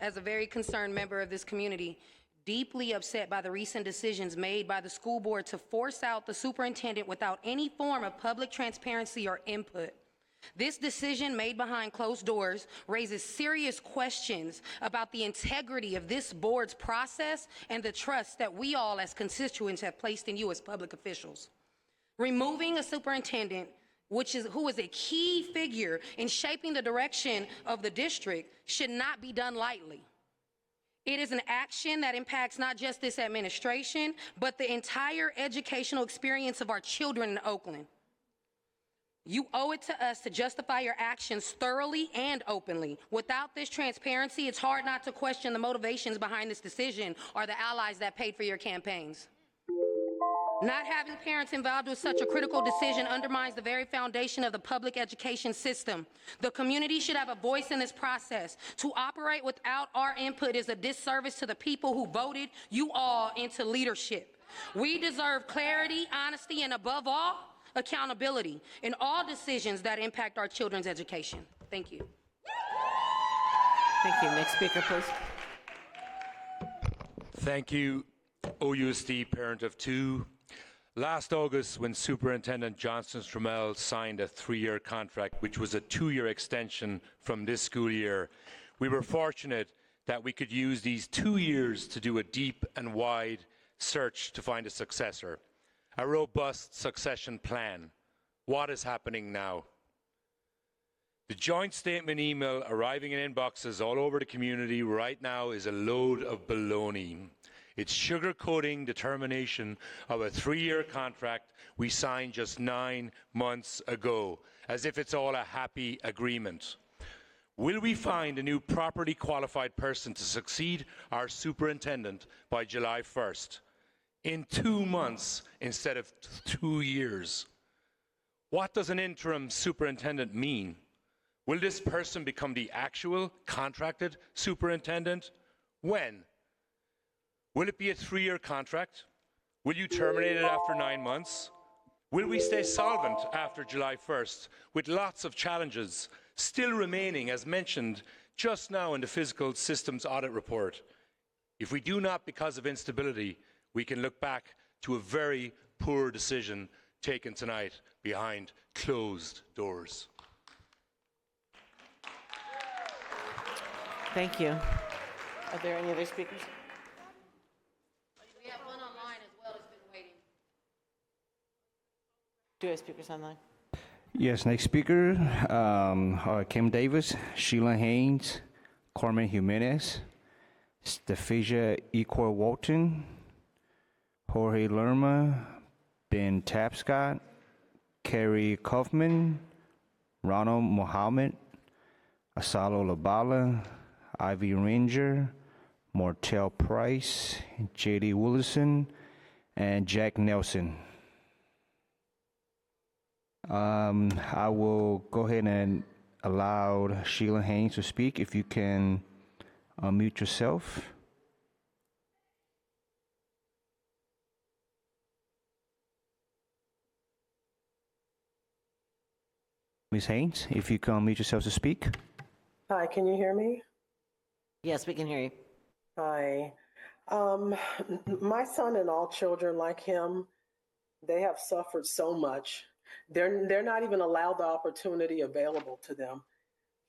as a very concerned member of this community, deeply upset by the recent decisions made by the school board to force out the superintendent without any form of public transparency or input. This decision made behind closed doors raises serious questions about the integrity of this board's process and the trust that we all as constituents have placed in you as public officials. Removing a superintendent who is a key figure in shaping the direction of the district should not be done lightly. It is an action that impacts not just this administration, but the entire educational experience of our children in Oakland. You owe it to us to justify your actions thoroughly and openly. Without this transparency, it's hard not to question the motivations behind this decision or the allies that paid for your campaigns. Not having parents involved with such a critical decision undermines the very foundation of the public education system. The community should have a voice in this process. To operate without our input is a disservice to the people who voted you all into leadership. We deserve clarity, honesty, and above all, accountability in all decisions that impact our children's education. Thank you. Thank you. Next speaker, please. Thank you, OUSD parent of two. Last August, when Superintendent Johnson-Trammel signed a 3-year contract, which was a 2-year extension from this school year, we were fortunate that we could use these 2 years to do a deep and wide search to find a successor. A robust succession plan. What is happening now? The joint statement email arriving in inboxes all over the community right now is a load of baloney. It's sugarcoating the termination of a 3-year contract we signed just 9 months ago, as if it's all a happy agreement. Will we find a new properly qualified person to succeed our superintendent by July 1st? In 2 months instead of 2 years. What does an interim superintendent mean? Will this person become the actual contracted superintendent? When? Will it be a 3-year contract? Will you terminate it after 9 months? Will we stay solvent after July 1st with lots of challenges still remaining, as mentioned just now in the Fiscal Systems Audit Report? If we do not because of instability, we can look back to a very poor decision taken tonight behind closed doors. Thank you. Are there any other speakers? We have one online as well that's been waiting. Do we have speakers online? Yes, next speaker, Kim Davis, Sheila Haynes, Carmen Jimenez, Stephasia Ecoy Walton, Jorge Lerma, Ben Tapscott, Kerry Kaufman, Ronald Mohammed, Asalo Labala, Ivy Ranger, Mortel Price, J.D. Willison, and Jack Nelson. I will go ahead and allow Sheila Haynes to speak. If you can unmute yourself. Ms. Haynes, if you can unmute yourself to speak. Hi, can you hear me? Yes, we can hear you. Hi. My son and all children like him, they have suffered so much. They're not even allowed the opportunity available to them.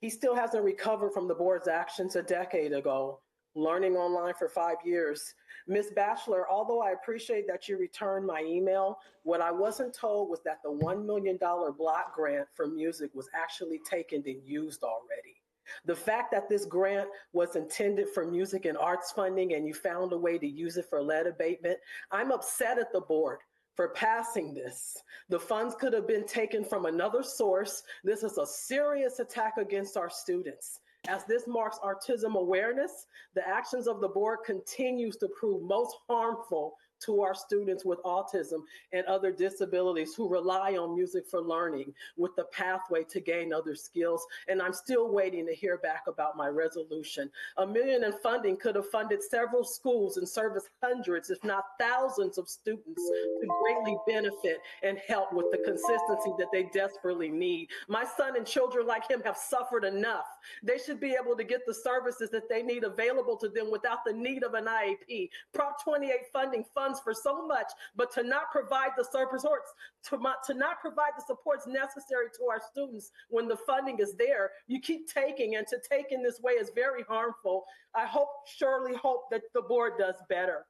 He still hasn't recovered from the board's actions a decade ago, learning online for 5 years. Ms. Batchelor, although I appreciate that you returned my email, what I wasn't told was that the $1 million block grant for music was actually taken and used already. The fact that this grant was intended for music and arts funding and you found a way to use it for lead abatement, I'm upset at the board for passing this. The funds could have been taken from another source. This is a serious attack against our students. As this marks autism awareness, the actions of the board continues to prove most harmful to our students with autism and other disabilities who rely on music for learning with the pathway to gain other skills. And I'm still waiting to hear back about my resolution. $1 million in funding could have funded several schools and serviced hundreds, if not thousands of students to greatly benefit and help with the consistency that they desperately need. My son and children like him have suffered enough. They should be able to get the services that they need available to them without the need of an IEP. Prop 28 funding funds for so much, but to not provide the supports, to not provide the supports necessary to our students when the funding is there, you keep taking, and to take in this way is very harmful. I surely hope that the board does better.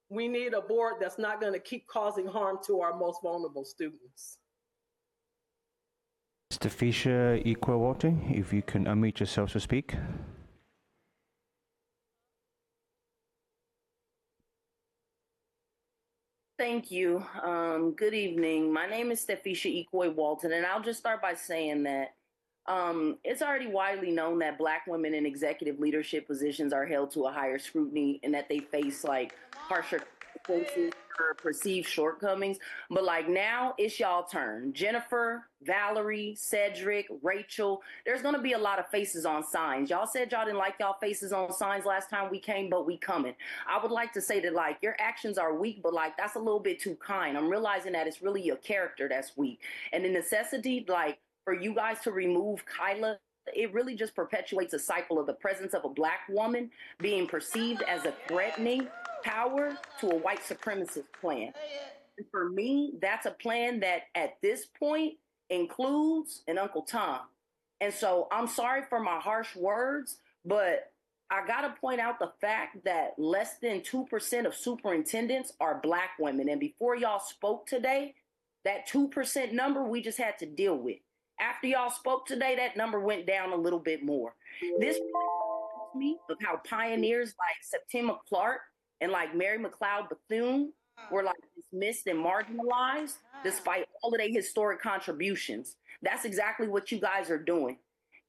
We need a board that's not going to keep causing harm to our most vulnerable students. Mr. Fisher Equawater, if you can unmute yourself to speak. Thank you. Good evening. My name is Stefisha Equoy Walton, and I'll just start by saying that it's already widely known that Black women in executive leadership positions are held to a higher scrutiny and that they face like harsher consequences for perceived shortcomings. But like now, it's y'all turn. Jennifer, Valerie, Cedric, Rachel, there's going to be a lot of faces on signs. Y'all said y'all didn't like y'all faces on signs last time we came, but we coming. I would like to say that like your actions are weak, but like that's a little bit too kind. I'm realizing that it's really your character that's weak. And the necessity like for you guys to remove Kyla, it really just perpetuates a cycle of the presence of a Black woman being perceived as a threatening power to a white supremacist plan. And for me, that's a plan that at this point includes an Uncle Tom. And so I'm sorry for my harsh words, but I got to point out the fact that less than 2% of superintendents are Black women. And before y'all spoke today, that 2% number we just had to deal with. After y'all spoke today, that number went down a little bit more. This reminds me of how pioneers like Septima Clark and like Mary McLeod Bethune were like dismissed and marginalized despite all of their historic contributions. That's exactly what you guys are doing.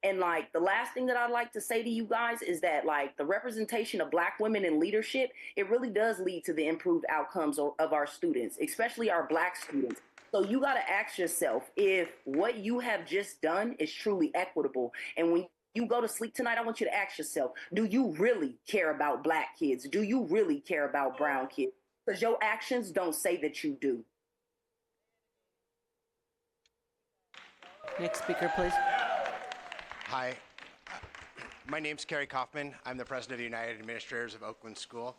And like the last thing that I'd like to say to you guys is that like the representation of Black women in leadership, it really does lead to the improved outcomes of our students, especially our Black students. So you got to ask yourself if what you have just done is truly equitable. And when you go to sleep tonight, I want you to ask yourself, do you really care about Black kids? Do you really care about brown kids? Because your actions don't say that you do. Next speaker, please. Hi, my name's Kerry Kaufman. I'm the president of the United Administrators of Oakland School.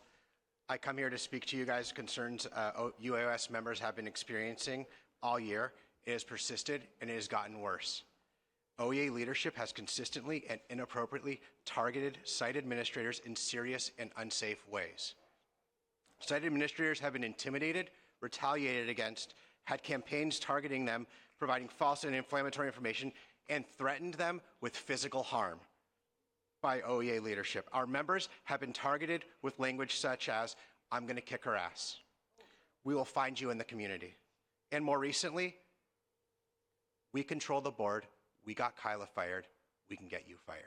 I come here to speak to you guys concerns UAOS members have been experiencing all year. It has persisted and it has gotten worse. OEA leadership has consistently and inappropriately targeted site administrators in serious and unsafe ways. Site administrators have been intimidated, retaliated against, had campaigns targeting them, providing false and inflammatory information, and threatened them with physical harm by OEA leadership. Our members have been targeted with language such as, I'm going to kick her ass. We will find you in the community. And more recently, we control the board. We got Kyla fired. We can get you fired.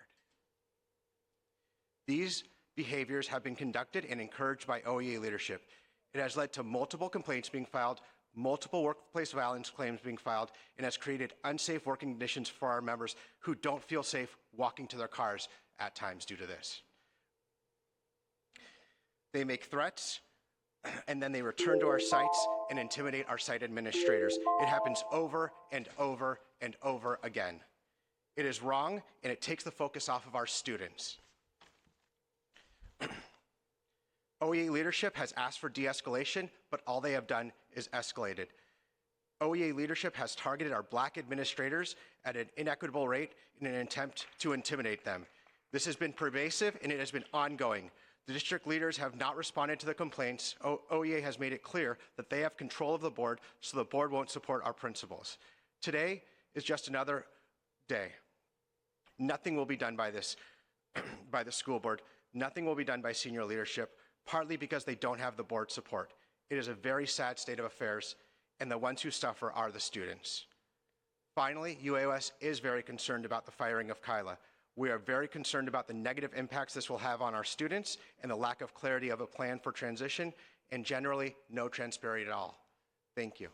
These behaviors have been conducted and encouraged by OEA leadership. It has led to multiple complaints being filed, multiple workplace violence claims being filed, and has created unsafe working conditions for our members who don't feel safe walking to their cars at times due to this. They make threats, and then they return to our sites and intimidate our site administrators. It happens over and over and over again. It is wrong, and it takes the focus off of our students. OEA leadership has asked for de-escalation, but all they have done is escalated. OEA leadership has targeted our Black administrators at an inequitable rate in an attempt to intimidate them. This has been pervasive and it has been ongoing. The district leaders have not responded to the complaints. OEA has made it clear that they have control of the board, so the board won't support our principles. Today is just another day. Nothing will be done by this, by the school board. Nothing will be done by senior leadership, partly because they don't have the board support. It is a very sad state of affairs, and the ones who suffer are the students. Finally, UAOS is very concerned about the firing of Kyla. We are very concerned about the negative impacts this will have on our students and the lack of clarity of a plan for transition and generally no transparency at all. Thank you.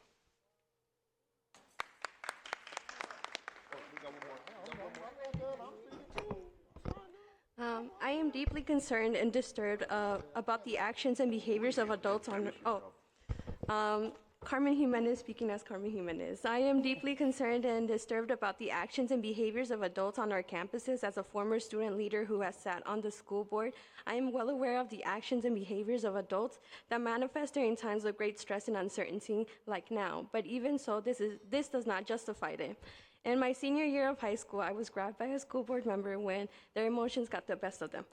I am deeply concerned and disturbed about the actions and behaviors of adults on. Carmen Jimenez, speaking as Carmen Jimenez. I am deeply concerned and disturbed about the actions and behaviors of adults on our campuses. As a former student leader who has sat on the school board, I am well aware of the actions and behaviors of adults that manifest during times of great stress and uncertainty like now. But even so, this does not justify them. In my senior year of high school, I was grabbed by a school board member when their emotions got the best of them.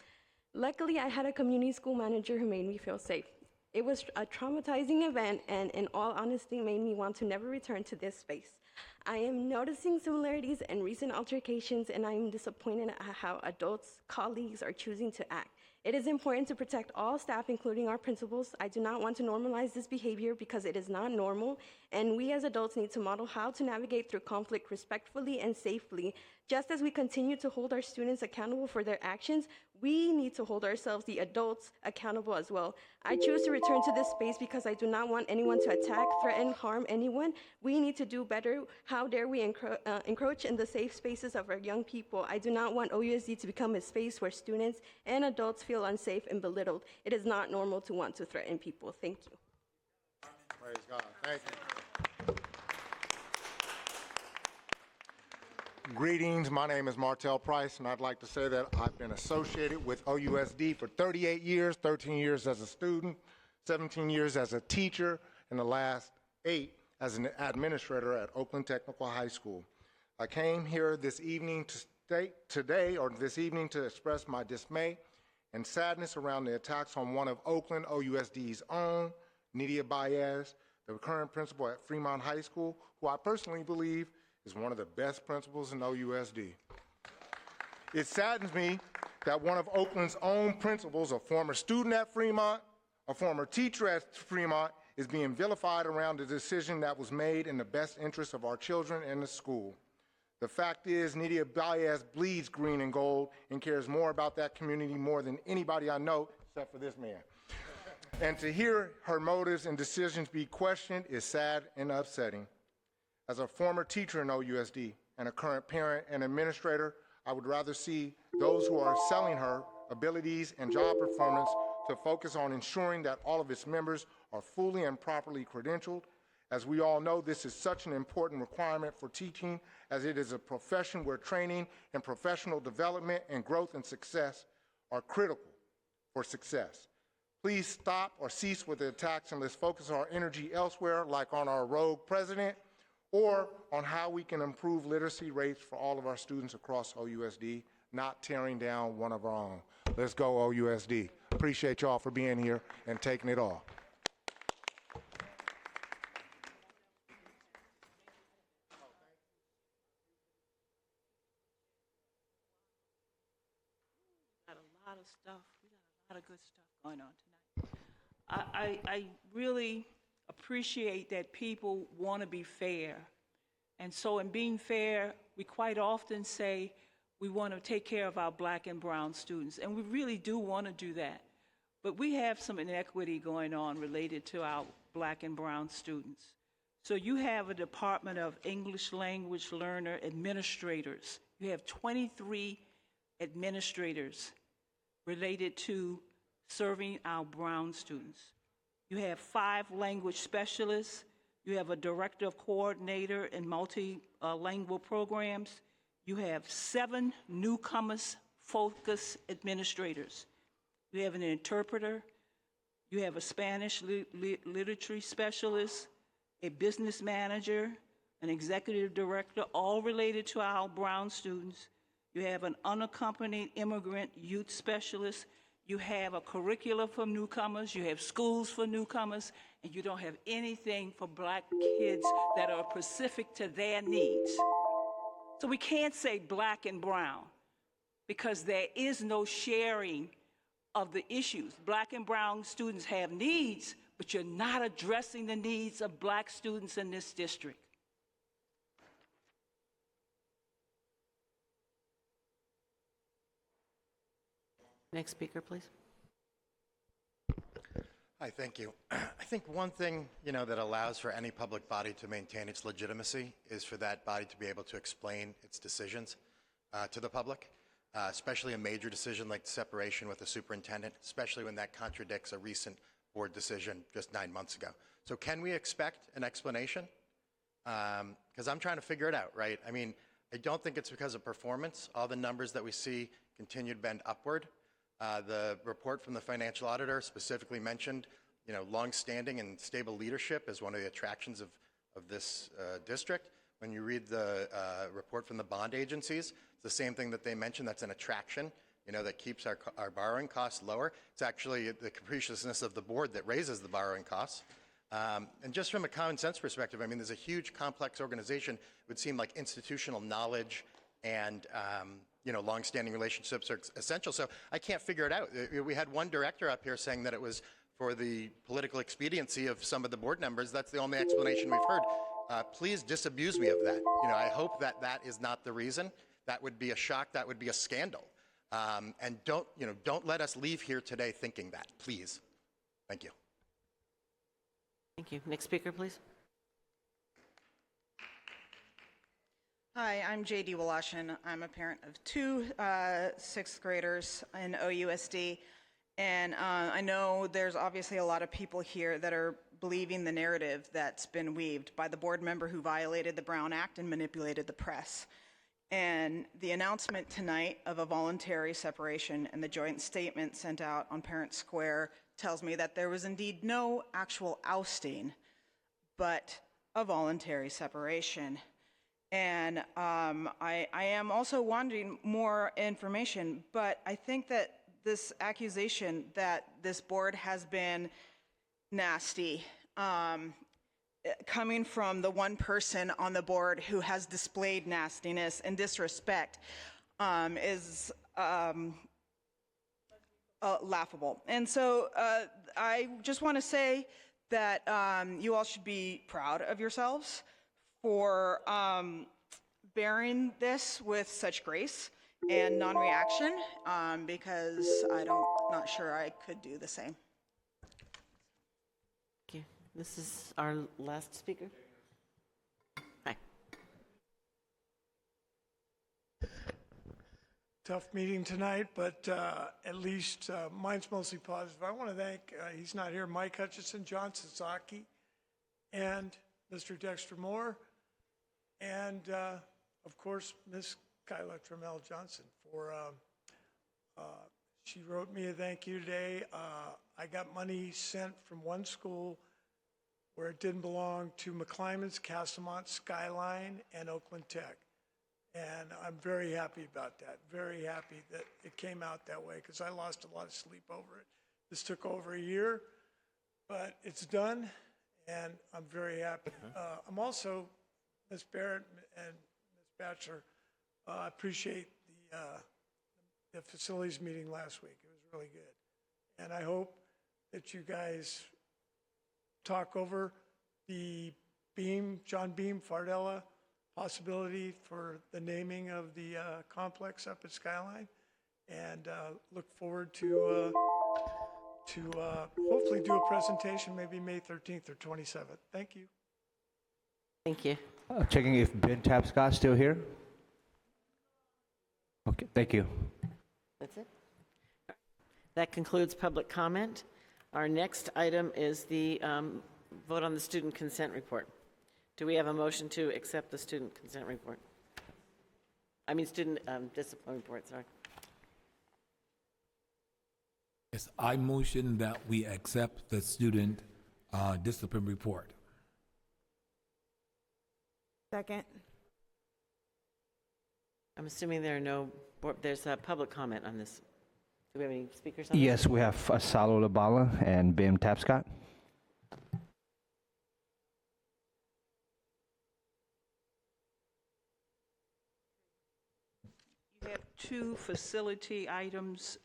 Luckily, I had a community school manager who made me feel safe. It was a traumatizing event and in all honesty made me want to never return to this space. I am noticing similarities in recent altercations and I am disappointed at how adults, colleagues are choosing to act. It is important to protect all staff, including our principals. I do not want to normalize this behavior because it is not normal, and we as adults need to model how to navigate through conflict respectfully and safely. Just as we continue to hold our students accountable for their actions, we need to hold ourselves, the adults, accountable as well. I choose to return to this space because I do not want anyone to attack, threaten, harm anyone. We need to do better. How dare we encroach in the safe spaces of our young people? I do not want OUSD to become a space where students and adults feel unsafe and belittled. It is not normal to want to threaten people. Thank you. Praise God. Thank you. Greetings, my name is Martell Price, and I'd like to say that I've been associated with OUSD for 38 years, 13 years as a student, 17 years as a teacher, and the last 8 as an administrator at Oakland Technical High School. I came here this evening to express my dismay and sadness around the attacks on one of Oakland OUSD's own, Nydia Baez, the current principal at Fremont High School, who I personally believe is one of the best principals in OUSD. It saddens me that one of Oakland's own principals, a former student at Fremont, a former teacher at Fremont, is being vilified around a decision that was made in the best interest of our children and the school. The fact is, Nydia Baez bleeds green and gold and cares more about that community more than anybody I know, except for this man. And to hear her motives and decisions be questioned is sad and upsetting. As a former teacher in OUSD and a current parent and administrator, I would rather see those who are selling her abilities and job performance to focus on ensuring that all of its members are fully and properly credentialed. As we all know, this is such an important requirement for teaching, as it is a profession where training and professional development and growth and success are critical for success. Please stop or cease with the attacks and let's focus our energy elsewhere, like on our rogue president, or on how we can improve literacy rates for all of our students across OUSD, not tearing down one of our own. Let's go OUSD. Appreciate y'all for being here and taking it all. Got a lot of stuff. We got a lot of good stuff going on tonight. I really appreciate that people want to be fair. And so in being fair, we quite often say we want to take care of our black and brown students, and we really do want to do that. But we have some inequity going on related to our black and brown students. So you have a Department of English Language Learner administrators. You have 23 administrators related to serving our brown students. You have 5 language specialists. You have a director of coordinator in multilingual programs. You have 7 newcomers focus administrators. You have an interpreter. You have a Spanish literature specialist, a business manager, an executive director, all related to our brown students. You have an unaccompanied immigrant youth specialist. You have a curricula for newcomers, you have schools for newcomers, and you don't have anything for black kids that are specific to their needs. So we can't say black and brown because there is no sharing of the issues. Black and brown students have needs, but you're not addressing the needs of black students in this district. Next speaker, please. Hi, thank you. I think one thing, that allows for any public body to maintain its legitimacy is for that body to be able to explain its decisions to the public, especially a major decision like the separation with the superintendent, especially when that contradicts a recent board decision just 9 months ago. So can we expect an explanation? Because I'm trying to figure it out, right? I mean, I don't think it's because of performance. All the numbers that we see continue to bend upward. The report from the financial auditor specifically mentioned, long-standing and stable leadership as one of the attractions of this district. When you read the report from the bond agencies, it's the same thing that they mentioned. That's an attraction, that keeps our borrowing costs lower. It's actually the capriciousness of the board that raises the borrowing costs. And just from a common sense perspective, I mean, there's a huge, complex organization. It would seem like institutional knowledge and long-standing relationships are essential. So I can't figure it out. We had one director up here saying that it was for the political expediency of some of the board members. That's the only explanation we've heard. Please disabuse me of that. I hope that that is not the reason. That would be a shock. That would be a scandal. And don't let us leave here today thinking that, please. Thank you. Thank you. Next speaker, please. Hi, I'm J.D. Wolashin. I'm a parent of two sixth graders in OUSD. And I know there's obviously a lot of people here that are believing the narrative that's been weaved by the board member who violated the Brown Act and manipulated the press. And the announcement tonight of a voluntary separation and the joint statement sent out on Parent Square tells me that there was indeed no actual ousting, but a voluntary separation. And I am also wanting more information, but I think that this accusation that this board has been nasty, coming from the one person on the board who has displayed nastiness and disrespect, is laughable. And so I just want to say that you all should be proud of yourselves for bearing this with such grace and non-reaction, because not sure I could do the same. Thank you. This is our last speaker. Hi. Tough meeting tonight, but at least mine's mostly positive. I want to thank, he's not here, Mike Hutchison, John Sasaki, and Mr. Dexter Moore, and of course, Ms. Kyla Trammell Johnson for, she wrote me a thank you today. I got money sent from one school where it didn't belong to McClymonds, Castlemont, Skyline, and Oakland Tech. And I'm very happy about that, very happy that it came out that way, because I lost a lot of sleep over it. This took over a year, but it's done, and I'm very happy. I'm also, Ms. Barrett and Ms. Batchelor, I appreciate the facilities meeting last week. It was really good. And I hope that you guys talk over the John Beam, Fardella possibility for the naming of the complex up at Skyline, and look forward to hopefully do a presentation maybe May 13th or 27th. Thank you. Thank you. Checking if Ben Tapscott's still here. Okay, thank you. That's it. That concludes public comment. Our next item is the vote on the student consent report. Do we have a motion to accept the student consent report? I mean, student discipline report, sorry. Yes, I motion that we accept the student discipline report. Second. I'm assuming there are there's a public comment on this. Do we have any speakers on Yes, we have Salo Labala and Bim Tapscott. You have two facility items,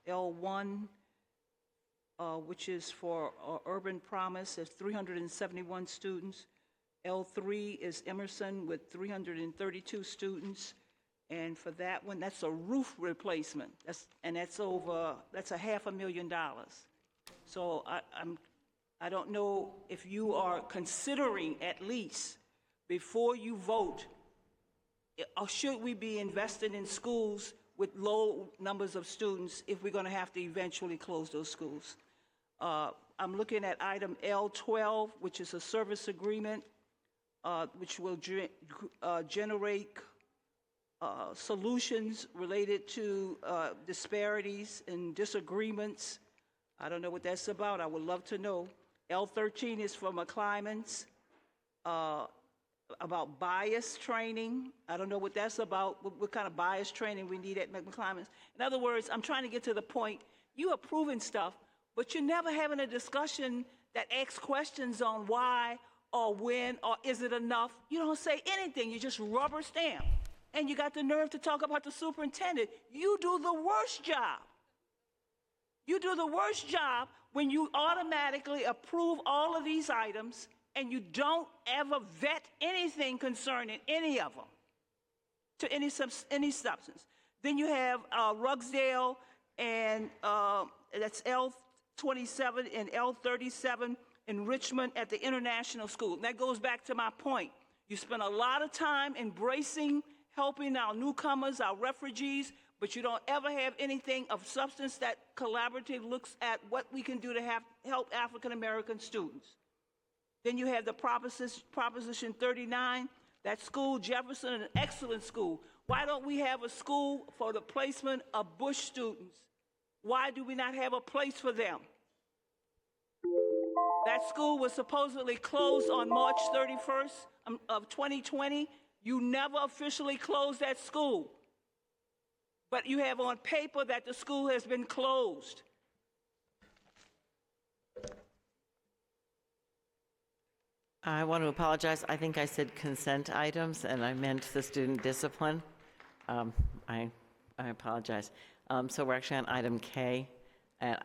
L1, which is for Urban Promise, is 371 students. L3 is Emerson with 332 students. And for that one, that's a roof replacement. That's $500,000. So I don't know if you are considering at least before you vote, or should we be investing in schools with low numbers of students if we're going to have to eventually close those schools? I'm looking at item L12, which is a service agreement, which will generate solutions related to disparities and disagreements. I don't know what that's about. I would love to know. L13 is for McClymonds, about bias training. I don't know what that's about, what kind of bias training we need at McClymonds. In other words, I'm trying to get to the point, you approving stuff, but you're never having a discussion that asks questions on why or when or is it enough. You don't say anything, you just rubber stamp. And you got the nerve to talk about the superintendent. You do the worst job. You do the worst job when you automatically approve all of these items and you don't ever vet anything concerning any of them to any substance. Then you have Rugsdale, and that's L27 and L37 enrichment at the international school. And that goes back to my point. You spend a lot of time embracing, helping our newcomers, our refugees, but you don't ever have anything of substance that collaborative looks at what we can do to help African American students. Then you have the Proposition 39, that school, Jefferson, an excellent school. Why don't we have a school for the placement of Bush students? Why do we not have a place for them? That school was supposedly closed on March 31st of 2020. You never officially closed that school. But you have on paper that the school has been closed. I want to apologize. I think I said consent items, and I meant the student discipline. I apologize. So we're actually on item K. And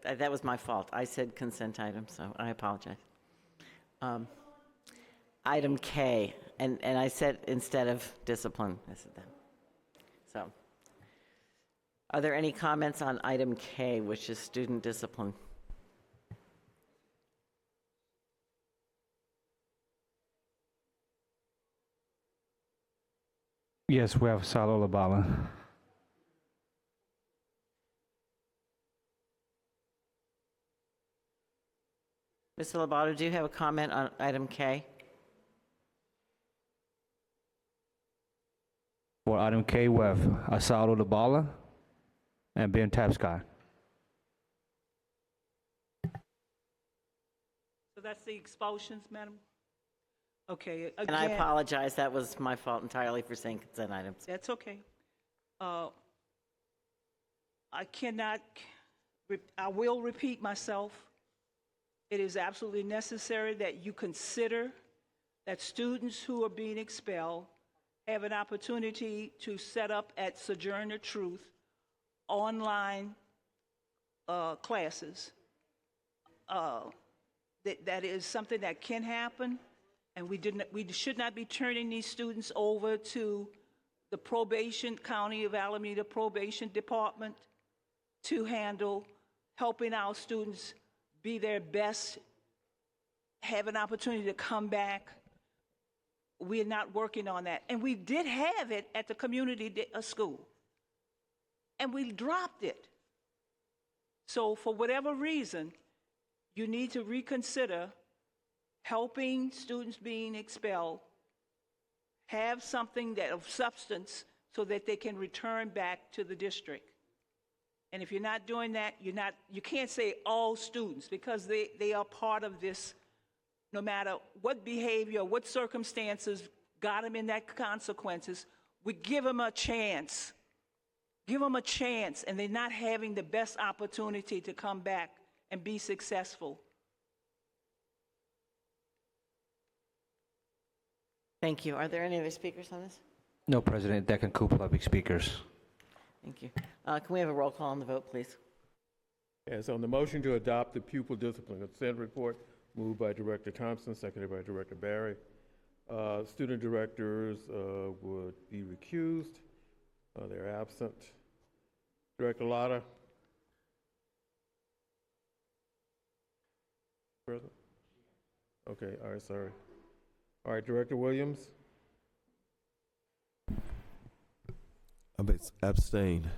that was my fault. I said consent items, so I apologize. Item K, and I said instead of discipline, I said that. So, are there any comments on item K, which is student discipline? Yes, we have Salo Labala. Mr. Lobato, do you have a comment on item K? For item K, we have Asalo Labala and Ben Tapscott. So that's the expulsions, Madam? Okay, again. And I apologize, that was my fault entirely for saying consent items. That's okay. I will repeat myself. It is absolutely necessary that you consider that students who are being expelled have an opportunity to set up at Sojourner Truth online classes. That is something that can happen, and we should not be turning these students over to the probation, County of Alameda Probation Department to handle helping our students be their best, have an opportunity to come back. We're not working on that. And we did have it at the community school, and we dropped it. So for whatever reason, you need to reconsider helping students being expelled have something that of substance so that they can return back to the district. And if you're not doing that, you can't say all students, because they are part of this, no matter what behavior, what circumstances got them in that consequences. We give them a chance. Give them a chance, and they're not having the best opportunity to come back and be successful. Thank you. Are there any other speakers on this? No, President. That concludes public speakers. Thank you. Can we have a roll call on the vote, please? Yes, on the motion to adopt the pupil discipline consent report, moved by Director Thompson, seconded by Director Barry. Student directors would be recused. They're absent. Director Lotta? Present? Okay, all right, sorry. All right, Director Williams? Abstain.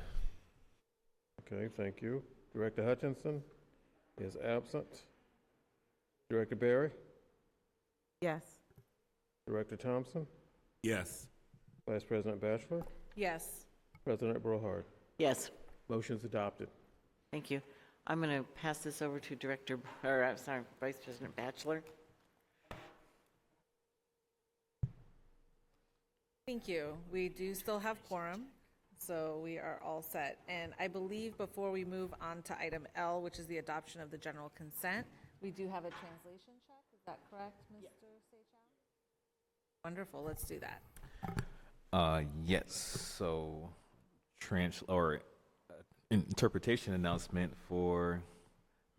Okay, thank you. Director Hutchinson is absent. Director Barry? Yes. Director Thompson? Yes. Vice President Batchelor? Yes. President Brohard? Yes. Motion's adopted. Thank you. I'm going to pass this over to Vice President Batchelor. Thank you. We do still have quorum, so we are all set. And I believe before we move on to item L, which is the adoption of the general consent, we do have a translation check. Is that correct, Mr. Seychelles? Wonderful. Let's do that. Yes. So, interpretation announcement for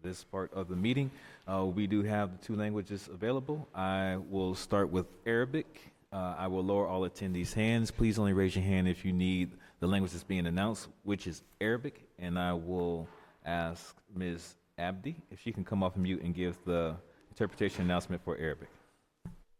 this part of the meeting. We do have the 2 languages available. I will start with Arabic. I will lower all attendees' hands. Please only raise your hand if you need the language that's being announced, which is Arabic. And I will ask Ms. Abdi if she can come off mute and give the interpretation announcement for Arabic.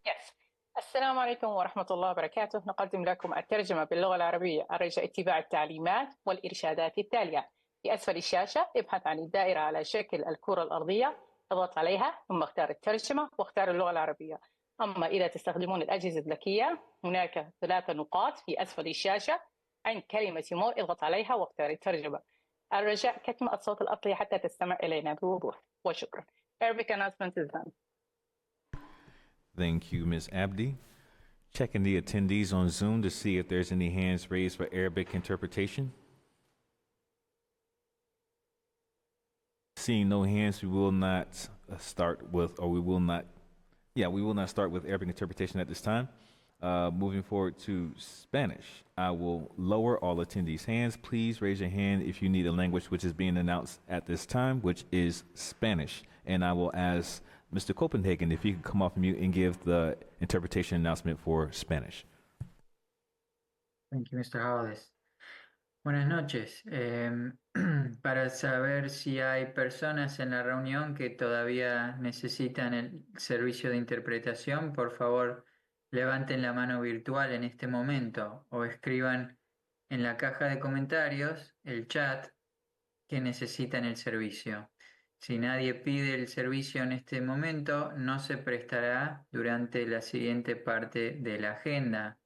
Yes. السلام عليكم ورحمة الله وبركاته. نقدم لكم الترجمة باللغة العربية. الرجاء اتباع التعليمات والإرشادات التالية. في أسفل الشاشة ابحث عن الدائرة على شكل الكرة الأرضية، اضغط عليها ثم اختار الترجمة واختار اللغة العربية. أما إذا تستخدمون الأجهزة الذكية هناك 3 نقاط في أسفل الشاشة عند كلمة مور اضغط عليها واختار الترجمة. الرجاء كتم الصوت الأصلي حتى تستمع إلينا بوضوح وشكرا. Arabic announcement is done. Thank you, Ms. Abdi. Checking the attendees on Zoom to see if there's any hands raised for Arabic interpretation. Seeing no hands, we will not start with Arabic interpretation at this time. Moving forward to Spanish, I will lower all attendees' hands. Please raise your hand if you need a language which is being announced at this time, which is Spanish. And I will ask Mr. Copenhagen if he could come off mute and give the interpretation announcement for Spanish. Thank you, Mr. Howells. Buenas noches. Para saber si hay personas en la reunión que todavía necesitan el servicio de interpretación, por favor, levanten la mano virtual en este momento o escriban en la caja de comentarios el chat que necesitan el servicio. Si nadie pide el servicio en este momento, no se prestará durante la siguiente parte de la agenda.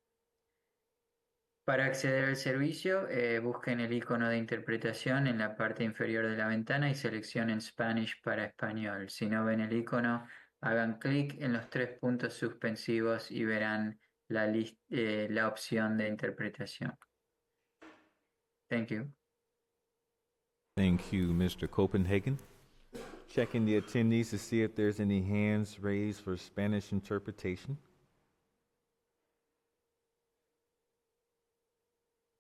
Para acceder al servicio, busquen el icono de interpretación en la parte inferior de la ventana y seleccionen Spanish para español. Si no ven el icono, hagan clic en los 3 puntos suspensivos y verán la opción de interpretación. Thank you. Thank you, Mr. Copenhagen. Checking the attendees to see if there's any hands raised for Spanish interpretation.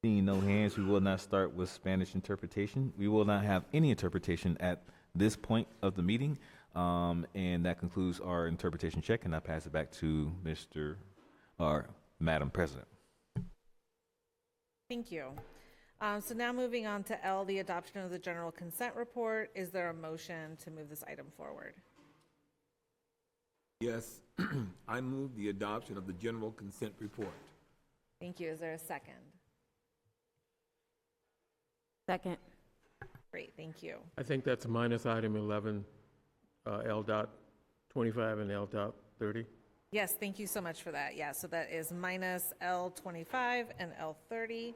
Seeing no hands, we will not start with Spanish interpretation. We will not have any interpretation at this point of the meeting. And that concludes our interpretation check, and I pass it back to Madam President. Thank you. So now moving on to L, the adoption of the general consent report. Is there a motion to move this item forward? Yes. I move the adoption of the general consent report. Thank you. Is there a second? Second. Great, thank you. I think that's minus item 11, L.25 and L.30. Yes, thank you so much for that. Yeah, so that is minus L25 and L30.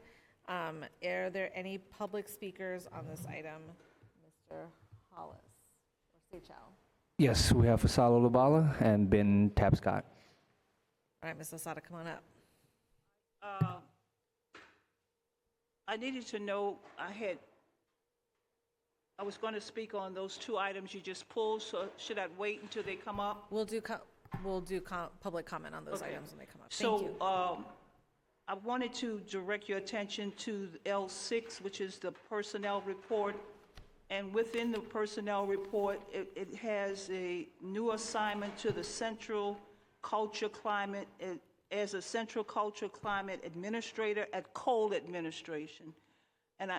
Are there any public speakers on this item? Mr. Hollis or Seychelles? Yes, we have Fasalo Lubala and Ben Tapscott. All right, Ms. Osada, come on up. I needed to know, I was going to speak on those 2 items you just pulled, so should I wait until they come up? We'll do public comment on those items when they come up. So, Thank you. I wanted to direct your attention to L6, which is the personnel report. And within the personnel report, it has a new assignment to the Central Culture Climate as a Central Culture Climate Administrator at Cole Administration. And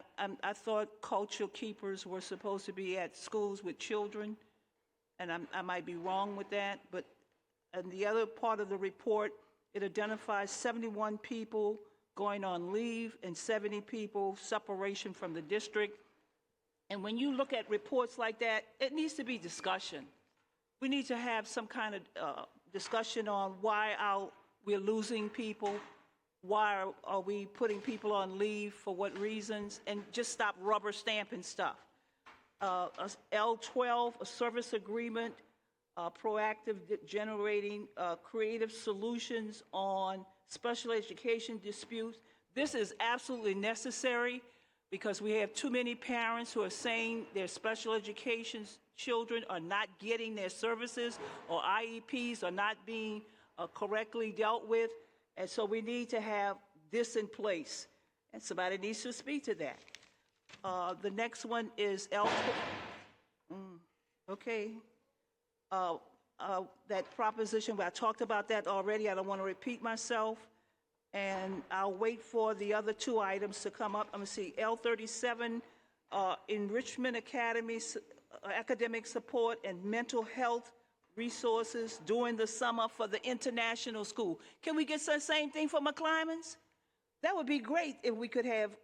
I thought culture keepers were supposed to be at schools with children. and I might be wrong with that, but in the other part of the report, it identifies 71 people going on leave and 70 people separation from the district. And when you look at reports like that, it needs to be discussion. We need to have some kind of discussion on why we're losing people, why are we putting people on leave, for what reasons, and just stop rubber stamping stuff. L12, a service agreement, proactive generating creative solutions on special education disputes. This is absolutely necessary because we have too many parents who are saying their special education children are not getting their services, or IEPs are not being correctly dealt with. And so we need to have this in place, and somebody needs to speak to that. The next one is okay. That proposition, I talked about that already. I don't want to repeat myself. And I'll wait for the other two items to come up. I'm going to see L37, Enrichment Academies, academic support and mental health resources during the summer for the international school. Can we get the same thing for McClymonds? That would be great if we could have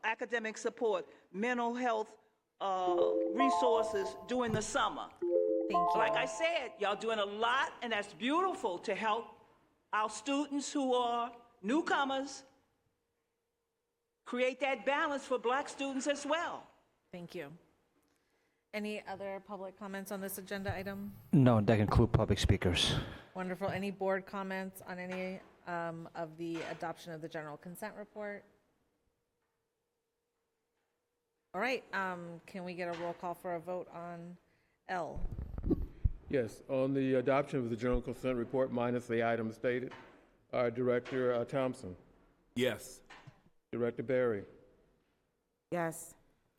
academic support, mental health resources during the summer. Thank you. Like I said, y'all doing a lot, and that's beautiful to help our students who are newcomers create that balance for Black students as well. Thank you. Any other public comments on this agenda item? No, that concludes public speakers. Wonderful. Any board comments on any of the adoption of the general consent report? All right. Can we get a roll call for a vote on L? Yes, on the adoption of the general consent report minus the items stated. Director Thompson. Yes. Director Barry. Yes.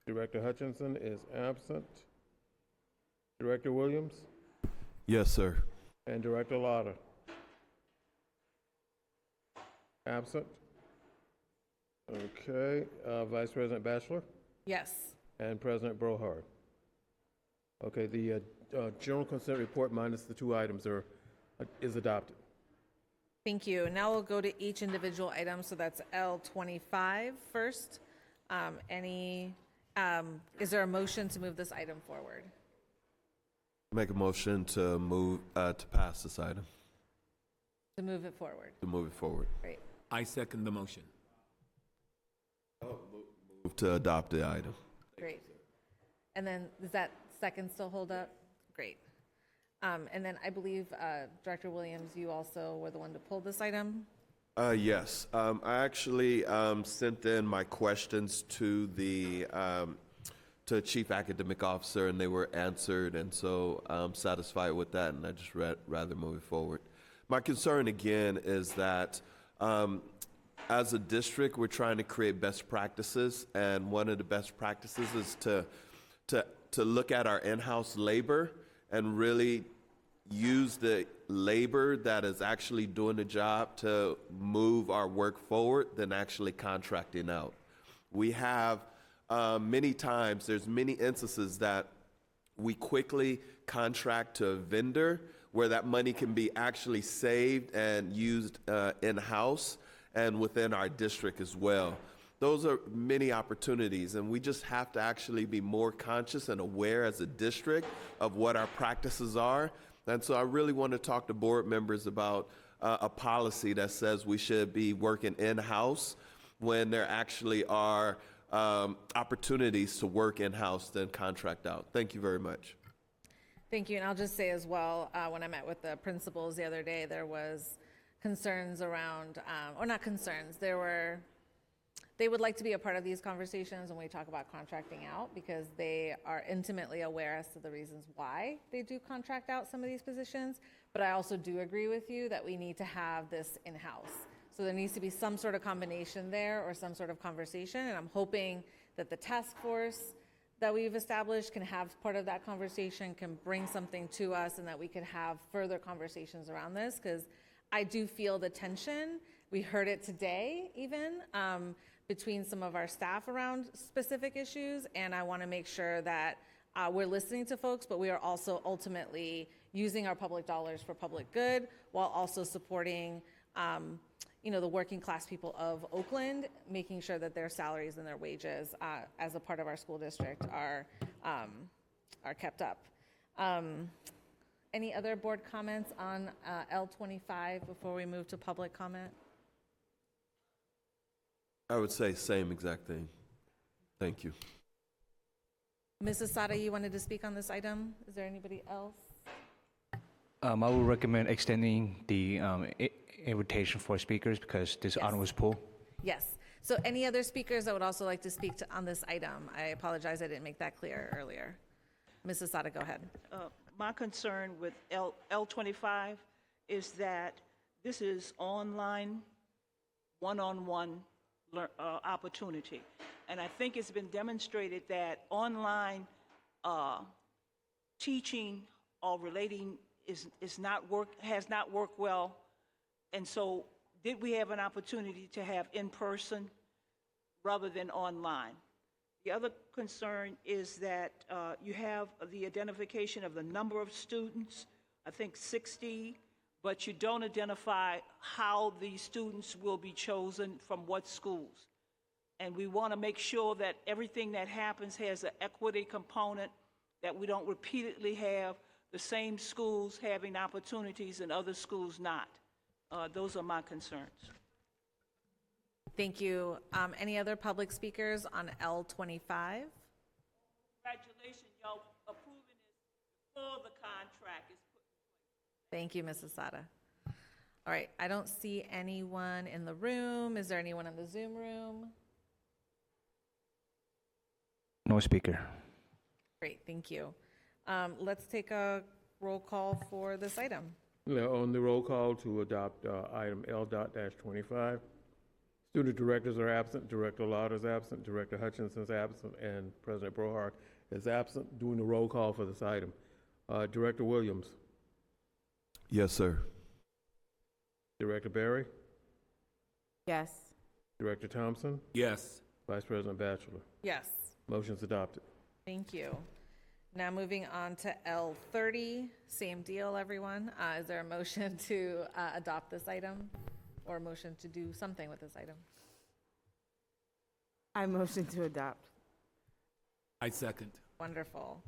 Director Hutchinson is absent. Director Williams. Yes, sir. And Director Lauder. Absent. Okay. Vice President Batchelor. Yes. And President Brohard. Okay, the general consent report minus the two items is adopted. Thank you. Now we'll go to each individual item. So that's L25 first. Is there a motion to move this item forward? Make a motion to move to pass this item. To move it forward. To move it forward. Great. I second the motion. Move to adopt the item. Great. And then does that second still hold up? Great. And then I believe, Director Williams, you also were the one to pull this item? Yes. I actually sent in my questions to the Chief Academic Officer, and they were answered, and so I'm satisfied with that, and I just rather move it forward. My concern, again, is that as a district, we're trying to create best practices, and one of the best practices is to look at our in-house labor and really use the labor that is actually doing the job to move our work forward than actually contracting out. We have many times, there's many instances that we quickly contract to a vendor where that money can be actually saved and used in-house and within our district as well. Those are many opportunities, and we just have to actually be more conscious and aware as a district of what our practices are. And so I really want to talk to board members about a policy that says we should be working in-house when there actually are opportunities to work in-house than contract out. Thank you very much. Thank you. And I'll just say as well, when I met with the principals the other day, there was concerns around, or not concerns, they would like to be a part of these conversations when we talk about contracting out, because they are intimately aware as to the reasons why they do contract out some of these positions. But I also do agree with you that we need to have this in-house. So there needs to be some sort of combination there or some sort of conversation. And I'm hoping that the task force that we've established can have part of that conversation, can bring something to us, and that we could have further conversations around this, because I do feel the tension. We heard it today even, between some of our staff around specific issues, and I want to make sure that we're listening to folks, but we are also ultimately using our public dollars for public good while also supporting the working class people of Oakland, making sure that their salaries and their wages as a part of our school district are kept up. Any other board comments on L25 before we move to public comment? I would say same exact thing. Thank you. Mrs. Sada, you wanted to speak on this item? Is there anybody else? I would recommend extending the invitation for speakers because this item was pulled. Yes. So any other speakers that would also like to speak on this item? I apologize, I didn't make that clear earlier. Mrs. Sada, go ahead. My concern with L25 is that this is online, one-on-one opportunity. And I think it's been demonstrated that online teaching or relating has not worked well. And so did we have an opportunity to have in-person rather than online? The other concern is that you have the identification of the number of students, I think 60, but you don't identify how these students will be chosen from what schools. And we want to make sure that everything that happens has an equity component, that we don't repeatedly have the same schools having opportunities and other schools not. Those are my concerns. Thank you. Any other public speakers on L25? Congratulations, y'all approving this before the contract is put in place. Thank you, Mrs. Sada. All right, I don't see anyone in the room. Is there anyone in the Zoom room? No speaker. Great, thank you. Let's take a roll call for this item. On the roll call to adopt item L.-25, student directors are absent, Director Lauder is absent, Director Hutchinson is absent, and President Brohart is absent. Doing the roll call for this item. Director Williams. Yes, sir. Director Barry. Yes. Director Thompson. Yes. Vice President Batchelor. Yes. Motion's adopted. Thank you. Now moving on to L30, same deal, everyone. Is there a motion to adopt this item or a motion to do something with this item? I motion to adopt. I second. Wonderful.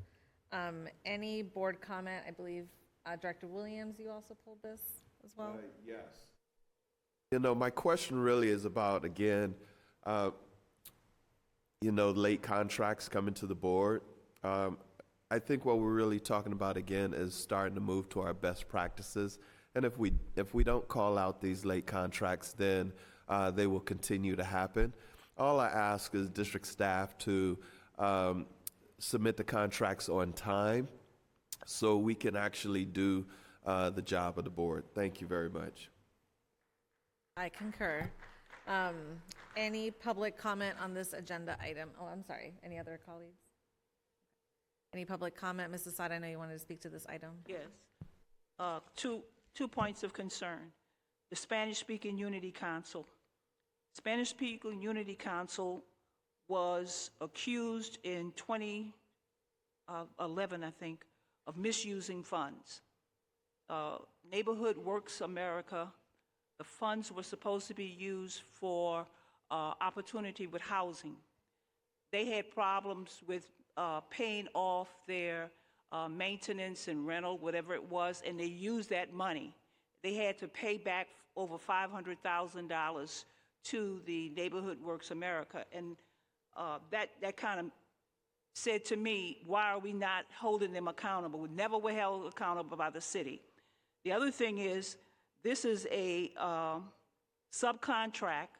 Any board comment? I believe Director Williams, you also pulled this as well? Yes. My question really is about, again, late contracts coming to the board. I think what we're really talking about, again, is starting to move to our best practices. And if we don't call out these late contracts, then they will continue to happen. All I ask is district staff to submit the contracts on time so we can actually do the job of the board. Thank you very much. I concur. Any public comment on this agenda item? Oh, I'm sorry. Any other colleagues? Any public comment? Mrs. Sada, I know you wanted to speak to this item. Yes. Two points of concern. The Spanish-speaking Unity Council. Spanish-speaking Unity Council was accused in 2011, I think, of misusing funds. Neighborhood Works America, the funds were supposed to be used for opportunity with housing. They had problems with paying off their maintenance and rental, whatever it was, and they used that money. They had to pay back over $500,000 to the Neighborhood Works America, and that kind of said to me, why are we not holding them accountable? We never were held accountable by the city. The other thing is, this is a subcontract.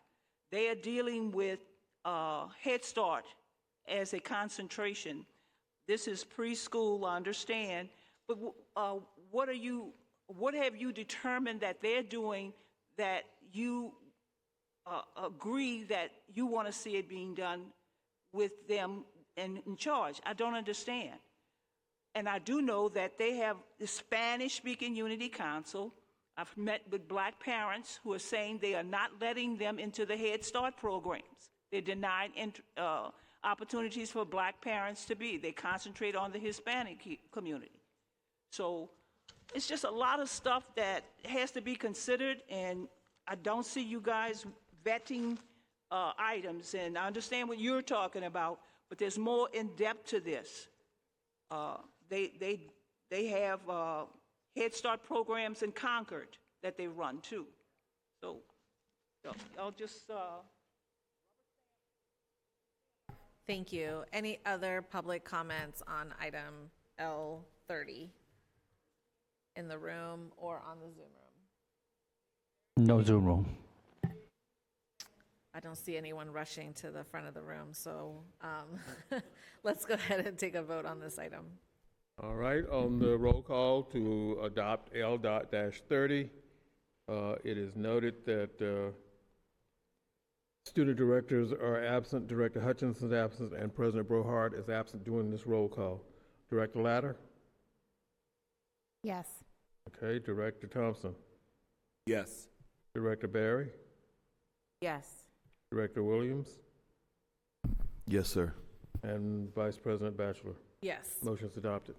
They are dealing with Head Start as a concentration. This is preschool, I understand, but what have you determined that they're doing that you agree that you want to see it being done with them in charge? I don't understand. And I do know that they have the Spanish-speaking Unity Council. I've met with black parents who are saying they are not letting them into the Head Start programs. They're denied opportunities for black parents to be. They concentrate on the Hispanic community. So it's just a lot of stuff that has to be considered, and I don't see you guys vetting items, and I understand what you're talking about, but there's more in depth to this. They have Head Start programs in Concord that they run too. So I'll just. Thank you. Any other public comments on item L30 in the room or on the Zoom room? No Zoom room. I don't see anyone rushing to the front of the room, so let's go ahead and take a vote on this item. All right, on the roll call to adopt L.-30, it is noted that student directors are absent, Director Hutchinson's absent, and President Brohart is absent during this roll call. Director Latter? Yes. Okay, Director Thompson? Yes. Director Barry? Yes. Director Williams? Yes, sir. And Vice President Batchelor? Yes. Motion's adopted.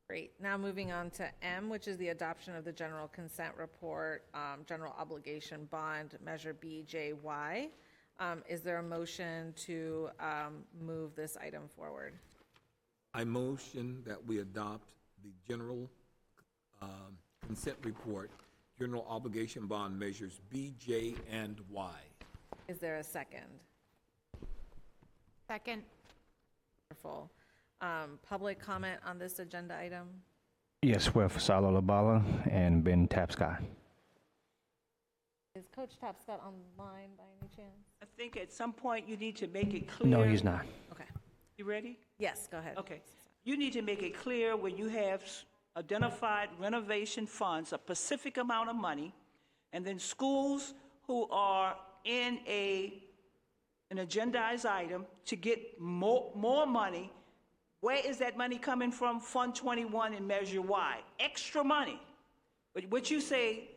Great. Now moving on to M, which is the adoption of the general consent report, general obligation bond, measure BJY. Is there a motion to move this item forward? I motion that we adopt the general consent report, general obligation bond measures B, J, and Y. Is there a second? Second. Wonderful. Public comment on this agenda item? Yes, with Salo Labala and Ben Tapscott. Is Coach Tapscott online by any chance? I think at some point you need to make it clear. No, he's not. Okay. You ready? Yes, go ahead. Okay. You need to make it clear when you have identified renovation funds, a specific amount of money, and then schools who are in an agendized item to get more money. Where is that money coming from? Fund 21 and Measure Y. Extra money. But what you say,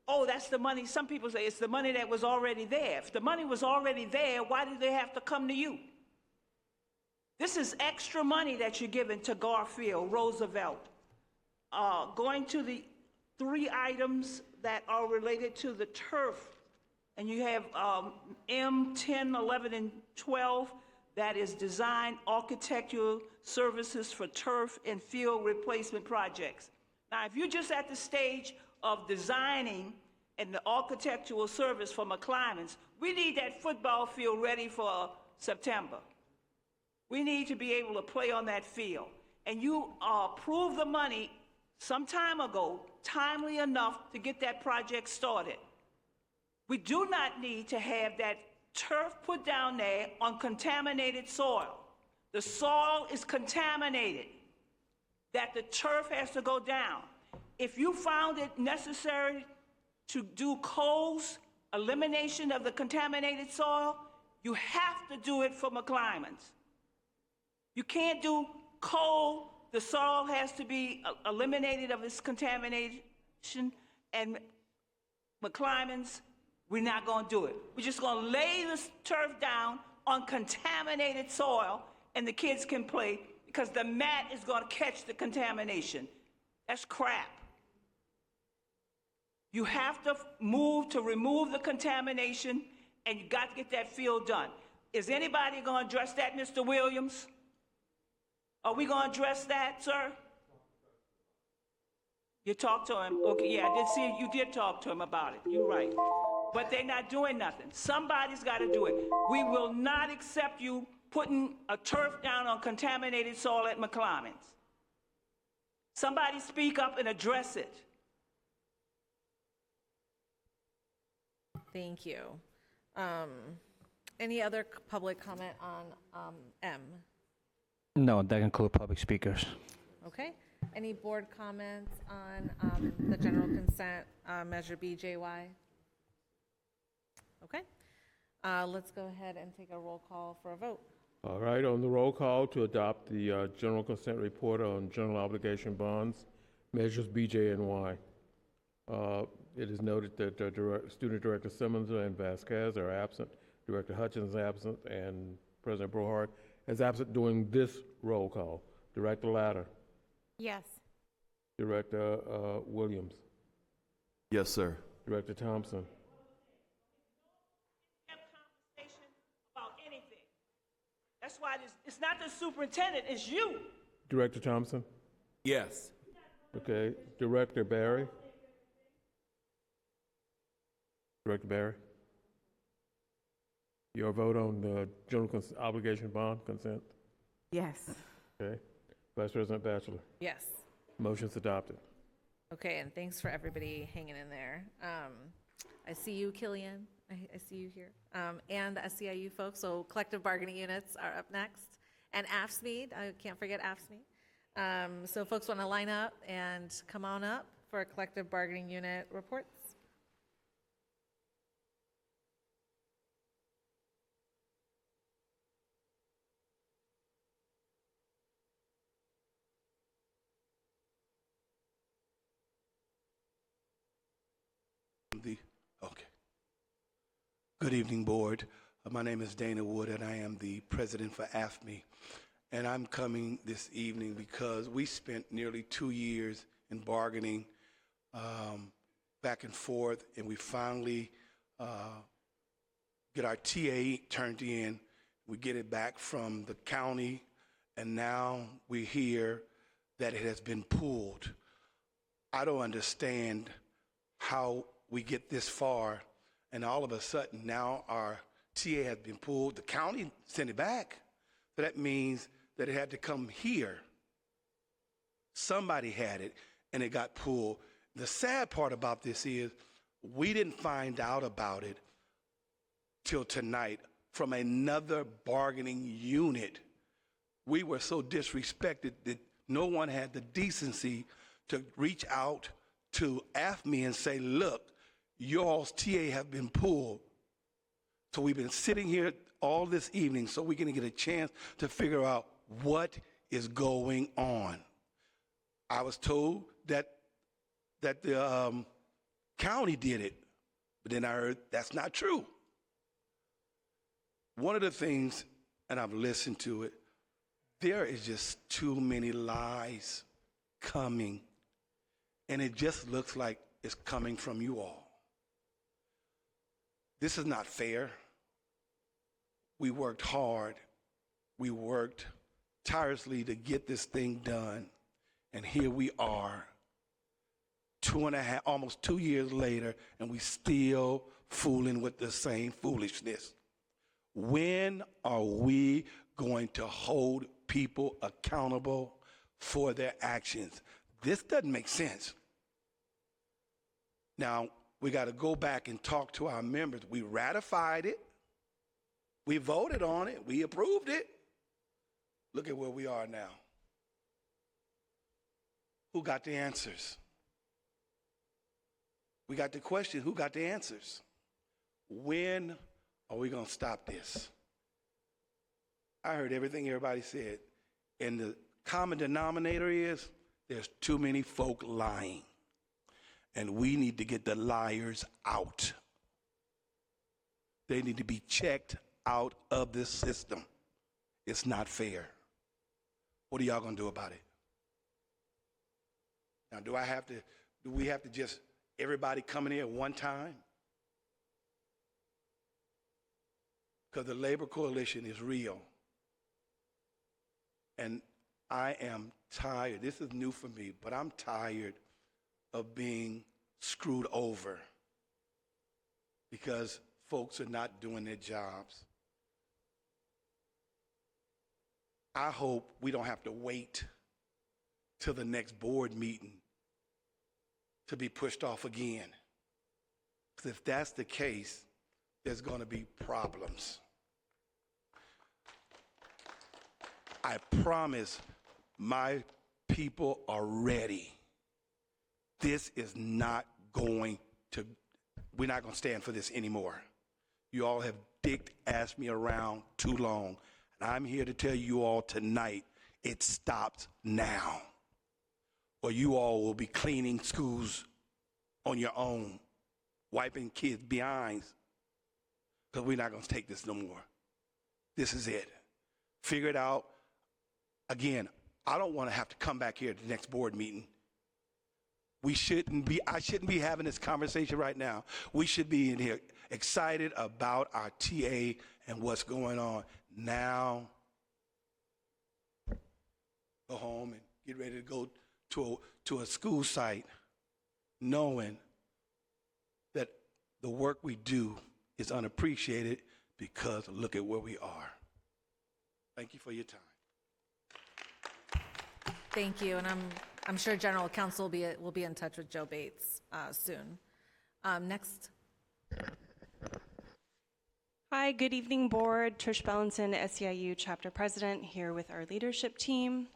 oh, that's the money. Some people say it's the money that was already there. If the money was already there, why did they have to come to you? This is extra money that you're giving to Garfield, Roosevelt. Going to the 3 items that are related to the turf, and you have M, 10, 11, and 12. That is design architectural services for turf and field replacement projects. Now, if you're just at the stage of designing and the architectural service for McClymonds, we need that football field ready for September. We need to be able to play on that field. And you approved the money some time ago, timely enough to get that project started. We do not need to have that turf put down there on contaminated soil. The soil is contaminated, that the turf has to go down. If you found it necessary to do Cole's elimination of the contaminated soil, you have to do it for McClymonds. You can't do Cole, the soil has to be eliminated of its contamination, and McClymonds, we're not going to do it. We're just going to lay the turf down on contaminated soil, and the kids can play because the mat is going to catch the contamination. That's crap. You have to move to remove the contamination, and you got to get that field done. Is anybody going to address that, Mr. Williams? Are we going to address that, sir? You talked to him? Okay, yeah, I did see you did talk to him about it. You're right. But they're not doing nothing. Somebody's got to do it. We will not accept you putting a turf down on contaminated soil at McClymonds. Somebody speak up and address it. Thank you. Any other public comment on M? No, that includes public speakers. Okay. Any board comments on the general consent measure BJY? Okay. Let's go ahead and take a roll call for a vote. All right, on the roll call to adopt the general consent report on general obligation bonds, measures BJ and Y. It is noted that Student Director Simmons and Vasquez are absent, Director Hutchins is absent, and President Brohart, as absent during this roll call. Director Latter, Yes. Director Williams, Yes, sir. Director Thompson, Have conversation about anything. That's why it's not the superintendent, it's you. Director Thompson, Yes. okay, Director Barry. Director Barry, your vote on the general obligation bond consent? Yes. Okay. Vice President Batchelor, Yes. motion's adopted. Okay, and thanks for everybody hanging in there. I see you, Killian. I see you here. And the SEIU folks, so collective bargaining units are up next. And AFSME, I can't forget AFSME. So folks want to line up and come on up for collective bargaining unit reports. Okay. Good evening, Board. My name is Dana Wood, and I am the president for AFME. And I'm coming this evening because we spent nearly 2 years in bargaining back and forth, and we finally get our TA turned in. We get it back from the county, and now we hear that it has been pulled. I don't understand how we get this far, and all of a sudden now our TA has been pulled. The county sent it back. So that means that it had to come here. Somebody had it, and it got pulled. The sad part about this is we didn't find out about it till tonight from another bargaining unit. We were so disrespected that no one had the decency to reach out to AFME and say, look, y'all's TA have been pulled. So we've been sitting here all this evening so we're going to get a chance to figure out what is going on. I was told that the county did it, but then I heard that's not true. One of the things, and I've listened to it, there is just too many lies coming, and it just looks like it's coming from you all. This is not fair. We worked hard. We worked tirelessly to get this thing done. And here we are, almost 2 years later, and we still fooling with the same foolishness. When are we going to hold people accountable for their actions? This doesn't make sense. Now, we got to go back and talk to our members. We ratified it. We voted on it. We approved it. Look at where we are now. Who got the answers? We got the question, who got the answers? When are we going to stop this? I heard everything everybody said. And the common denominator is there's too many folk lying. And we need to get the liars out. They need to be checked out of this system. It's not fair. What are y'all going to do about it? Now, do we have to just, everybody come in here at one time? Because the labor coalition is real. And I am tired. This is new for me, but I'm tired of being screwed over because folks are not doing their jobs. I hope we don't have to wait till the next board meeting to be pushed off again. Because if that's the case, there's going to be problems. I promise my people are ready. This is not going to, we're not going to stand for this anymore. You all have asked me around too long. And I'm here to tell you all tonight, it stops now. Or you all will be cleaning schools on your own, wiping kids' behinds, because we're not going to take this no more. this is it. Figure it out. Again, I don't want to have to come back here at the next board meeting. I shouldn't be having this conversation right now. We should be in here excited about our TA and what's going on. Now, go home and get ready to go to a school site knowing that the work we do is unappreciated because look at where we are. Thank you for your time. Thank you, and I'm sure General Counsel will be in touch with Joe Bates soon. Next. Hi, good evening, Board. Trish Bellinson, SEIU Chapter President, here with our leadership team.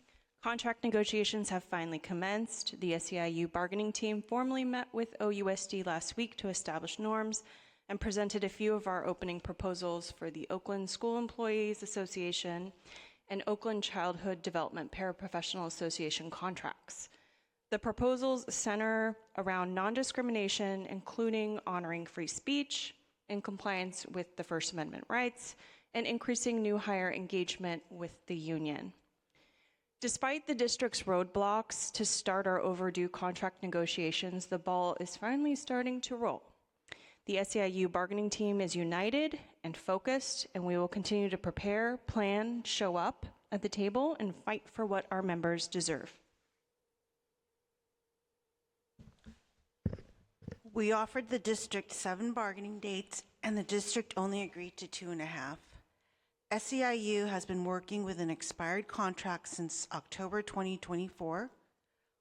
Contract negotiations have finally commenced. The SEIU bargaining team formally met with OUSD last week to establish norms and presented a few of our opening proposals for the Oakland School Employees Association and Oakland Childhood Development Paraprofessional Association contracts. The proposals center around non-discrimination, including honoring free speech, in compliance with the First Amendment rights, and increasing new hire engagement with the union. Despite the district's roadblocks to start our overdue contract negotiations, the ball is finally starting to roll. The SEIU bargaining team is united and focused, and we will continue to prepare, plan, show up at the table, and fight for what our members deserve. We offered the district 7 bargaining dates, and the district only agreed to 2.5. SEIU has been working with an expired contract since October 2024.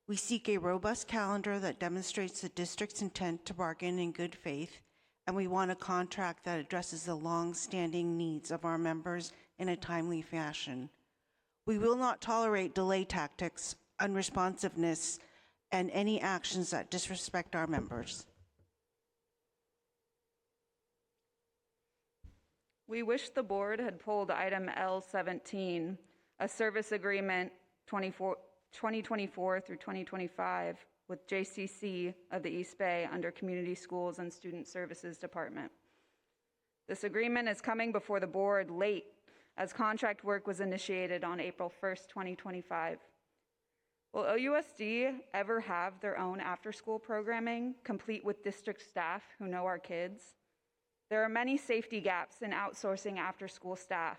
We seek a robust calendar that demonstrates the district's intent to bargain in good faith, and we want a contract that addresses the long-standing needs of our members in a timely fashion. We will not tolerate delay tactics, unresponsiveness, and any actions that disrespect our members. We wish the board had pulled item L17, a service agreement 2024 through 2025 with JCC of the East Bay under Community Schools and Student Services Department. This agreement is coming before the board late as contract work was initiated on April 1st, 2025. Will OUSD ever have their own after-school programming, complete with district staff who know our kids? There are many safety gaps in outsourcing after-school staff.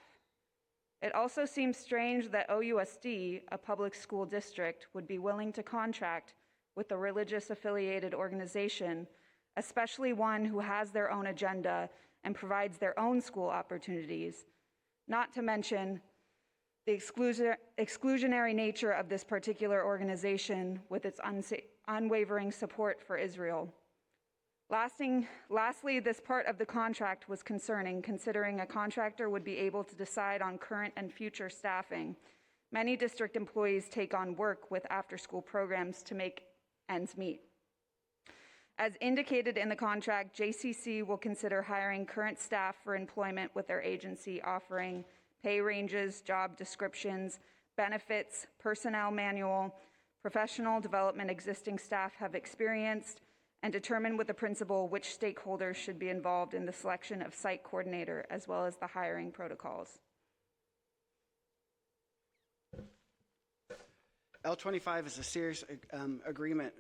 It also seems strange that OUSD, a public school district, would be willing to contract with a religious-affiliated organization, especially one who has their own agenda and provides their own school opportunities, not to mention the exclusionary nature of this particular organization with its unwavering support for Israel. Lastly, this part of the contract was concerning, considering a contractor would be able to decide on current and future staffing. Many district employees take on work with after-school programs to make ends meet. As indicated in the contract, JCC will consider hiring current staff for employment with their agency, offering pay ranges, job descriptions, benefits, personnel manual, professional development existing staff have experienced, and determine with the principal which stakeholders should be involved in the selection of site coordinator, as well as the hiring protocols. L25 is a serious agreement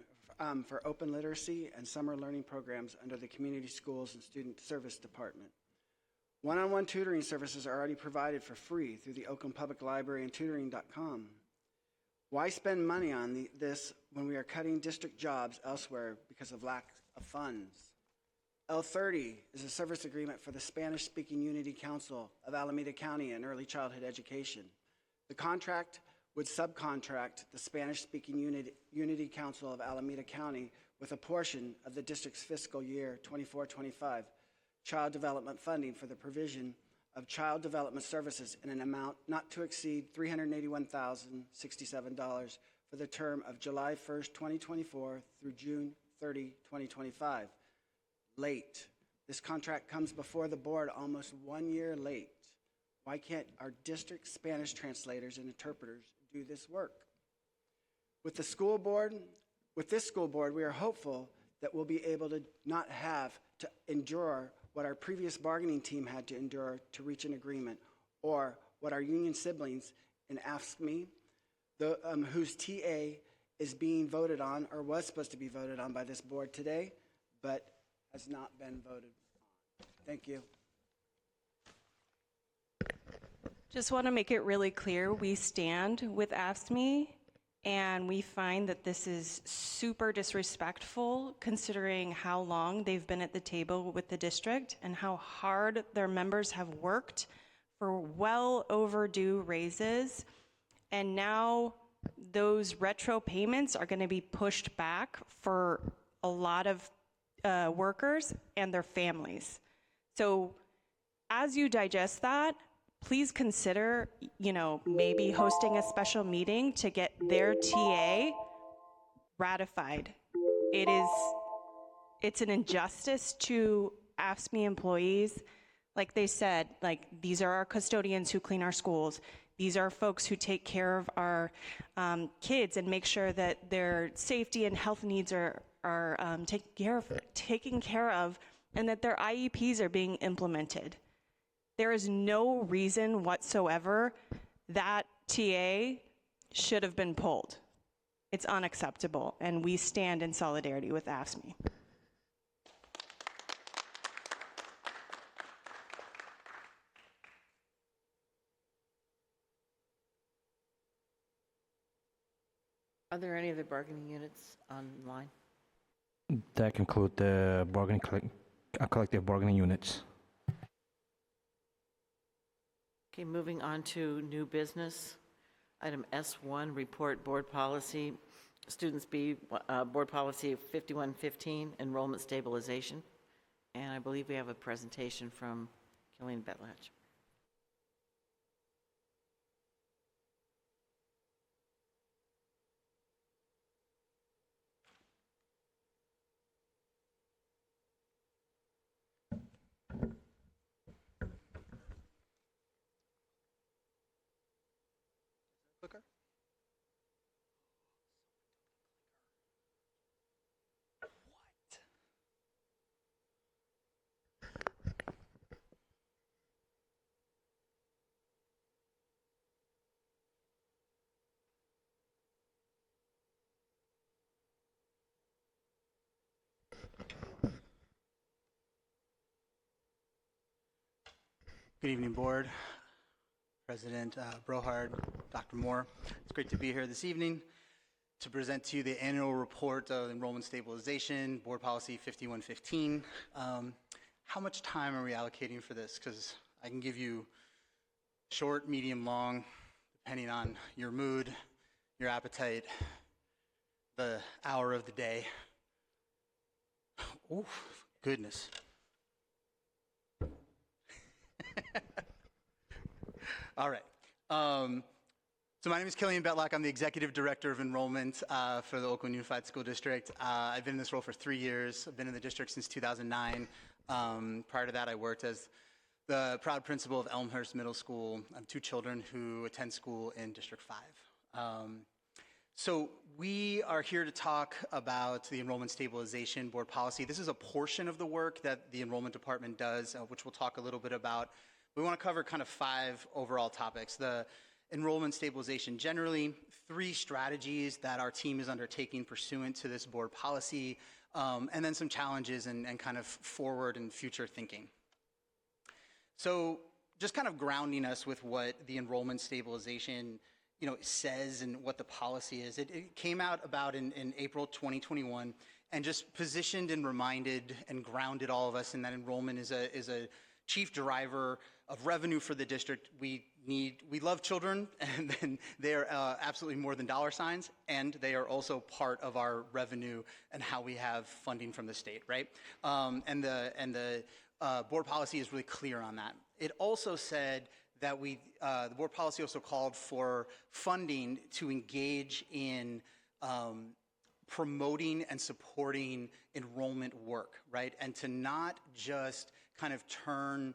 for open literacy and summer learning programs under the Community Schools and Student Service Department. One-on-one tutoring services are already provided for free through the Oakland Public Library and tutoring.com. Why spend money on this when we are cutting district jobs elsewhere because of lack of funds? L30 is a service agreement for the Spanish-speaking Unity Council of Alameda County and Early Childhood Education. The contract would subcontract the Spanish-speaking Unity Council of Alameda County with a portion of the district's fiscal year 24-25 child development funding for the provision of child development services in an amount not to exceed $381,067 for the term of July 1st, 2024 through June 30, 2025. Late. This contract comes before the board almost 1 year late. Why can't our district Spanish translators and interpreters do this work? With this school board, we are hopeful that we'll be able to not have to endure what our previous bargaining team had to endure to reach an agreement, or what our union siblings in AFSCME, whose TA is being voted on or was supposed to be voted on by this board today, but has not been voted on. Thank you. Just want to make it really clear, we stand with AFSCME, and we find that this is super disrespectful considering how long they've been at the table with the district and how hard their members have worked for well overdue raises. And now those retro payments are going to be pushed back for a lot of workers and their families. So as you digest that, please consider, maybe hosting a special meeting to get their TA ratified. It's an injustice to AFSCME employees. Like they said, these are our custodians who clean our schools. These are folks who take care of our kids and make sure that their safety and health needs are taken care of, and that their IEPs are being implemented. There is no reason whatsoever that TA should have been pulled. It's unacceptable, and we stand in solidarity with AFSCME. Are there any other bargaining units online? That concludes the collective bargaining units. Okay, moving on to new business. Item S1, report board policy. Students B, board policy 5115, enrollment stabilization. And I believe we have a presentation from Killian Betlatch. Clicker. Good evening, board. President Brohard, Dr. Moore. It's great to be here this evening to present to you the annual report of enrollment stabilization, board policy 5115. How much time are we allocating for this? Because I can give you short, medium, long, depending on your mood, your appetite, the hour of the day. Oh, goodness. All right. So my name is Killian Betlatch. I'm the Executive Director of Enrollment for the Oakland Unified School District. I've been in this role for 3 years. I've been in the district since 2009. Prior to that, I worked as the proud principal of Elmhurst Middle School. I have 2 children who attend school in District 5. So we are here to talk about the enrollment stabilization board policy. This is a portion of the work that the enrollment department does, which we'll talk a little bit about. We want to cover kind of 5 overall topics. The enrollment stabilization generally, 3 strategies that our team is undertaking pursuant to this board policy, and then some challenges and kind of forward and future thinking. So just kind of grounding us with what the enrollment stabilization says and what the policy is. It came out about in April 2021 and just positioned and reminded and grounded all of us in that enrollment is a chief driver of revenue for the district. We love children, and then they are absolutely more than dollar signs, and they are also part of our revenue and how we have funding from the state, right? And the board policy is really clear on that. It also said that the board policy also called for funding to engage in promoting and supporting enrollment work, right? And to not just kind of turn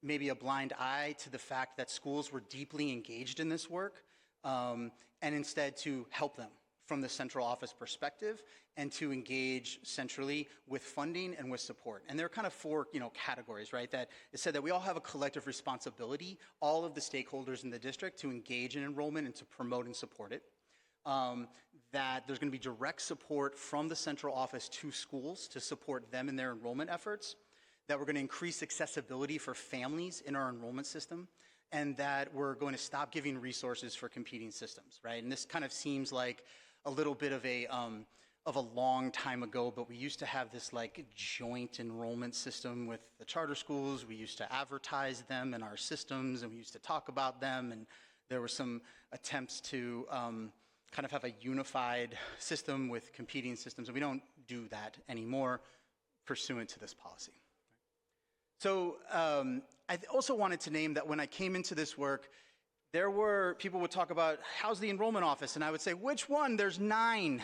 maybe a blind eye to the fact that schools were deeply engaged in this work, and instead to help them from the central office perspective and to engage centrally with funding and with support. And there are kind of four, categories, right? That it said that we all have a collective responsibility, all of the stakeholders in the district, to engage in enrollment and to promote and support it. That there's going to be direct support from the central office to schools to support them in their enrollment efforts. That we're going to increase accessibility for families in our enrollment system. And that we're going to stop giving resources for competing systems, right? And this kind of seems like a little bit of a long time ago, but we used to have this like joint enrollment system with the charter schools. We used to advertise them in our systems, and we used to talk about them. And there were some attempts to kind of have a unified system with competing systems, and we don't do that anymore pursuant to this policy. So I also wanted to name that when I came into this work, there were, people would talk about, how's the enrollment office? And I would say, which one? There's 9,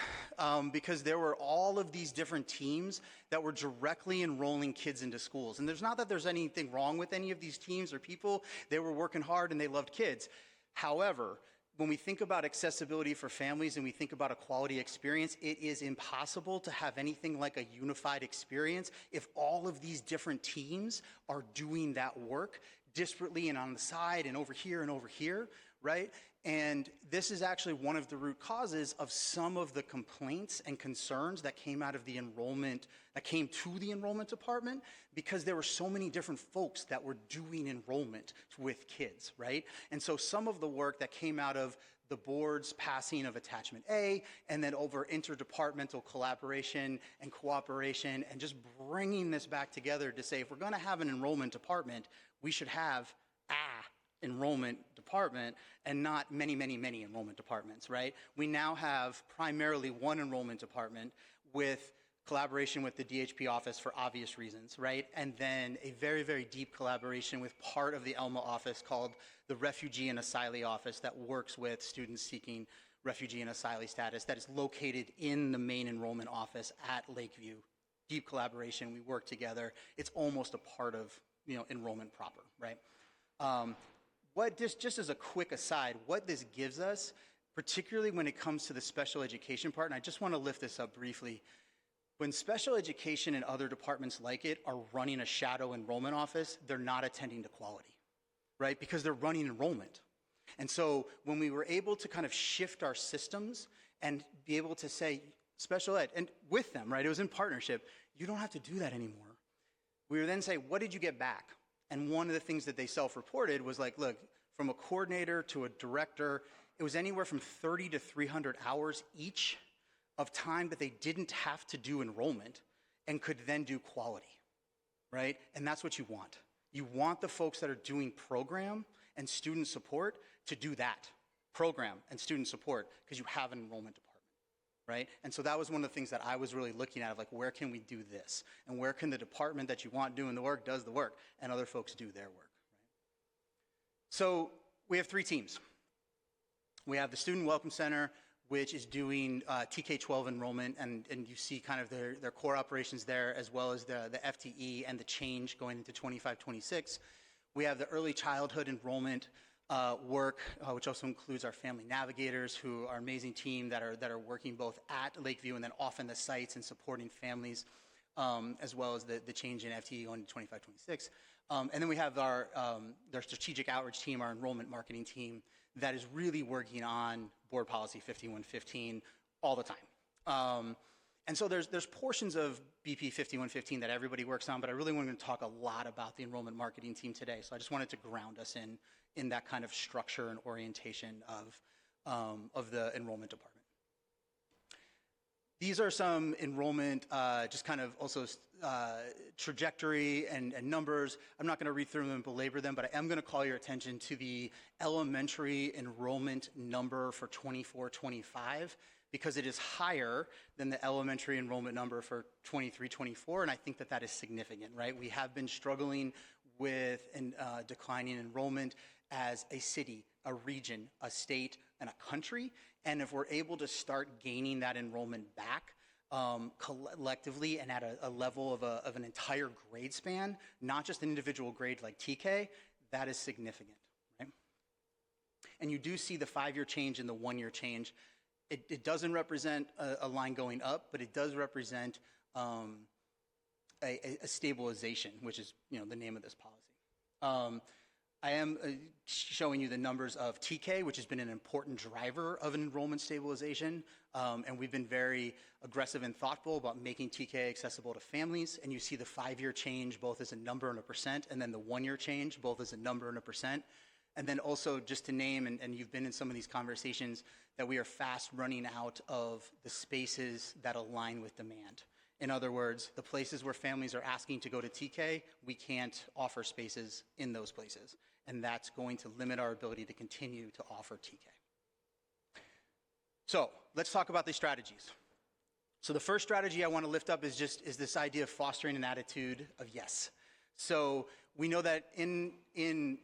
because there were all of these different teams that were directly enrolling kids into schools. And there's not that there's anything wrong with any of these teams or people. They were working hard and they loved kids. However, when we think about accessibility for families and we think about a quality experience, it is impossible to have anything like a unified experience if all of these different teams are doing that work disparately and on the side and over here, right? And this is actually one of the root causes of some of the complaints and concerns that came out of the enrollment, that came to the enrollment department, because there were so many different folks that were doing enrollment with kids, right? And so some of the work that came out of the board's passing of Attachment A, and then over interdepartmental collaboration and cooperation, and just bringing this back together to say, if we're going to have an enrollment department, we should have enrollment department and not many enrollment departments, right? We now have primarily one enrollment department with collaboration with the DHP office for obvious reasons, right? And then a very deep collaboration with part of the ELMA office called the Refugee and Asylee Office that works with students seeking refugee and asylee status, that is located in the main enrollment office at Lakeview. Deep collaboration, we work together. It's almost a part of enrollment proper, right? What this, just as a quick aside, what this gives us, particularly when it comes to the special education part, and I just want to lift this up briefly, when special education and other departments like it are running a shadow enrollment office, they're not attending to quality, right? Because they're running enrollment. And so when we were able to kind of shift our systems and be able to say, special ed, and with them, right, it was in partnership, you don't have to do that anymore. We would then say, what did you get back? And one of the things that they self-reported was like, look, from a coordinator to a director, it was anywhere from 30 to 300 hours each of time that they didn't have to do enrollment and could then do quality, right? And that's what you want. You want the folks that are doing program and student support to do that, program and student support, because you have an enrollment department. Right? And so that was one of the things that I was really looking at, of like, where can we do this? And where can the department that you want doing the work does the work, and other folks do their work, right? So we have 3 teams. We have the Student Welcome Center, which is doing TK-12 enrollment, and you see kind of their core operations there, as well as the FTE and the change going into 25-26. We have the early childhood enrollment work, which also includes our family navigators, who are an amazing team that are working both at Lakeview and then off in the sites and supporting families, as well as the change in FTE going to 25-26. And then we have our strategic outreach team, our enrollment marketing team, that is really working on Board Policy 5115 all the time. And so there's portions of BP 5115 that everybody works on, but I really wanted to talk a lot about the enrollment marketing team today. So I just wanted to ground us in that kind of structure and orientation of the enrollment department. These are some enrollment, just kind of also trajectory and numbers. I'm not going to read through them and belabor them, but I am going to call your attention to the elementary enrollment number for 24-25, because it is higher than the elementary enrollment number for 23-24, and I think that that is significant, right? We have been struggling with declining enrollment as a city, a region, a state, and a country, and if we're able to start gaining that enrollment back collectively and at a level of an entire grade span, not just an individual grade like TK, that is significant, right? And you do see the 5-year change and the 1-year change. It doesn't represent a line going up, but it does represent a stabilization, which is the name of this policy. I am showing you the numbers of TK, which has been an important driver of enrollment stabilization, and we've been very aggressive and thoughtful about making TK accessible to families, and you see the 5-year change both as a number and a percent, and then the 1-year change both as a number and a percent. And then also just to name, and you've been in some of these conversations, that we are fast running out of the spaces that align with demand. In other words, the places where families are asking to go to TK, we can't offer spaces in those places. And that's going to limit our ability to continue to offer TK. So let's talk about these strategies. So the first strategy I want to lift up is this idea of fostering an attitude of yes. So we know that in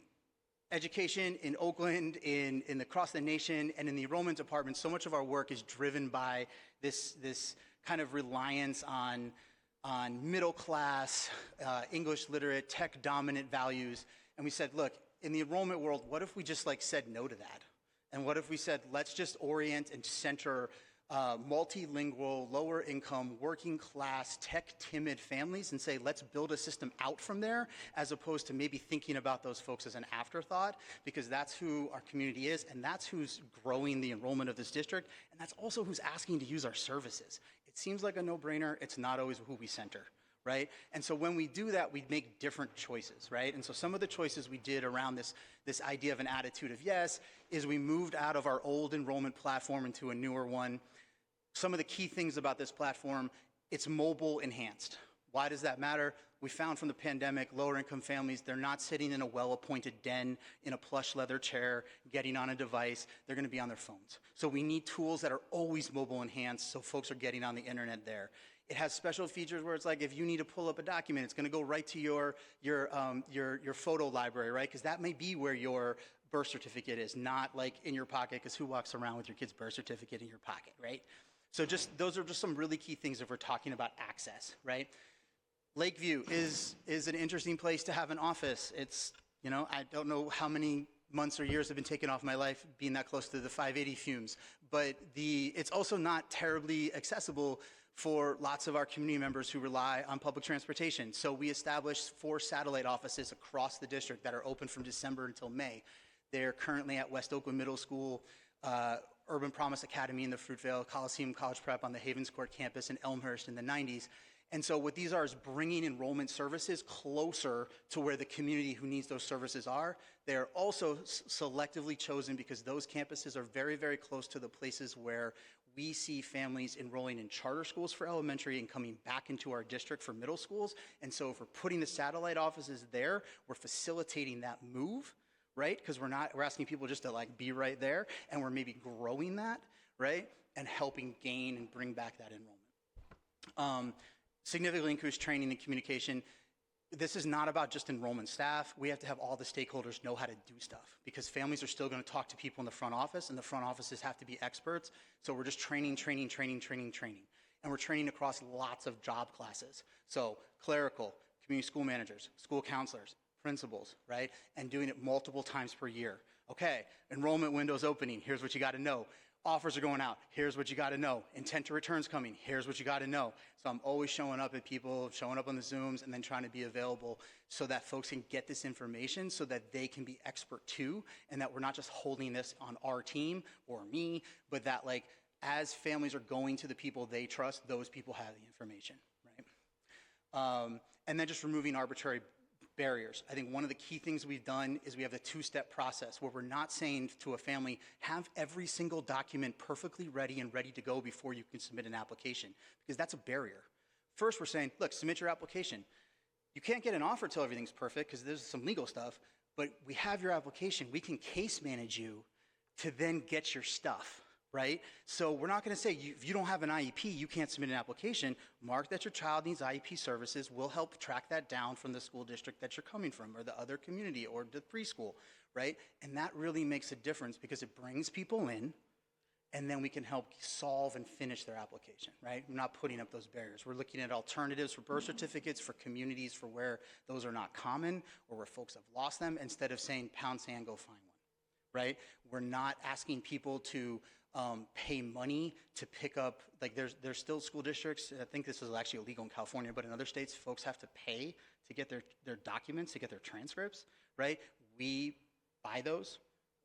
education, in Oakland, across the nation, and in the enrollment department, so much of our work is driven by this kind of reliance on middle class, English literate, tech dominant values. And we said, look, in the enrollment world, what if we just said no to that? And what if we said, let's just orient and center multilingual, lower income, working class, tech timid families and say, let's build a system out from there, as opposed to maybe thinking about those folks as an afterthought, because that's who our community is, and that's who's growing the enrollment of this district, and that's also who's asking to use our services. It seems like a no-brainer. It's not always who we center, right? And so when we do that, we make different choices, right? And so some of the choices we did around this idea of an attitude of yes is we moved out of our old enrollment platform into a newer one. Some of the key things about this platform, it's mobile enhanced. Why does that matter? We found from the pandemic, lower income families, they're not sitting in a well-appointed den in a plush leather chair, getting on a device. They're going to be on their phones. So we need tools that are always mobile enhanced, so folks are getting on the internet there. It has special features where it's like if you need to pull up a document, it's going to go right to your photo library, right? Because that may be where your birth certificate is, not like in your pocket, because who walks around with your kid's birth certificate in your pocket, right? So those are just some really key things if we're talking about access, right? Lakeview is an interesting place to have an office. It's, I don't know how many months or years have been taken off my life being that close to the 580 fumes, but it's also not terribly accessible for lots of our community members who rely on public transportation. So we established 4 satellite offices across the district that are open from December until May. They're currently at West Oakland Middle School, Urban Promise Academy in the Fruitvale, Coliseum College Prep on the Havens Court campus, and Elmhurst in the 90s. And so what these are is bringing enrollment services closer to where the community who needs those services are. They're also selectively chosen because those campuses are very, very close to the places where we see families enrolling in charter schools for elementary and coming back into our district for middle schools. And so if we're putting the satellite offices there, we're facilitating that move, right? Because we're asking people just to be right there, and we're maybe growing that, right? And helping gain and bring back that enrollment. Significantly increased training and communication. This is not about just enrollment staff. We have to have all the stakeholders know how to do stuff, because families are still going to talk to people in the front office, and the front offices have to be experts. So we're just training. And we're training across lots of job classes. So clerical, community school managers, school counselors, principals, right? And doing it multiple times per year. Okay, enrollment window's opening. Here's what you got to know. Offers are going out. Here's what you got to know. Intent to return's coming. Here's what you got to know. So I'm always showing up at people, showing up on the Zooms, and then trying to be available so that folks can get this information so that they can be expert too, and that we're not just holding this on our team or me, but that as families are going to the people they trust, those people have the information, right? And then just removing arbitrary barriers. I think one of the key things we've done is we have the 2-step process where we're not saying to a family, have every single document perfectly ready and ready to go before you can submit an application, because that's a barrier. First, we're saying, look, submit your application. You can't get an offer until everything's perfect because there's some legal stuff, but we have your application. We can case manage you to then get your stuff, right? So we're not going to say, if you don't have an IEP, you can't submit an application. Mark that your child needs IEP services. We'll help track that down from the school district that you're coming from, or the other community, or the preschool, right? And that really makes a difference because it brings people in, and then we can help solve and finish their application, right? We're not putting up those barriers. We're looking at alternatives for birth certificates for communities for where those are not common or where folks have lost them, instead of saying, pound sand, go find one, right? We're not asking people to pay money to pick up, like there's still school districts, I think this is actually illegal in California, but in other states, folks have to pay to get their documents, to get their transcripts, right? We buy those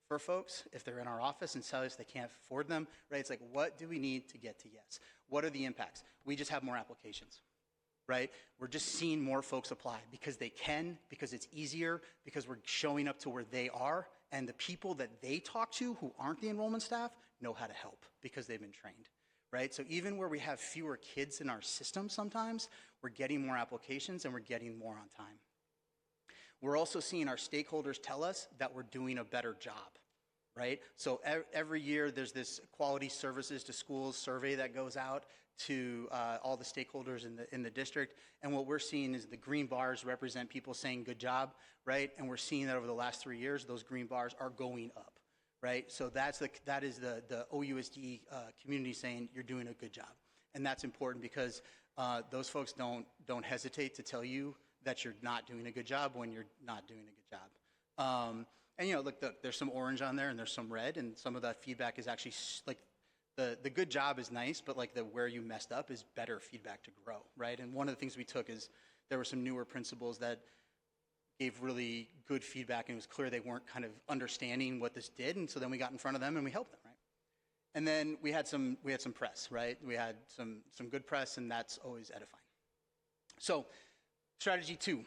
for folks if they're in our office and tell us they can't afford them, right? It's like, what do we need to get to yes? What are the impacts? We just have more applications, right? We're just seeing more folks apply because they can, because it's easier, because we're showing up to where they are, and the people that they talk to who aren't the enrollment staff know how to help because they've been trained, right? So even where we have fewer kids in our system sometimes, we're getting more applications and we're getting more on time. We're also seeing our stakeholders tell us that we're doing a better job, right? So every year there's this quality services to schools survey that goes out to all the stakeholders in the district, and what we're seeing is the green bars represent people saying good job, right? And we're seeing that over the last 3 years, those green bars are going up, right? So that is the OUSD community saying you're doing a good job, and that's important because those folks don't hesitate to tell you that you're not doing a good job when you're not doing a good job. And you know, look, there's some orange on there and there's some red, and some of that feedback is actually like the good job is nice, but like the where you messed up is better feedback to grow, right? And one of the things we took is there were some newer principals that gave really good feedback, and it was clear they weren't kind of understanding what this did, and so then we got in front of them and we helped them, right? And then we had some press, right? We had some good press, and that's always edifying. So strategy 2,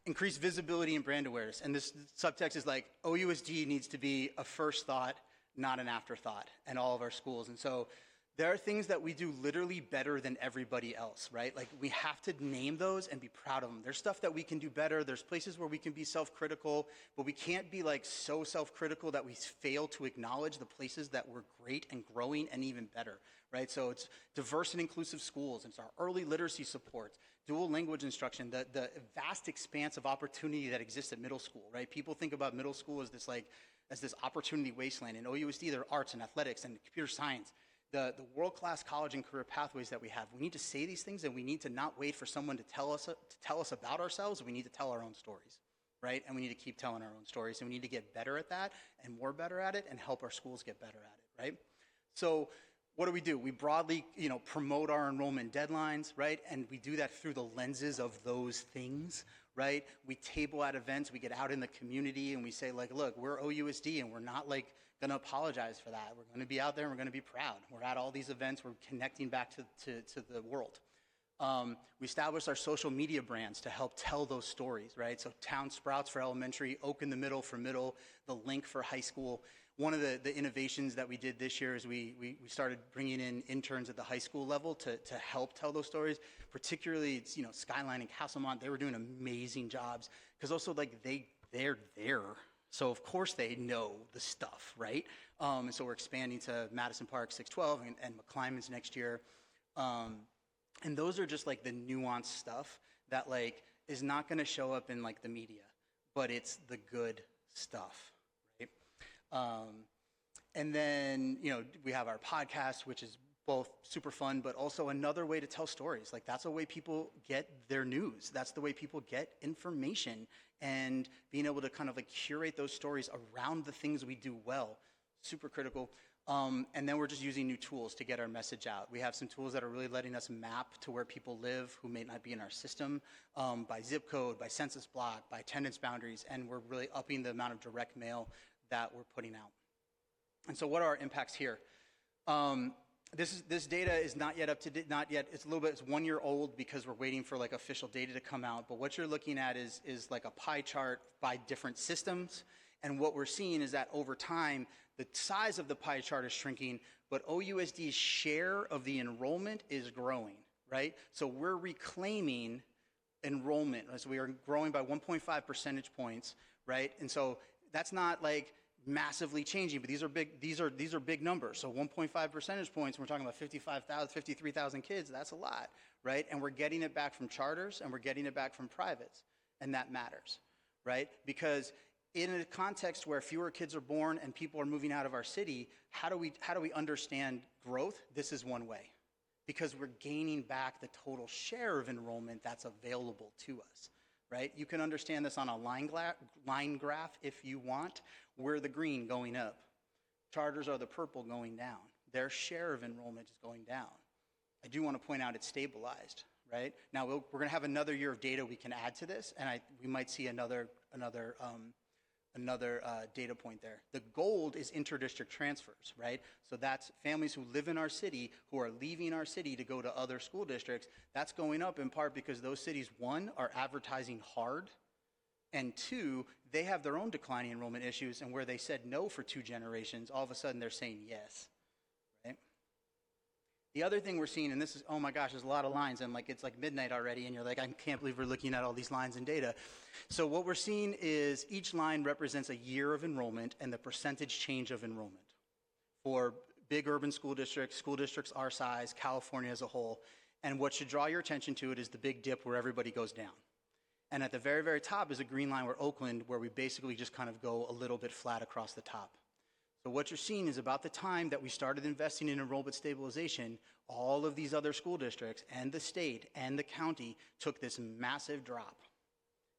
increase visibility and brand awareness. And this subtext is like OUSD needs to be a first thought, not an afterthought, in all of our schools. And so there are things that we do literally better than everybody else, right? Like we have to name those and be proud of them. There's stuff that we can do better. There's places where we can be self-critical, but we can't be like so self-critical that we fail to acknowledge the places that we're great and growing and even better, right? So it's diverse and inclusive schools. It's our early literacy supports, dual language instruction, the vast expanse of opportunity that exists at middle school, right? People think about middle school as this opportunity wasteland. In OUSD, there are arts and athletics and computer science. The world-class college and career pathways that we have. We need to say these things, and we need to not wait for someone to tell us about ourselves. We need to tell our own stories, right? And we need to keep telling our own stories, and we need to get better at that and more better at it and help our schools get better at it, right? So what do? We broadly, promote our enrollment deadlines, right? And we do that through the lenses of those things, right? We table at events, we get out in the community, and we say, like, look, we're OUSD, and we're not like going to apologize for that. We're going to be out there and we're going to be proud. We're at all these events. We're connecting back to the world. We established our social media brands to help tell those stories, right? So Town Sprouts for elementary, Oak in the Middle for middle, the Link for high school. One of the innovations that we did this year is we started bringing in interns at the high school level to help tell those stories. Particularly, Skyline and Castlemont, they were doing amazing jobs because also like they're there. So of course they know the stuff, right? And so we're expanding to Madison Park 612 and McClymonds next year. And those are just like the nuanced stuff that like is not going to show up in like the media, but it's the good stuff, right? And then, we have our podcast, which is both super fun, but also another way to tell stories. Like that's a way people get their news. That's the way people get information, and being able to kind of like curate those stories around the things we do well, super critical. And then we're just using new tools to get our message out. We have some tools that are really letting us map to where people live who may not be in our system, by zip code, by census block, by attendance boundaries, and we're really upping the amount of direct mail that we're putting out. And so what are our impacts here? This data is not yet up to date, it's 1 year old because we're waiting for like official data to come out. But what you're looking at is like a pie chart by different systems. And what we're seeing is that over time, the size of the pie chart is shrinking, but OUSD's share of the enrollment is growing, right? So we're reclaiming enrollment. So we are growing by 1.5 percentage points, right? And so that's not like massively changing, but these are big numbers. So 1.5 percentage points, we're talking about 53,000 kids, that's a lot, right? And we're getting it back from charters and we're getting it back from privates, and that matters, right? Because in a context where fewer kids are born and people are moving out of our city, how do we understand growth? This is one way, because we're gaining back the total share of enrollment that's available to us, right? You can understand this on a line graph if you want. We're the green going up. Charters are the purple going down. Their share of enrollment is going down. I do want to point out it's stabilized, right? Now, we're going to have another year of data we can add to this, and we might see another data point there. The gold is interdistrict transfers, right? So that's families who live in our city who are leaving our city to go to other school districts. That's going up in part because those cities, one, are advertising hard, and two, they have their own declining enrollment issues, and where they said no for 2 generations, all of a sudden they're saying yes, right? The other thing we're seeing, and this is, oh my gosh, there's a lot of lines, and it's like midnight already, and you're like, I can't believe we're looking at all these lines and data. So what we're seeing is each line represents a year of enrollment and the percentage change of enrollment for big urban school districts our size, California as a whole. And what should draw your attention to it is the big dip where everybody goes down. And at the very, very top is a green line where Oakland, where we basically just kind of go a little bit flat across the top. So what you're seeing is about the time that we started investing in enrollment stabilization, all of these other school districts and the state and the county took this massive drop,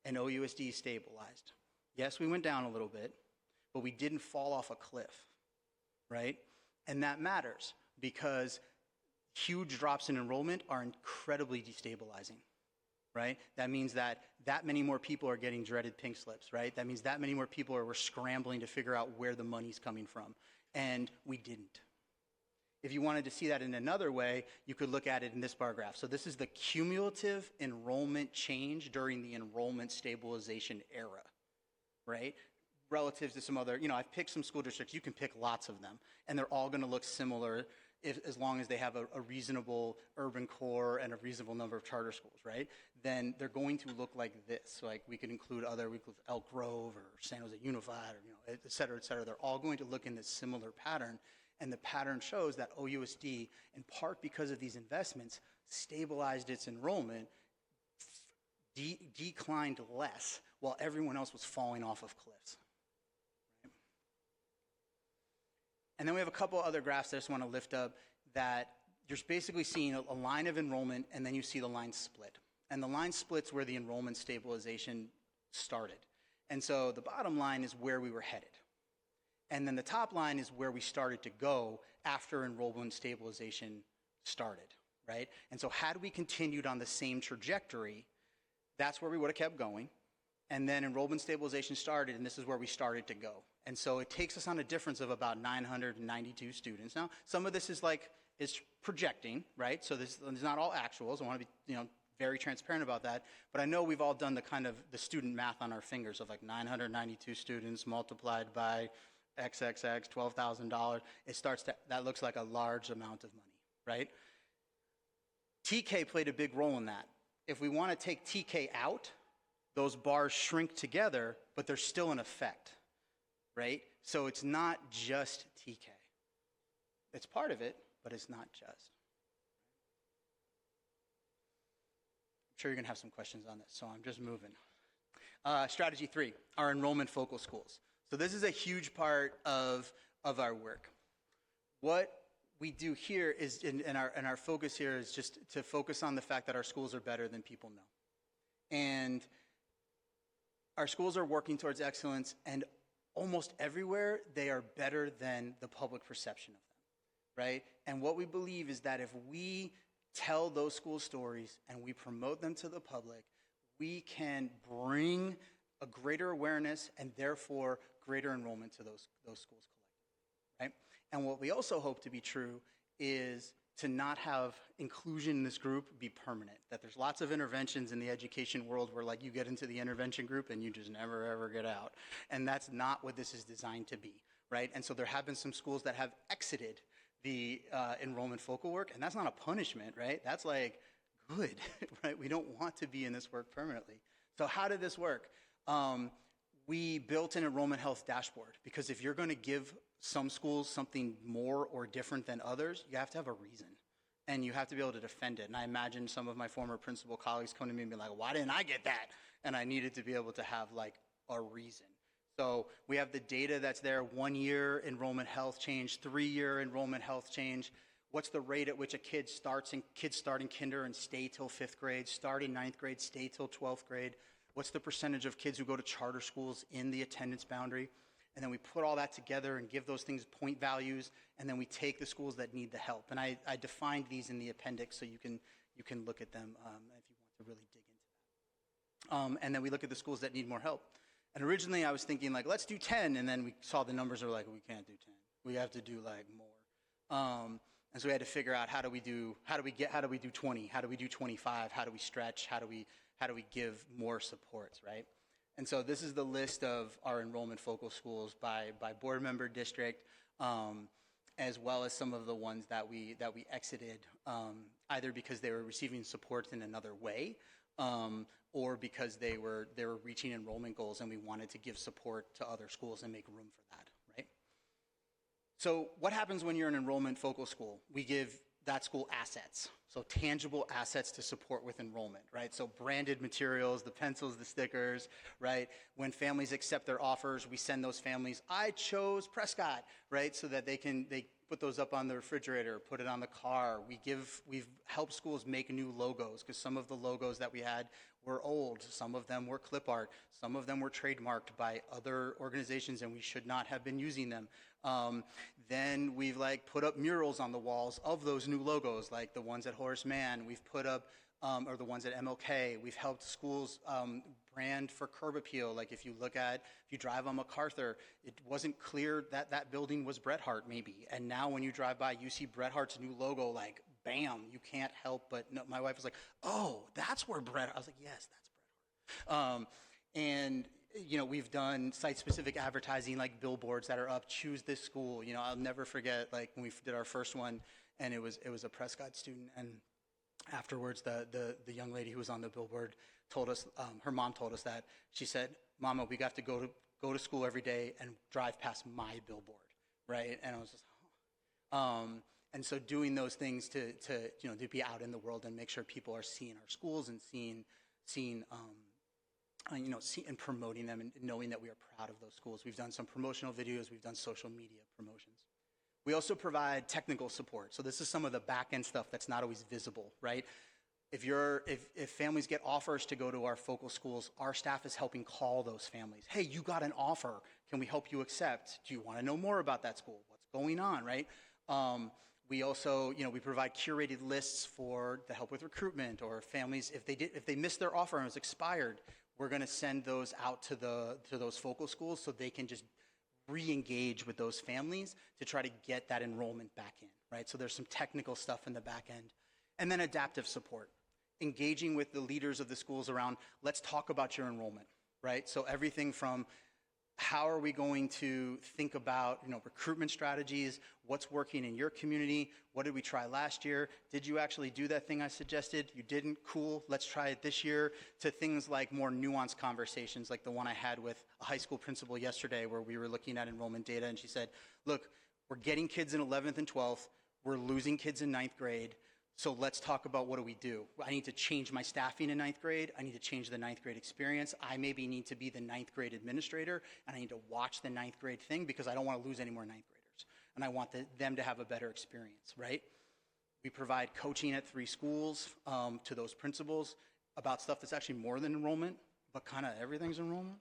and OUSD stabilized. Yes, we went down a little bit, but we didn't fall off a cliff, right? And that matters because huge drops in enrollment are incredibly destabilizing, right? That means that many more people are getting dreaded pink slips, right? That means that many more people were scrambling to figure out where the money's coming from, and we didn't. If you wanted to see that in another way, you could look at it in this bar graph. So this is the cumulative enrollment change during the enrollment stabilization era, right? Relative to some other, I've picked some school districts, you can pick lots of them, and they're all gonna look similar as long as they have a reasonable urban core and a reasonable number of charter schools, right? Then they're going to look like this. So we could include Elk Grove or San Jose Unified, or, et cetera, et cetera. They're all going to look in this similar pattern. And the pattern shows that OUSD, in part because of these investments, stabilized its enrollment, declined less, while everyone else was falling off of cliffs. Right? And then we have a couple other graphs that I just want to lift up that you're basically seeing a line of enrollment, and then you see the line split. And the line splits where the enrollment stabilization started. And so the bottom line is where we were headed. And then the top line is where we started to go after enrollment stabilization started, right? And so had we continued on the same trajectory, that's where we would have kept going. And then enrollment stabilization started, and this is where we started to go. And so it takes us on a difference of about 992 students. Now, some of this is projecting, right? So this is not all actuals. I want to be, very transparent about that. But I know we've all done the student math on our fingers of 992 students multiplied by XXX, $12,000, that looks like a large amount of money, right? TK played a big role in that. If we want to take TK out, those bars shrink together, but they're still in effect, right? So it's not just TK. It's part of it, but it's not just. I'm sure you're going to have some questions on this, so I'm just moving. Strategy 3, our enrollment focal schools. So this is a huge part of our work. What we do here is, and our focus here is just to focus on the fact that our schools are better than people know. And our schools are working towards excellence, and almost everywhere they are better than the public perception of them, right? And what we believe is that if we tell those school stories and we promote them to the public, we can bring a greater awareness and therefore greater enrollment to those schools collectively, right? And what we also hope to be true is to not have inclusion in this group be permanent, that there's lots of interventions in the education world where you get into the intervention group and you just never ever get out. And that's not what this is designed to be, right? And so there have been some schools that have exited the enrollment focal work, and that's not a punishment, right? That's good, right? We don't want to be in this work permanently. So how did this work? We built an enrollment health dashboard, because if you're going to give some schools something more or different than others, you have to have a reason, and you have to be able to defend it. And I imagine some of my former principal colleagues come to me and be like, why didn't I get that? And I needed to be able to have a reason. So we have the data that's there: 1 year enrollment health change, 3-year enrollment health change. What's the rate at which a kid starts in kinder and stay till 5th grade, start in 9th grade, stay till 12th grade? What's the percentage of kids who go to charter schools in the attendance boundary? And then we put all that together and give those things point values, and then we take the schools that need the help. And I defined these in the appendix so you can look at them if you want to really dig into that. And then we look at the schools that need more help. And originally I was thinking like, let's do 10, and then we saw the numbers are like, we can't do 10. We have to do like more. And so we had to figure out how do we do 20? How do we do 25? How do we stretch? How do we give more supports, right? And so this is the list of our enrollment focal schools by board member district, as well as some of the ones that we exited, either because they were receiving support in another way, or because they were reaching enrollment goals and we wanted to give support to other schools and make room for that, right? So what happens when you're an enrollment focal school? We give that school assets, so tangible assets to support with enrollment, right? So branded materials, the pencils, the stickers, right? When families accept their offers, we send those families, I chose Prescott, right? So that they put those up on the refrigerator, put it on the car. We've helped schools make new logos, because some of the logos that we had were old, some of them were clip art, some of them were trademarked by other organizations and we should not have been using them. Then we've put up murals on the walls of those new logos, like the ones at Horace Mann. We've put up, or the ones at MLK. We've helped schools brand for curb appeal. Like if you drive on MacArthur, it wasn't clear that that building was Bret Hart maybe. And now when you drive by, you see Bret Hart's new logo, like bam, you can't help but, no, my wife was like, oh, that's where Bret Hart. I was like, yes, that's Bret Hart. And we've done site-specific advertising like billboards that are up, choose this school. I'll never forget when we did our first one, and it was a Prescott student, and afterwards the young lady who was on the billboard told us, her mom told us that, she said, Mama, we got to go to school every day and drive past my billboard, right? And I was just, and so doing those things to be out in the world and make sure people are seeing our schools and seeing and promoting them and knowing that we are proud of those schools. We've done some promotional videos. We've done social media promotions. We also provide technical support. So this is some of the back-end stuff that's not always visible, right? If families get offers to go to our focal schools, our staff is helping call those families. Hey, you got an offer. Can we help you accept? Do you want to know more about that school? What's going on, right? We also, we provide curated lists for the help with recruitment, or families, if they missed their offer and it was expired, we're going to send those out to those focal schools so they can just re-engage with those families to try to get that enrollment back in, right? So there's some technical stuff in the back end. And then adaptive support, engaging with the leaders of the schools around, let's talk about your enrollment, right? So everything from how are we going to think about recruitment strategies, what's working in your community, what did we try last year, did you actually do that thing I suggested, you didn't, cool, let's try it this year, to things like more nuanced conversations like the one I had with a high school principal yesterday where we were looking at enrollment data and she said, look, we're getting kids in 11th and 12th, we're losing kids in 9th grade, so let's talk about what do we do. I need to change my staffing in 9th grade. I need to change the 9th grade experience. I maybe need to be the 9th grade administrator, and I need to watch the 9th grade thing because I don't want to lose any more 9th graders. And I want them to have a better experience, right? We provide coaching at 3 schools to those principals about stuff that's actually more than enrollment, but kind of everything's enrollment,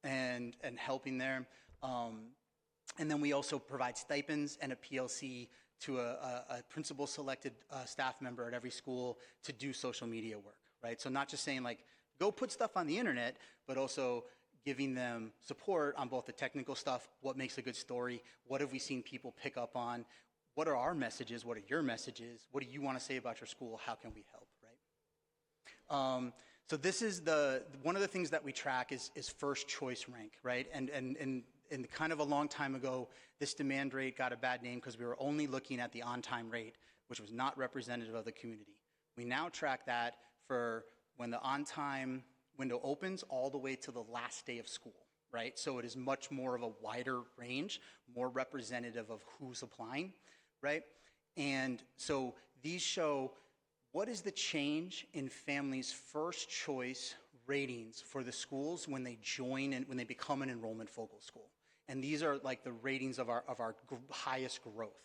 and helping there. And then we also provide stipends and a PLC to a principal-selected staff member at every school to do social media work, right? So not just saying, go put stuff on the internet, but also giving them support on both the technical stuff, what makes a good story, what have we seen people pick up on, what are our messages, what are your messages, what do you want to say about your school, how can we help, right? So this is one of the things that we track is first choice rank, right? And kind of a long time ago, this demand rate got a bad name because we were only looking at the on-time rate, which was not representative of the community. We now track that for when the on-time window opens all the way to the last day of school, right? So it is much more of a wider range, more representative of who's applying, right? And so these show what is the change in families' first choice ratings for the schools when they join and when they become an enrollment focal school. And these are like the ratings of our highest growth,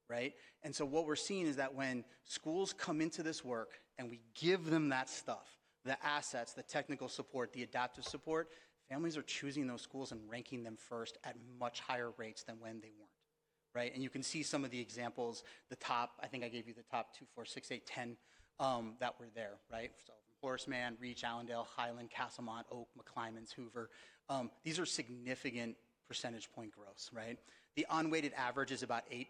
right? And so what we're seeing is that when schools come into this work and we give them that stuff, the assets, the technical support, the adaptive support, families are choosing those schools and ranking them first at much higher rates than when they weren't, right? And you can see some of the examples, the top, I think I gave you the top 2, 4, 6, 8, 10 that were there, right? So Horace Mann, Reach, Allendale, Highland, Castlemont, Oak, McClymonds, Hoover. These are significant percentage point growths, right? The unweighted average is about 8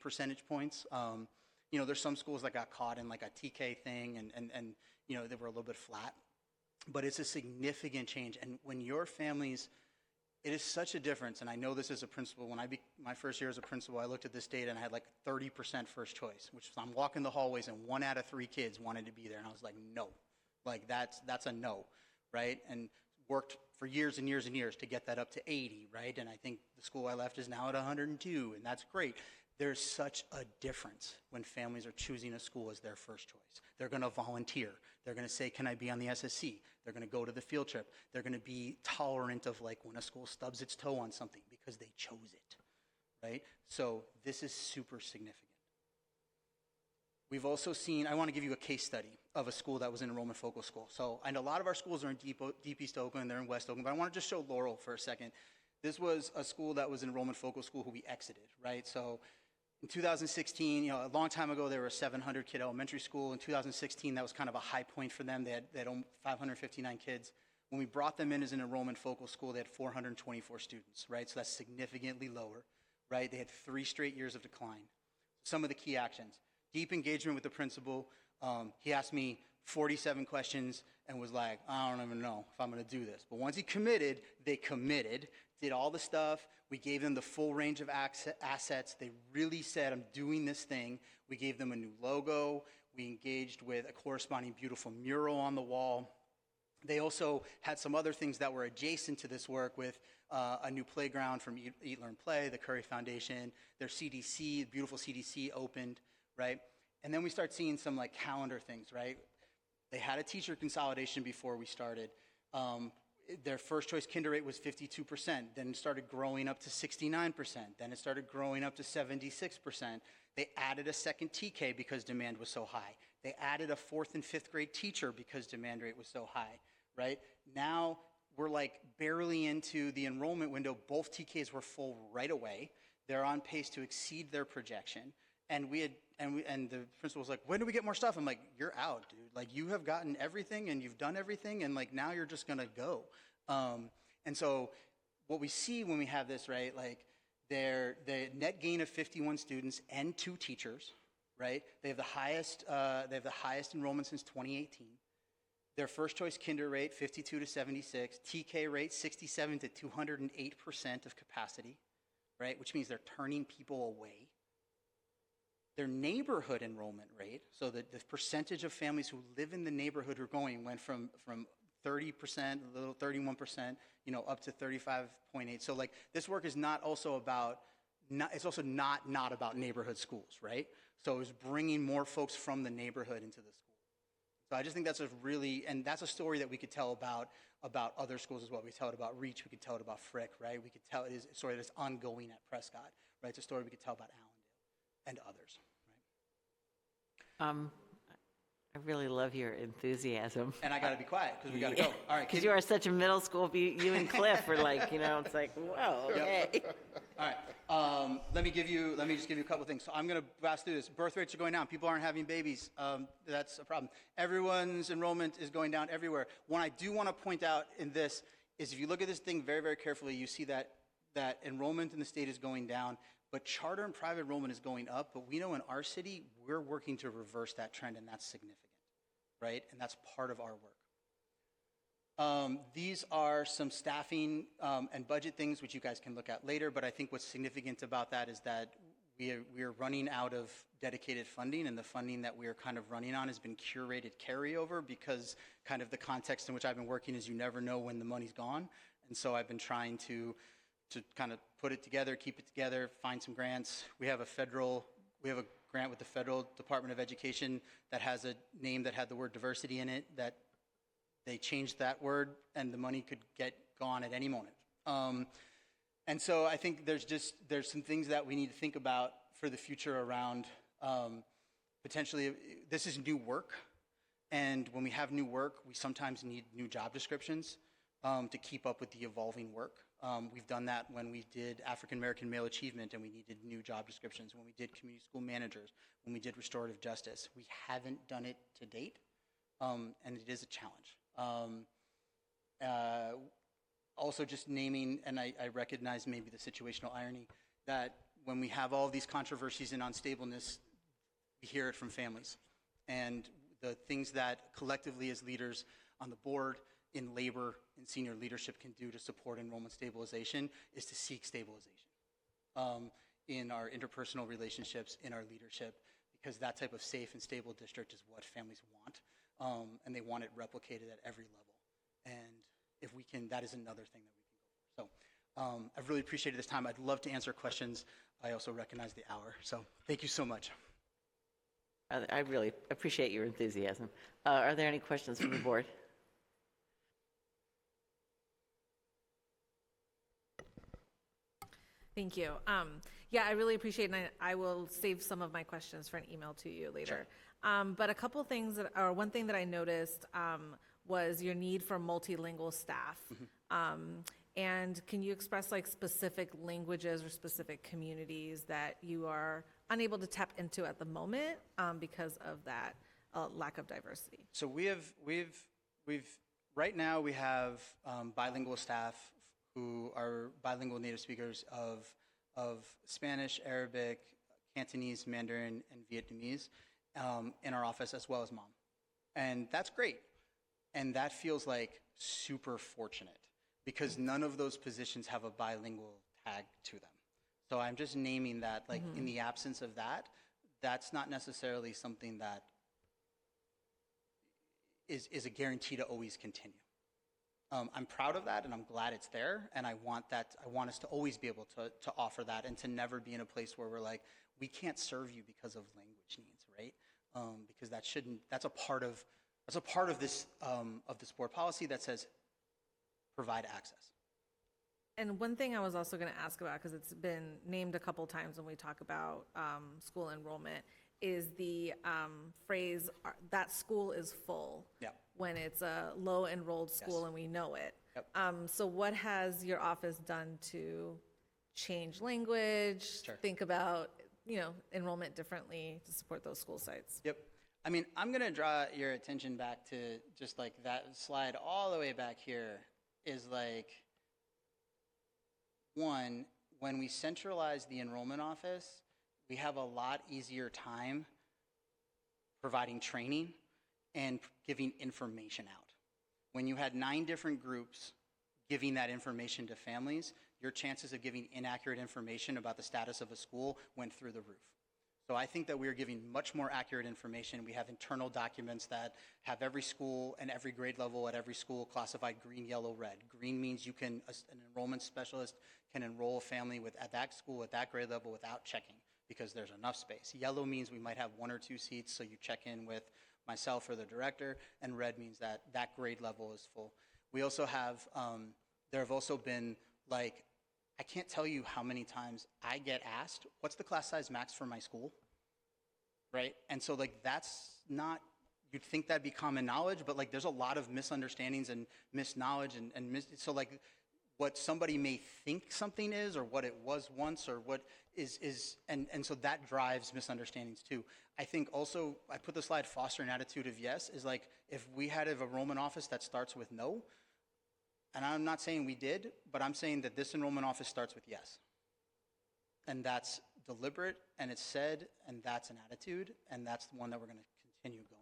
percentage points. You know, there's some schools that got caught in like a TK thing and you know, they were a little bit flat, but it's a significant change. And when your families, it is such a difference. And I know this as a principal. When my first year as a principal, I looked at this data and I had like 30% first choice, which is I'm walking the hallways and 1 out of 3 kids wanted to be there. And I was like, no, like that's a no, right? And worked for years and years and years to get that up to 80, right? And I think the school I left is now at 102, and that's great. There's such a difference when families are choosing a school as their first choice. They're going to volunteer. They're going to say, can I be on the SSC? They're going to go to the field trip. They're going to be tolerant of like when a school stubs its toe on something because they chose it, right? So this is super significant. We've also seen, I want to give you a case study of a school that was an enrollment focal school. So, and a lot of our schools are in deep East Oakland, they're in West Oakland, but I want to just show Laurel for a second. This was a school that was an enrollment focal school who we exited, right? So in 2016, you know, a long time ago, they were a 700 kid elementary school. In 2016, that was kind of a high point for them. They had 559 kids. When we brought them in as an enrollment focal school, they had 424 students, right? So that's significantly lower, right? They had 3 straight years of decline. Some of the key actions: deep engagement with the principal. He asked me 47 questions and was like, I don't even know if I'm going to do this. But once he committed, they committed, did all the stuff. We gave them the full range of assets. They really said, I'm doing this thing. We gave them a new logo. We engaged with a corresponding beautiful mural on the wall. They also had some other things that were adjacent to this work with a new playground from Eat, Learn, Play, the Curry Foundation. Their CDC, beautiful CDC opened, right? And then we start seeing some like calendar things, right? They had a teacher consolidation before we started. Their first choice kinder rate was 52%, then it started growing up to 69%, then it started growing up to 76%. They added a second TK because demand was so high. They added a 4th and 5th grade teacher because demand rate was so high, right? Now we're like barely into the enrollment window. Both TKs were full right away. They're on pace to exceed their projection. And the principal was like, when do we get more stuff? I'm like, you're out, dude. Like, you have gotten everything and you've done everything, and like now you're just gonna go. And so what we see when we have this, right, like the net gain of 51 students and 2 teachers, right? They have the highest enrollment since 2018. Their first choice kinder rate 52 to 76, TK rate 67 to 208% of capacity, right? Which means they're turning people away. Their neighborhood enrollment rate, so the percentage of families who live in the neighborhood who are going, went from 30%, a little 31%, you know, up to 35.8. So like this work is not also about, it's also not about neighborhood schools, right? So it was bringing more folks from the neighborhood into the school. So I just think that's a really, and that's a story that we could tell about other schools as well. We tell it about Reach, we could tell it about Frick, right? We could tell it is a story that's ongoing at Prescott, right? It's a story we could tell about Allen and others, I really love your enthusiasm. And I got to be quiet because we got to go. All right. Because you are such a middle school, you and Cliff are like, you know, it's like, whoa, okay. Yep. All right. Let me just give you a couple things. So I'm going to blast through this. Birth rates are going down. People aren't having babies. That's a problem. Everyone's enrollment is going down everywhere. One I do want to point out in this is if you look at this thing very, very carefully, you see that enrollment in the state is going down. But charter and private enrollment is going up, but we know in our city, we're working to reverse that trend, and that's significant, right? And that's part of our work. These are some staffing and budget things, which you guys can look at later, but I think what's significant about that is that we are running out of dedicated funding, and the funding that we are kind of running on has been curated carryover because kind of the context in which I've been working is you never know when the money's gone, and so I've been trying to kind of put it together, keep it together, find some grants. We have a grant with the Federal Department of Education that has a name that had the word diversity in it, that they changed that word and the money could get gone at any moment. And so I think there's some things that we need to think about for the future around potentially, this is new work. And when we have new work, we sometimes need new job descriptions to keep up with the evolving work. We've done that when we did African American male achievement and we needed new job descriptions, when we did community school managers, when we did restorative justice. We haven't done it to date, and it is a challenge. Also just naming, and I recognize maybe the situational irony, that when we have all of these controversies and unstableness, we hear it from families. And the things that collectively as leaders on the board, in labor, in senior leadership can do to support enrollment stabilization is to seek stabilization in our interpersonal relationships, in our leadership, because that type of safe and stable district is what families want, and they want it replicated at every level. And if we can, that is another thing that we can go for. So I've really appreciated this time. I'd love to answer questions. I also recognize the hour, so thank you so much. I really appreciate your enthusiasm. Are there any questions from the board? Thank you. Yeah, I really appreciate it, and I will save some of my questions for an email to you later. Sure. But a couple things, or one thing that I noticed was your need for multilingual staff. Mm-hmm. And can you express like specific languages or specific communities that you are unable to tap into at the moment because of that lack of diversity? So we've right now we have bilingual staff who are bilingual native speakers of Spanish, Arabic, Cantonese, Mandarin, and Vietnamese in our office, as well as Mom. And that's great. And that feels like super fortunate because none of those positions have a bilingual tag to them. So I'm just naming that, like, in the absence of that, that's not necessarily something that is a guarantee to always continue. I'm proud of that, and I'm glad it's there, and I want us to always be able to offer that and to never be in a place where we're like, we can't serve you because of language needs, right? Because that's a part of this board policy that says provide access. And one thing I was also going to ask about, because it's been named a couple times when we talk about school enrollment, is the phrase that school is full. Yep. When it's a low enrolled school. Yes. And we know it. Yep. So what has your office done to change language, sure, think about enrollment differently to support those school sites? Yep. I mean, I'm going to draw your attention back to just like that slide all the way back here is like, one, when we centralize the enrollment office, we have a lot easier time providing training and giving information out. When you had 9 different groups giving that information to families, your chances of giving inaccurate information about the status of a school went through the roof. So I think that we are giving much more accurate information. We have internal documents that have every school and every grade level at every school classified green, yellow, red. Green means an enrollment specialist can enroll a family at that school at that grade level without checking because there's enough space. Yellow means we might have 1 or 2 seats, so you check in with myself or the director, and red means that that grade level is full. We also have, there have also been, like, I can't tell you how many times I get asked, what's the class size max for my school, right? And so, like, that's not, you'd think that'd be common knowledge, but, like, there's a lot of misunderstandings and misknowledge, so, like, what somebody may think something is or what it was once or what is and so that drives misunderstandings too. I think also, I put the slide foster an attitude of yes, is like if we had an enrollment office that starts with no, and I'm not saying we did, but I'm saying that this enrollment office starts with yes. And that's deliberate and it's said and that's an attitude and that's the one that we're going to continue going.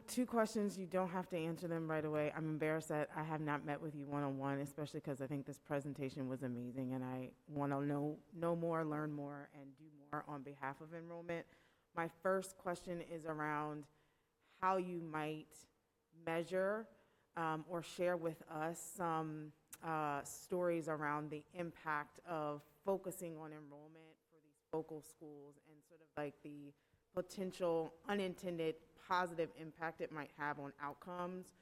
2 questions. You don't have to answer them right away. I'm embarrassed that I have not met with you one-on-one, especially because I think this presentation was amazing and I want to know more, learn more, and do more on behalf of enrollment. My first question is around how you might measure or share with us some stories around the impact of focusing on enrollment for these focal schools and sort of like the potential unintended positive impact it might have on outcomes.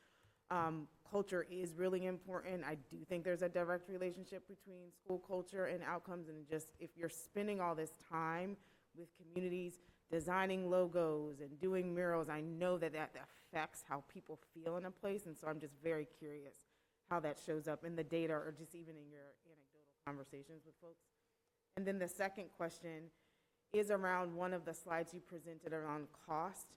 Culture is really important. I do think there's a direct relationship between school culture and outcomes, and just if you're spending all this time with communities designing logos and doing murals. I know that that affects how people feel in a place, and so I'm just very curious how that shows up in the data or just even in your anecdotal conversations with folks. And then the second question is around one of the slides you presented around cost.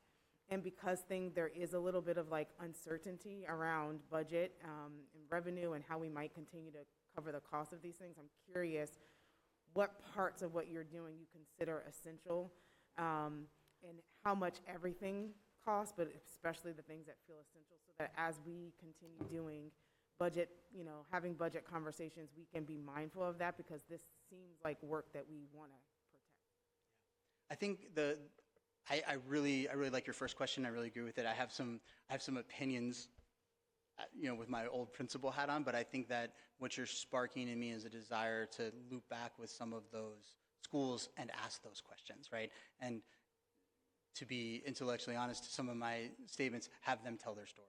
And because there is a little bit of like uncertainty around budget and revenue and how we might continue to cover the cost of these things, I'm curious what parts of what you're doing you consider essential, and how much everything costs, but especially the things that feel essential, so that as we continue doing budget, having budget conversations, we can be mindful of that, because this seems like work that we want to protect. I think I really like your first question. I really agree with it. I have some opinions, with my old principal hat on, but I think that what you're sparking in me is a desire to loop back with some of those schools and ask those questions, right? And to be intellectually honest, some of my statements, have them tell their story,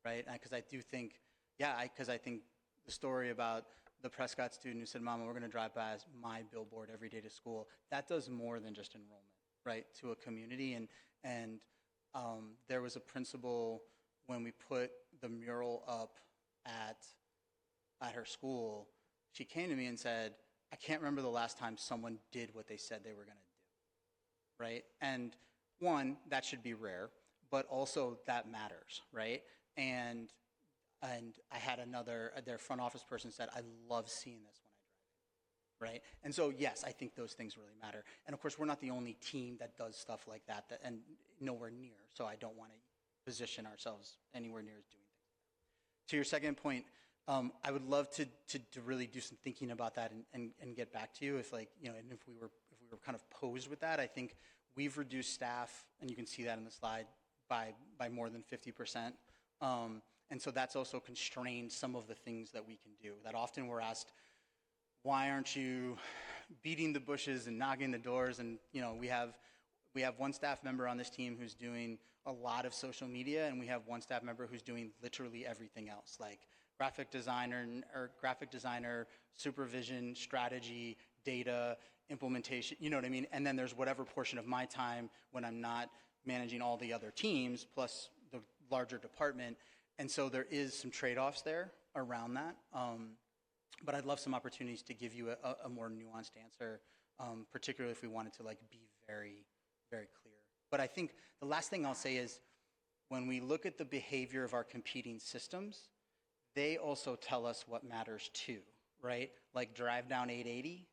right? Because I do think, because I think the story about the Prescott student who said, "Mama, we're going to drive by my billboard every day to school," that does more than just enrollment, right, to a community. And there was a principal when we put the mural up at her school. She came to me and said, "I can't remember the last time someone did what they said they were going to do," right? And one, that should be rare, but also that matters, right? And I had their front office person said, "I love seeing this when I drive in," right? And so, yes, I think those things really matter. And of course, we're not the only team that does stuff like that, and nowhere near, so I don't want to position ourselves anywhere near as doing things. To your second point, I would love to really do some thinking about that and get back to you if and if we were kind of posed with that. I think we've reduced staff, and you can see that in the slide, by more than 50%. And so that's also constrained some of the things that we can do. That often we're asked, why aren't you beating the bushes and knocking the doors? And we have one staff member on this team who's doing a lot of social media, and we have one staff member who's doing literally everything else, like graphic designer, supervision, strategy, data, implementation, you know what I mean? And then there's whatever portion of my time when I'm not managing all the other teams, plus the larger department. And so there is some trade-offs there around that. But I'd love some opportunities to give you a more nuanced answer, particularly if we wanted to be very, very clear. But I think the last thing I'll say is, when we look at the behavior of our competing systems, they also tell us what matters too, right? Like drive down 880,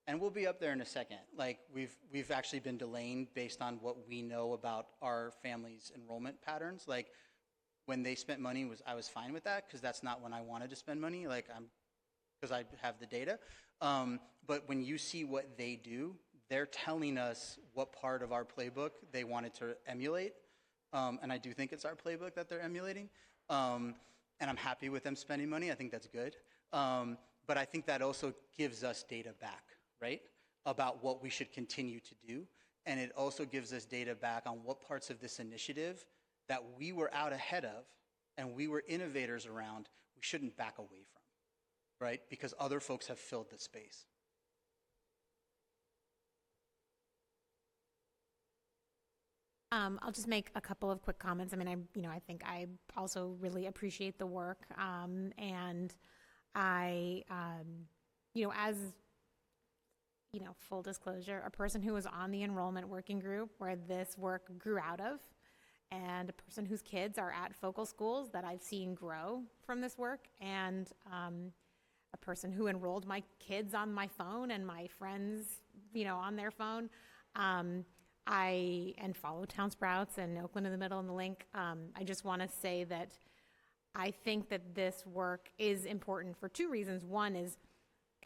and we'll be up there in a second. Like we've actually been delaying based on what we know about our family's enrollment patterns. Like when they spent money, I was fine with that, because that's not when I wanted to spend money. Because I have the data. But when you see what they do, they're telling us what part of our playbook they wanted to emulate. And I do think it's our playbook that they're emulating. And I'm happy with them spending money. I think that's good. But I think that also gives us data back, right, about what we should continue to do. And it also gives us data back on what parts of this initiative that we were out ahead of and we were innovators around, we shouldn't back away from, right? Because other folks have filled the space. I'll just make a couple of quick comments. I mean, I think I also really appreciate the work, and I, as full disclosure, a person who was on the enrollment working group where this work grew out of, and a person whose kids are at focal schools that I've seen grow from this work, and a person who enrolled my kids on my phone and my friends, on their phone. I follow Town Sprouts and Oakland in the Middle and the Link. I just want to say that I think that this work is important for two reasons. One is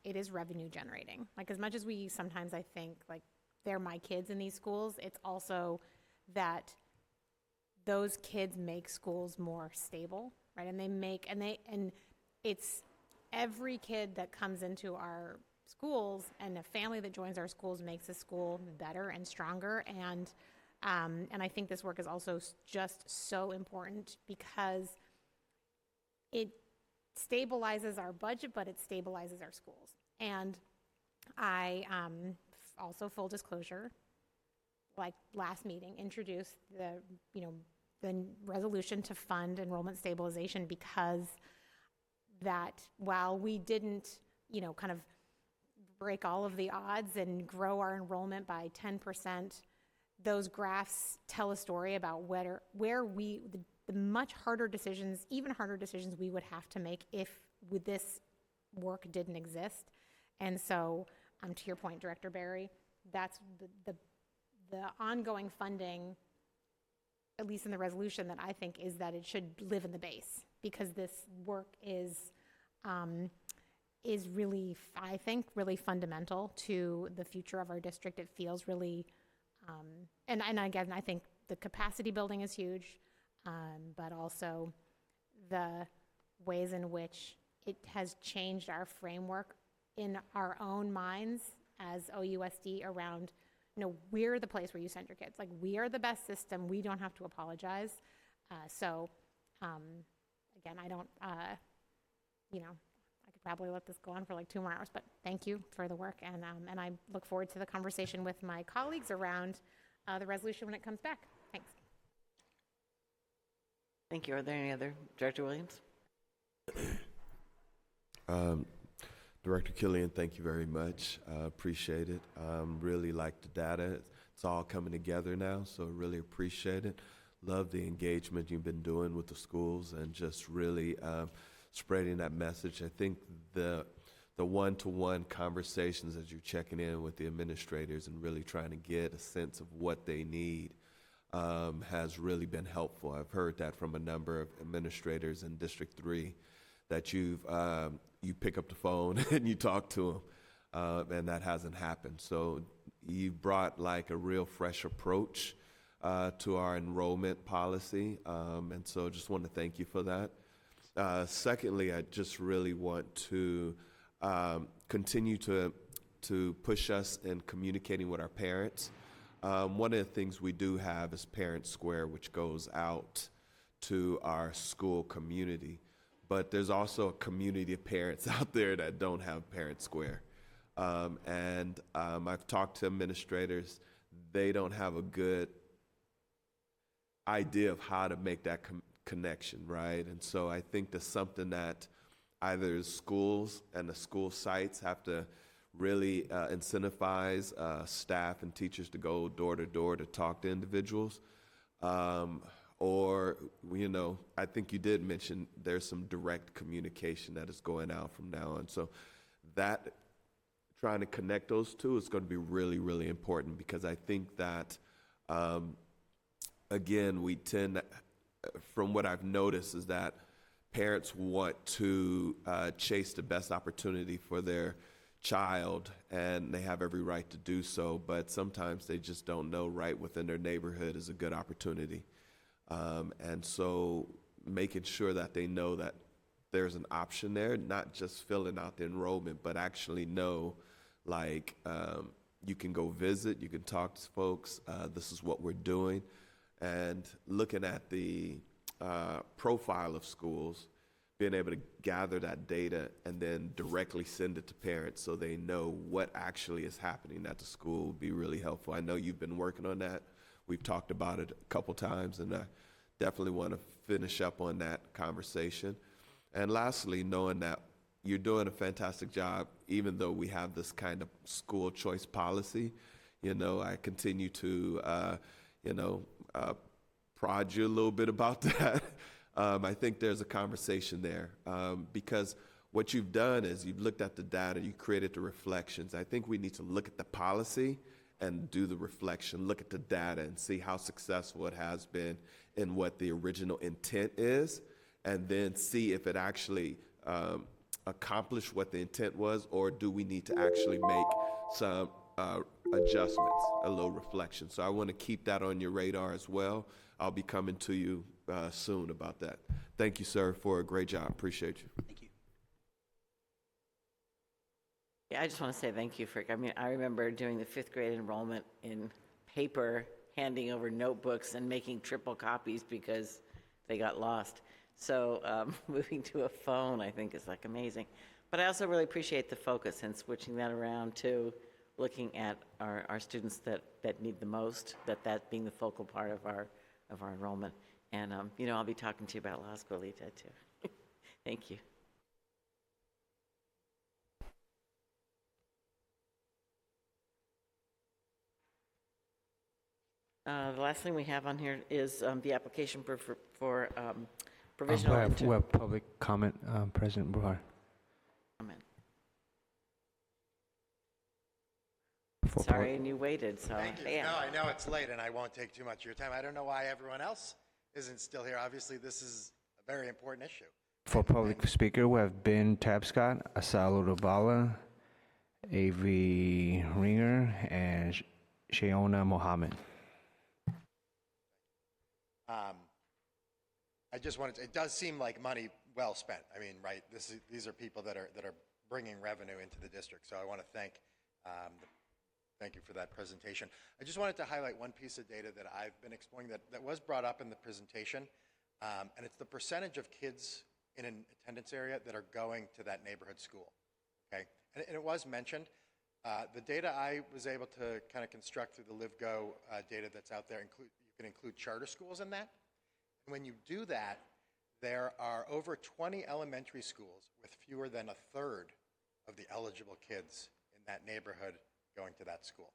it is revenue generating. Like, as much as we sometimes, I think, like, they're my kids in these schools, it's also that those kids make schools more stable, right? And it's every kid that comes into our schools and a family that joins our schools makes the school better and stronger. And I think this work is also just so important because it stabilizes our budget, but it stabilizes our schools. And I also, full disclosure, like last meeting, introduced the, the resolution to fund enrollment stabilization, because that while we didn't, kind of break all of the odds and grow our enrollment by 10%, those graphs tell a story about where the much harder decisions, even harder decisions we would have to make if this work didn't exist. And so, to your point, Director Barry, that's the ongoing funding, at least in the resolution, that I think is that it should live in the base, because this work is really, I think, really fundamental to the future of our district. It feels really, and again, I think the capacity building is huge, but also the ways in which it has changed our framework in our own minds as OUSD around, we're the place where you send your kids. Like, we are the best system. We don't have to apologize. Again, I don't, I could probably let this go on for like 2 more hours, but thank you for the work. And I look forward to the conversation with my colleagues around the resolution when it comes back. Thanks. Thank you. Are there any other? Director Williams? Director Killian, thank you very much. Appreciate it. Really like the data. It's all coming together now, so really appreciate it. Love the engagement you've been doing with the schools and just really spreading that message. I think the one-to-one conversations as you're checking in with the administrators and really trying to get a sense of what they need has really been helpful. I've heard that from a number of administrators in District 3, that you pick up the phone and you talk to them, and that hasn't happened. So you've brought like a real fresh approach to our enrollment policy, and so just want to thank you for that. Secondly, I just really want to continue to push us in communicating with our parents. One of the things we do have is Parent Square, which goes out to our school community. But there's also a community of parents out there that don't have Parent Square. And I've talked to administrators. They don't have a good idea of how to make that connection, right? And so I think that's something that either schools and the school sites have to really incentivize staff and teachers to go door to door to talk to individuals. Or, I think you did mention there's some direct communication that is going out from now on. So that, trying to connect those two is going to be really, really important, because I think that, again, we tend, from what I've noticed, is that parents want to chase the best opportunity for their child, and they have every right to do so, but sometimes they just don't know right within their neighborhood is a good opportunity. And so making sure that they know that there's an option there, not just filling out the enrollment, but actually know, like, you can go visit, you can talk to folks, this is what we're doing, and looking at the profile of schools, being able to gather that data and then directly send it to parents so they know what actually is happening at the school would be really helpful. I know you've been working on that. We've talked about it a couple times, and I definitely want to finish up on that conversation. And lastly, knowing that you're doing a fantastic job, even though we have this kind of school choice policy, I continue to, prod you a little bit about that. I think there's a conversation there, because what you've done is you've looked at the data, you created the reflections. I think we need to look at the policy and do the reflection, look at the data and see how successful it has been in what the original intent is, and then see if it actually accomplished what the intent was, or do we need to actually make some adjustments, a little reflection. So I want to keep that on your radar as well. I'll be coming to you soon about that. Thank you, sir, for a great job. Appreciate you. Thank you. Yeah, I just want to say thank you I remember doing the 5th grade enrollment in paper, handing over notebooks and making triple copies because they got lost. So moving to a phone, I think, is like amazing. But I also really appreciate the focus and switching that around to looking at our students that need the most, that being the focal part of our enrollment. And, I'll be talking to you about La Escuelita too. Thank you. The last thing we have on here is the application for provisional. We have public comment, President Buhar. Comment. For Sorry, and you waited, so. Thank you. Yeah. No, I know it's late, and I won't take too much of your time. I don't know why everyone else isn't still here. Obviously, this is a very important issue. For public speaker, we have Ben Tabscott, Asalo Rabala, A.V. Ringer, and Shayona Mohammed. I just wanted to, it does seem like money well spent. I mean, right, these are people that are bringing revenue into the district. So I want to thank you for that presentation. I just wanted to highlight one piece of data that I've been exploring that was brought up in the presentation, and it's the percentage of kids in an attendance area that are going to that neighborhood school, okay? And it was mentioned. The data I was able to kind of construct through the LiveGo data that's out there, you can include charter schools in that. And when you do that, there are over 20 elementary schools with fewer than a third of the eligible kids in that neighborhood going to that school.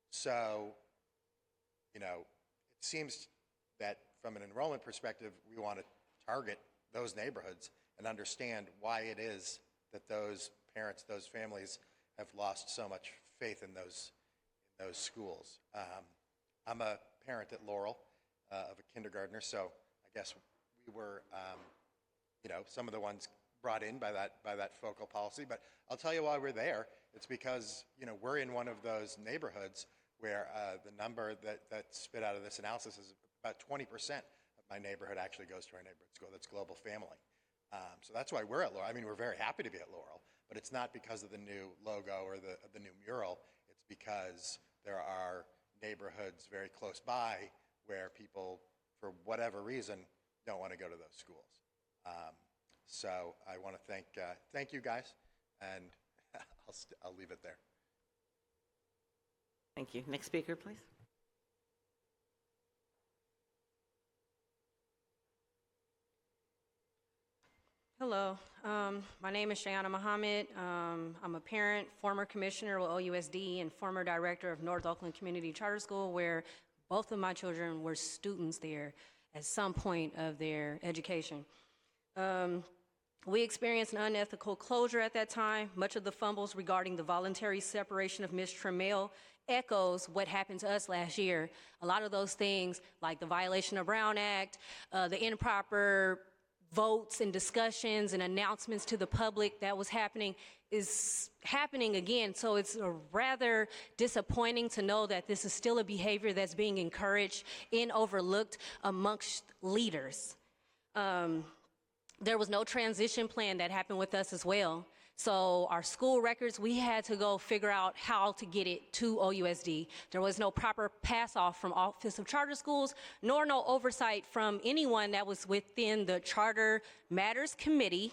So, it seems that from an enrollment perspective, we want to target those neighborhoods and understand why it is that those parents, those families have lost so much faith in those schools. I'm a parent at Laurel of a kindergartner, so I guess we were, some of the ones brought in by that focal policy. But I'll tell you why we're there. It's because we're in one of those neighborhoods where the number that's spit out of this analysis is about 20% of my neighborhood actually goes to our neighborhood school. That's Global Family. So that's why we're at Laurel. I mean, we're very happy to be at Laurel, but it's not because of the new logo or the new mural. It's because there are neighborhoods very close by where people, for whatever reason, don't want to go to those schools. So I want to thank you guys, and I'll leave it there. Thank you. Next speaker, please. Hello, my name is Shayana Mohammed. I'm a parent, former commissioner with OUSD, and former director of North Oakland Community Charter School, where both of my children were students there at some point of their education. We experienced an unethical closure at that time. Much of the fumbles regarding the voluntary separation of Ms. Trammel echoes what happened to us last year. A lot of those things, like the violation of Brown Act, the improper votes and discussions and announcements to the public that was happening, is happening again. So it's rather disappointing to know that this is still a behavior that's being encouraged and overlooked amongst leaders. There was no transition plan that happened with us as well. So our school records, we had to go figure out how to get it to OUSD. There was no proper pass-off from Office of Charter Schools, nor no oversight from anyone that was within the Charter Matters Committee.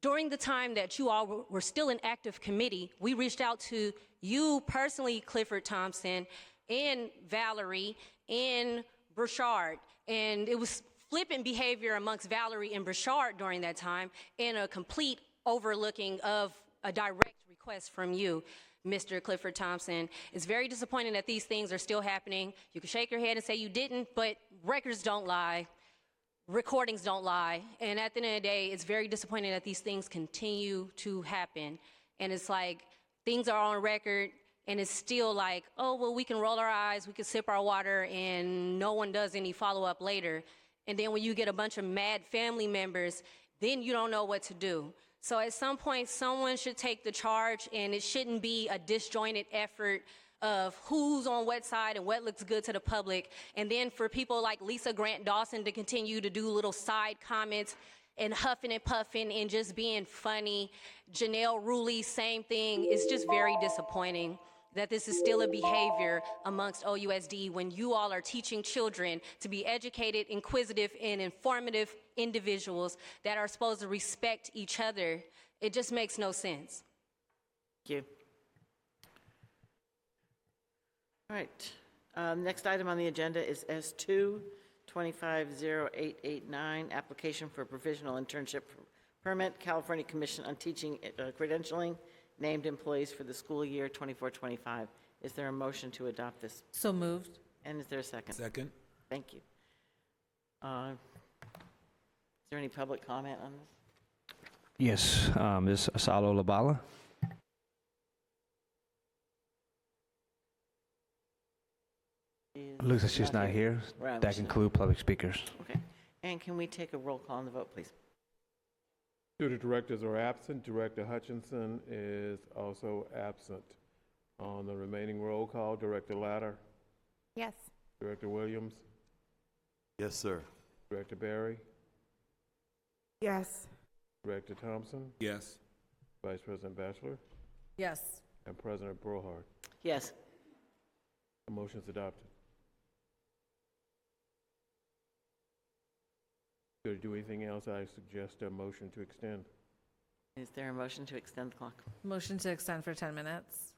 During the time that you all were still an active committee, we reached out to you personally, Clifford Thompson, and Valerie, and Burchard, and it was flippant behavior amongst Valerie and Burchard during that time, and a complete overlooking of a direct request from you, Mr. Clifford Thompson. It's very disappointing that these things are still happening. You can shake your head and say you didn't, but records don't lie. Recordings don't lie. And at the end of the day, it's very disappointing that these things continue to happen. And it's like things are on record, and it's still like, oh, well, we can roll our eyes, we can sip our water, and no one does any follow-up later. And then when you get a bunch of mad family members, then you don't know what to do. So at some point, someone should take the charge, and it shouldn't be a disjointed effort of who's on what side and what looks good to the public. And then for people like Lisa Grant Dawson to continue to do little side comments and huffing and puffing and just being funny. Janelle Ruley, same thing. It's just very disappointing that this is still a behavior amongst OUSD when you all are teaching children to be educated, inquisitive, and informative individuals that are supposed to respect each other. It just makes no sense. Thank you. All right. Next item on the agenda is S2 250889, application for provisional internship permit, California Commission on Teaching Credentialing, named employees for the school year 24-25. Is there a motion to adopt this? So moved. And is there a second? Second. Thank you. Is there any public comment on this? Yes, Ms. Asalo Labala. Looks like she's not here. Right, That she's not. concludes public speakers. Okay. And can we take a roll call on the vote, please? Student directors are absent. Director Hutchinson is also absent. On the remaining roll call, Director Latter, Yes. Director Williams, Yes, sir. Director Barry, Yes. Director Thompson, Yes. Vice President Batchelor, Yes. and President Brohard. Yes. The motion's adopted. To do anything else, I suggest a motion to extend. Is there a motion to extend the clock? Motion to extend for 10 minutes.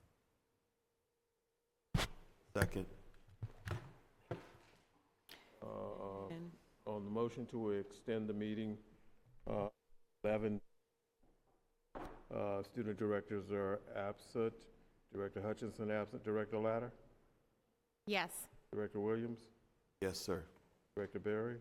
Second. On the motion to extend the meeting, 11 student directors are absent. Director Hutchinson absent. Director Latter, Yes. Director Williams, Yes, sir. Director Barry,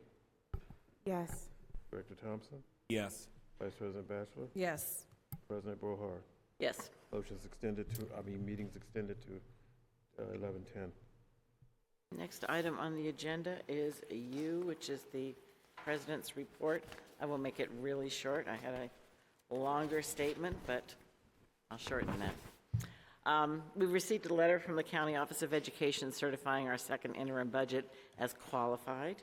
Yes. Director Thompson, Yes. Vice President Batchelor, Yes. President Brohard. Yes. Motion's extended to, meeting's extended to 11:10. Next item on the agenda is U, which is the President's report. I will make it really short. I had a longer statement, but I'll shorten that. We received a letter from the County Office of Education certifying our second interim budget as qualified.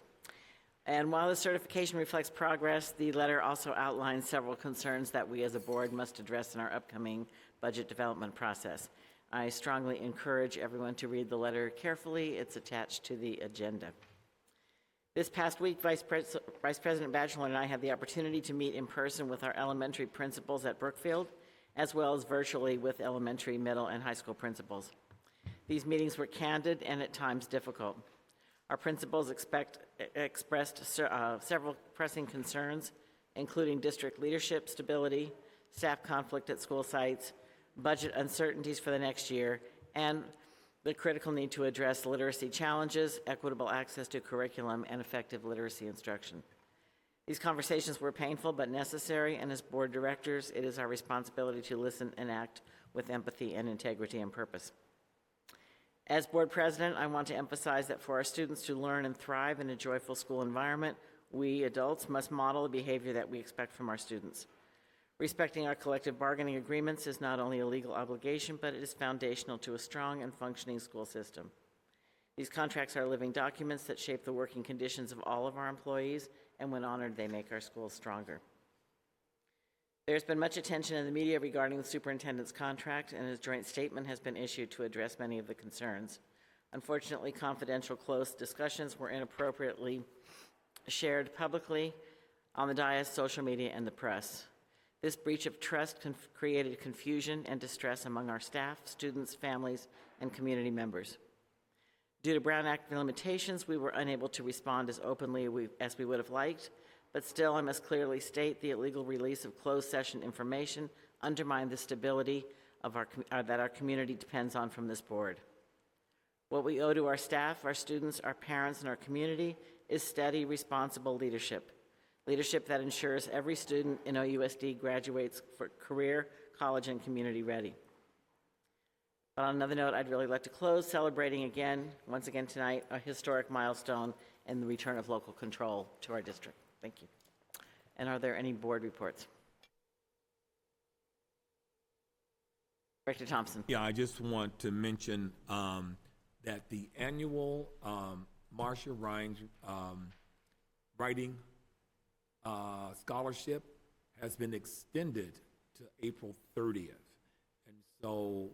And while the certification reflects progress, the letter also outlines several concerns that we as a board must address in our upcoming budget development process. I strongly encourage everyone to read the letter carefully. It's attached to the agenda. This past week, Vice President Batchelor and I had the opportunity to meet in person with our elementary principals at Brookfield, as well as virtually with elementary, middle, and high school principals. These meetings were candid and at times difficult. Our principals expressed several pressing concerns, including district leadership stability, staff conflict at school sites, budget uncertainties for the next year, and the critical need to address literacy challenges, equitable access to curriculum, and effective literacy instruction. These conversations were painful but necessary, and as board directors, it is our responsibility to listen and act with empathy and integrity and purpose. As board president, I want to emphasize that for our students to learn and thrive in a joyful school environment, we adults must model the behavior that we expect from our students. Respecting our collective bargaining agreements is not only a legal obligation, but it is foundational to a strong and functioning school system. These contracts are living documents that shape the working conditions of all of our employees, and when honored, they make our schools stronger. There's been much attention in the media regarding the superintendent's contract, and a joint statement has been issued to address many of the concerns. Unfortunately, confidential close discussions were inappropriately shared publicly on the dais, social media, and the press. This breach of trust created confusion and distress among our staff, students, families, and community members. Due to Brown Act limitations, we were unable to respond as openly as we would have liked, but still I must clearly state the illegal release of closed session information undermined the stability of that our community depends on from this board. What we owe to our staff, our students, our parents, and our community is steady, responsible leadership. Leadership that ensures every student in OUSD graduates for career, college, and community ready. But on another note, I'd really like to close celebrating once again tonight, a historic milestone in the return of local control to our district. Thank you. And are there any board reports? Director Thompson. Yeah, I just want to mention that the annual Marsha Rhines writing scholarship has been extended to April 30th. And so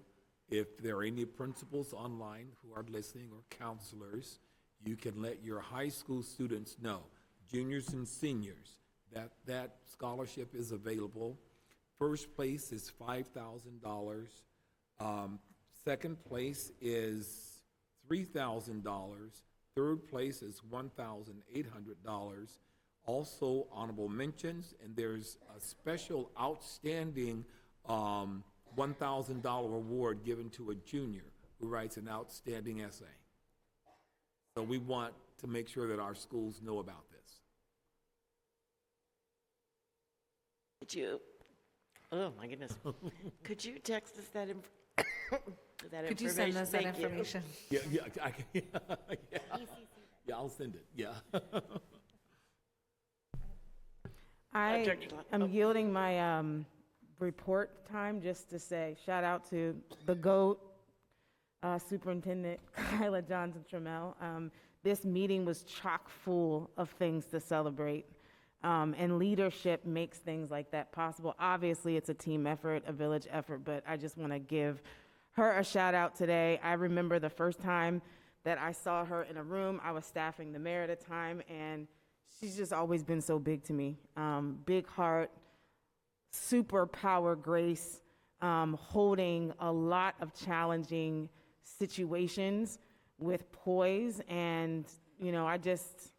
if there are any principals online who are listening or counselors, you can let your high school students know, juniors and seniors, that that scholarship is available. First place is $5,000. Second place is $3,000. Third place is $1,800. Also honorable mentions, and there's a special outstanding $1,000 award given to a junior who writes an outstanding essay. So we want to make sure that our schools know about this. Could you, oh my goodness, could you text us that, that Could you send us that Thank you. information? Yeah, I can, yeah, I'll send it, yeah. I Director Lund. am yielding my report time just to say shout out to the GOAT, Superintendent Kyla Johnson-Trammel. This meeting was chock full of things to celebrate, and leadership makes things like that possible. Obviously, it's a team effort, a village effort, but I just want to give her a shout out today. I remember the first time that I saw her in a room. I was staffing the mayor at a time, and she's just always been so big to me. Big heart, super power, grace, holding a lot of challenging situations with poise. And, you know, I just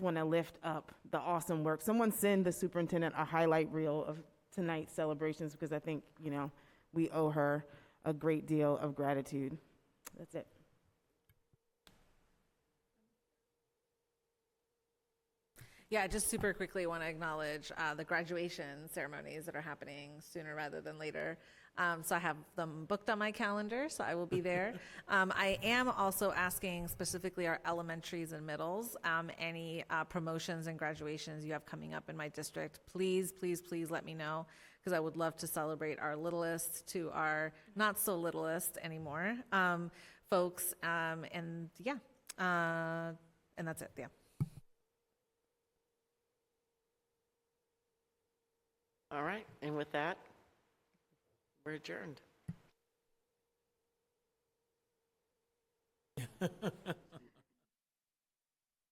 want to lift up the awesome work. Someone send the superintendent a highlight reel of tonight's celebrations, because I think, you know, we owe her a great deal of gratitude. That's it. Yeah, just super quickly want to acknowledge the graduation ceremonies that are happening sooner rather than later. So I have them booked on my calendar, so I will be there. I am also asking specifically our elementaries and middles, any promotions and graduations you have coming up in my district, please, please, please let me know, because I would love to celebrate our littlest to our not so littlest anymore folks. And yeah, and that's it, yeah. All right, and with that, we're adjourned.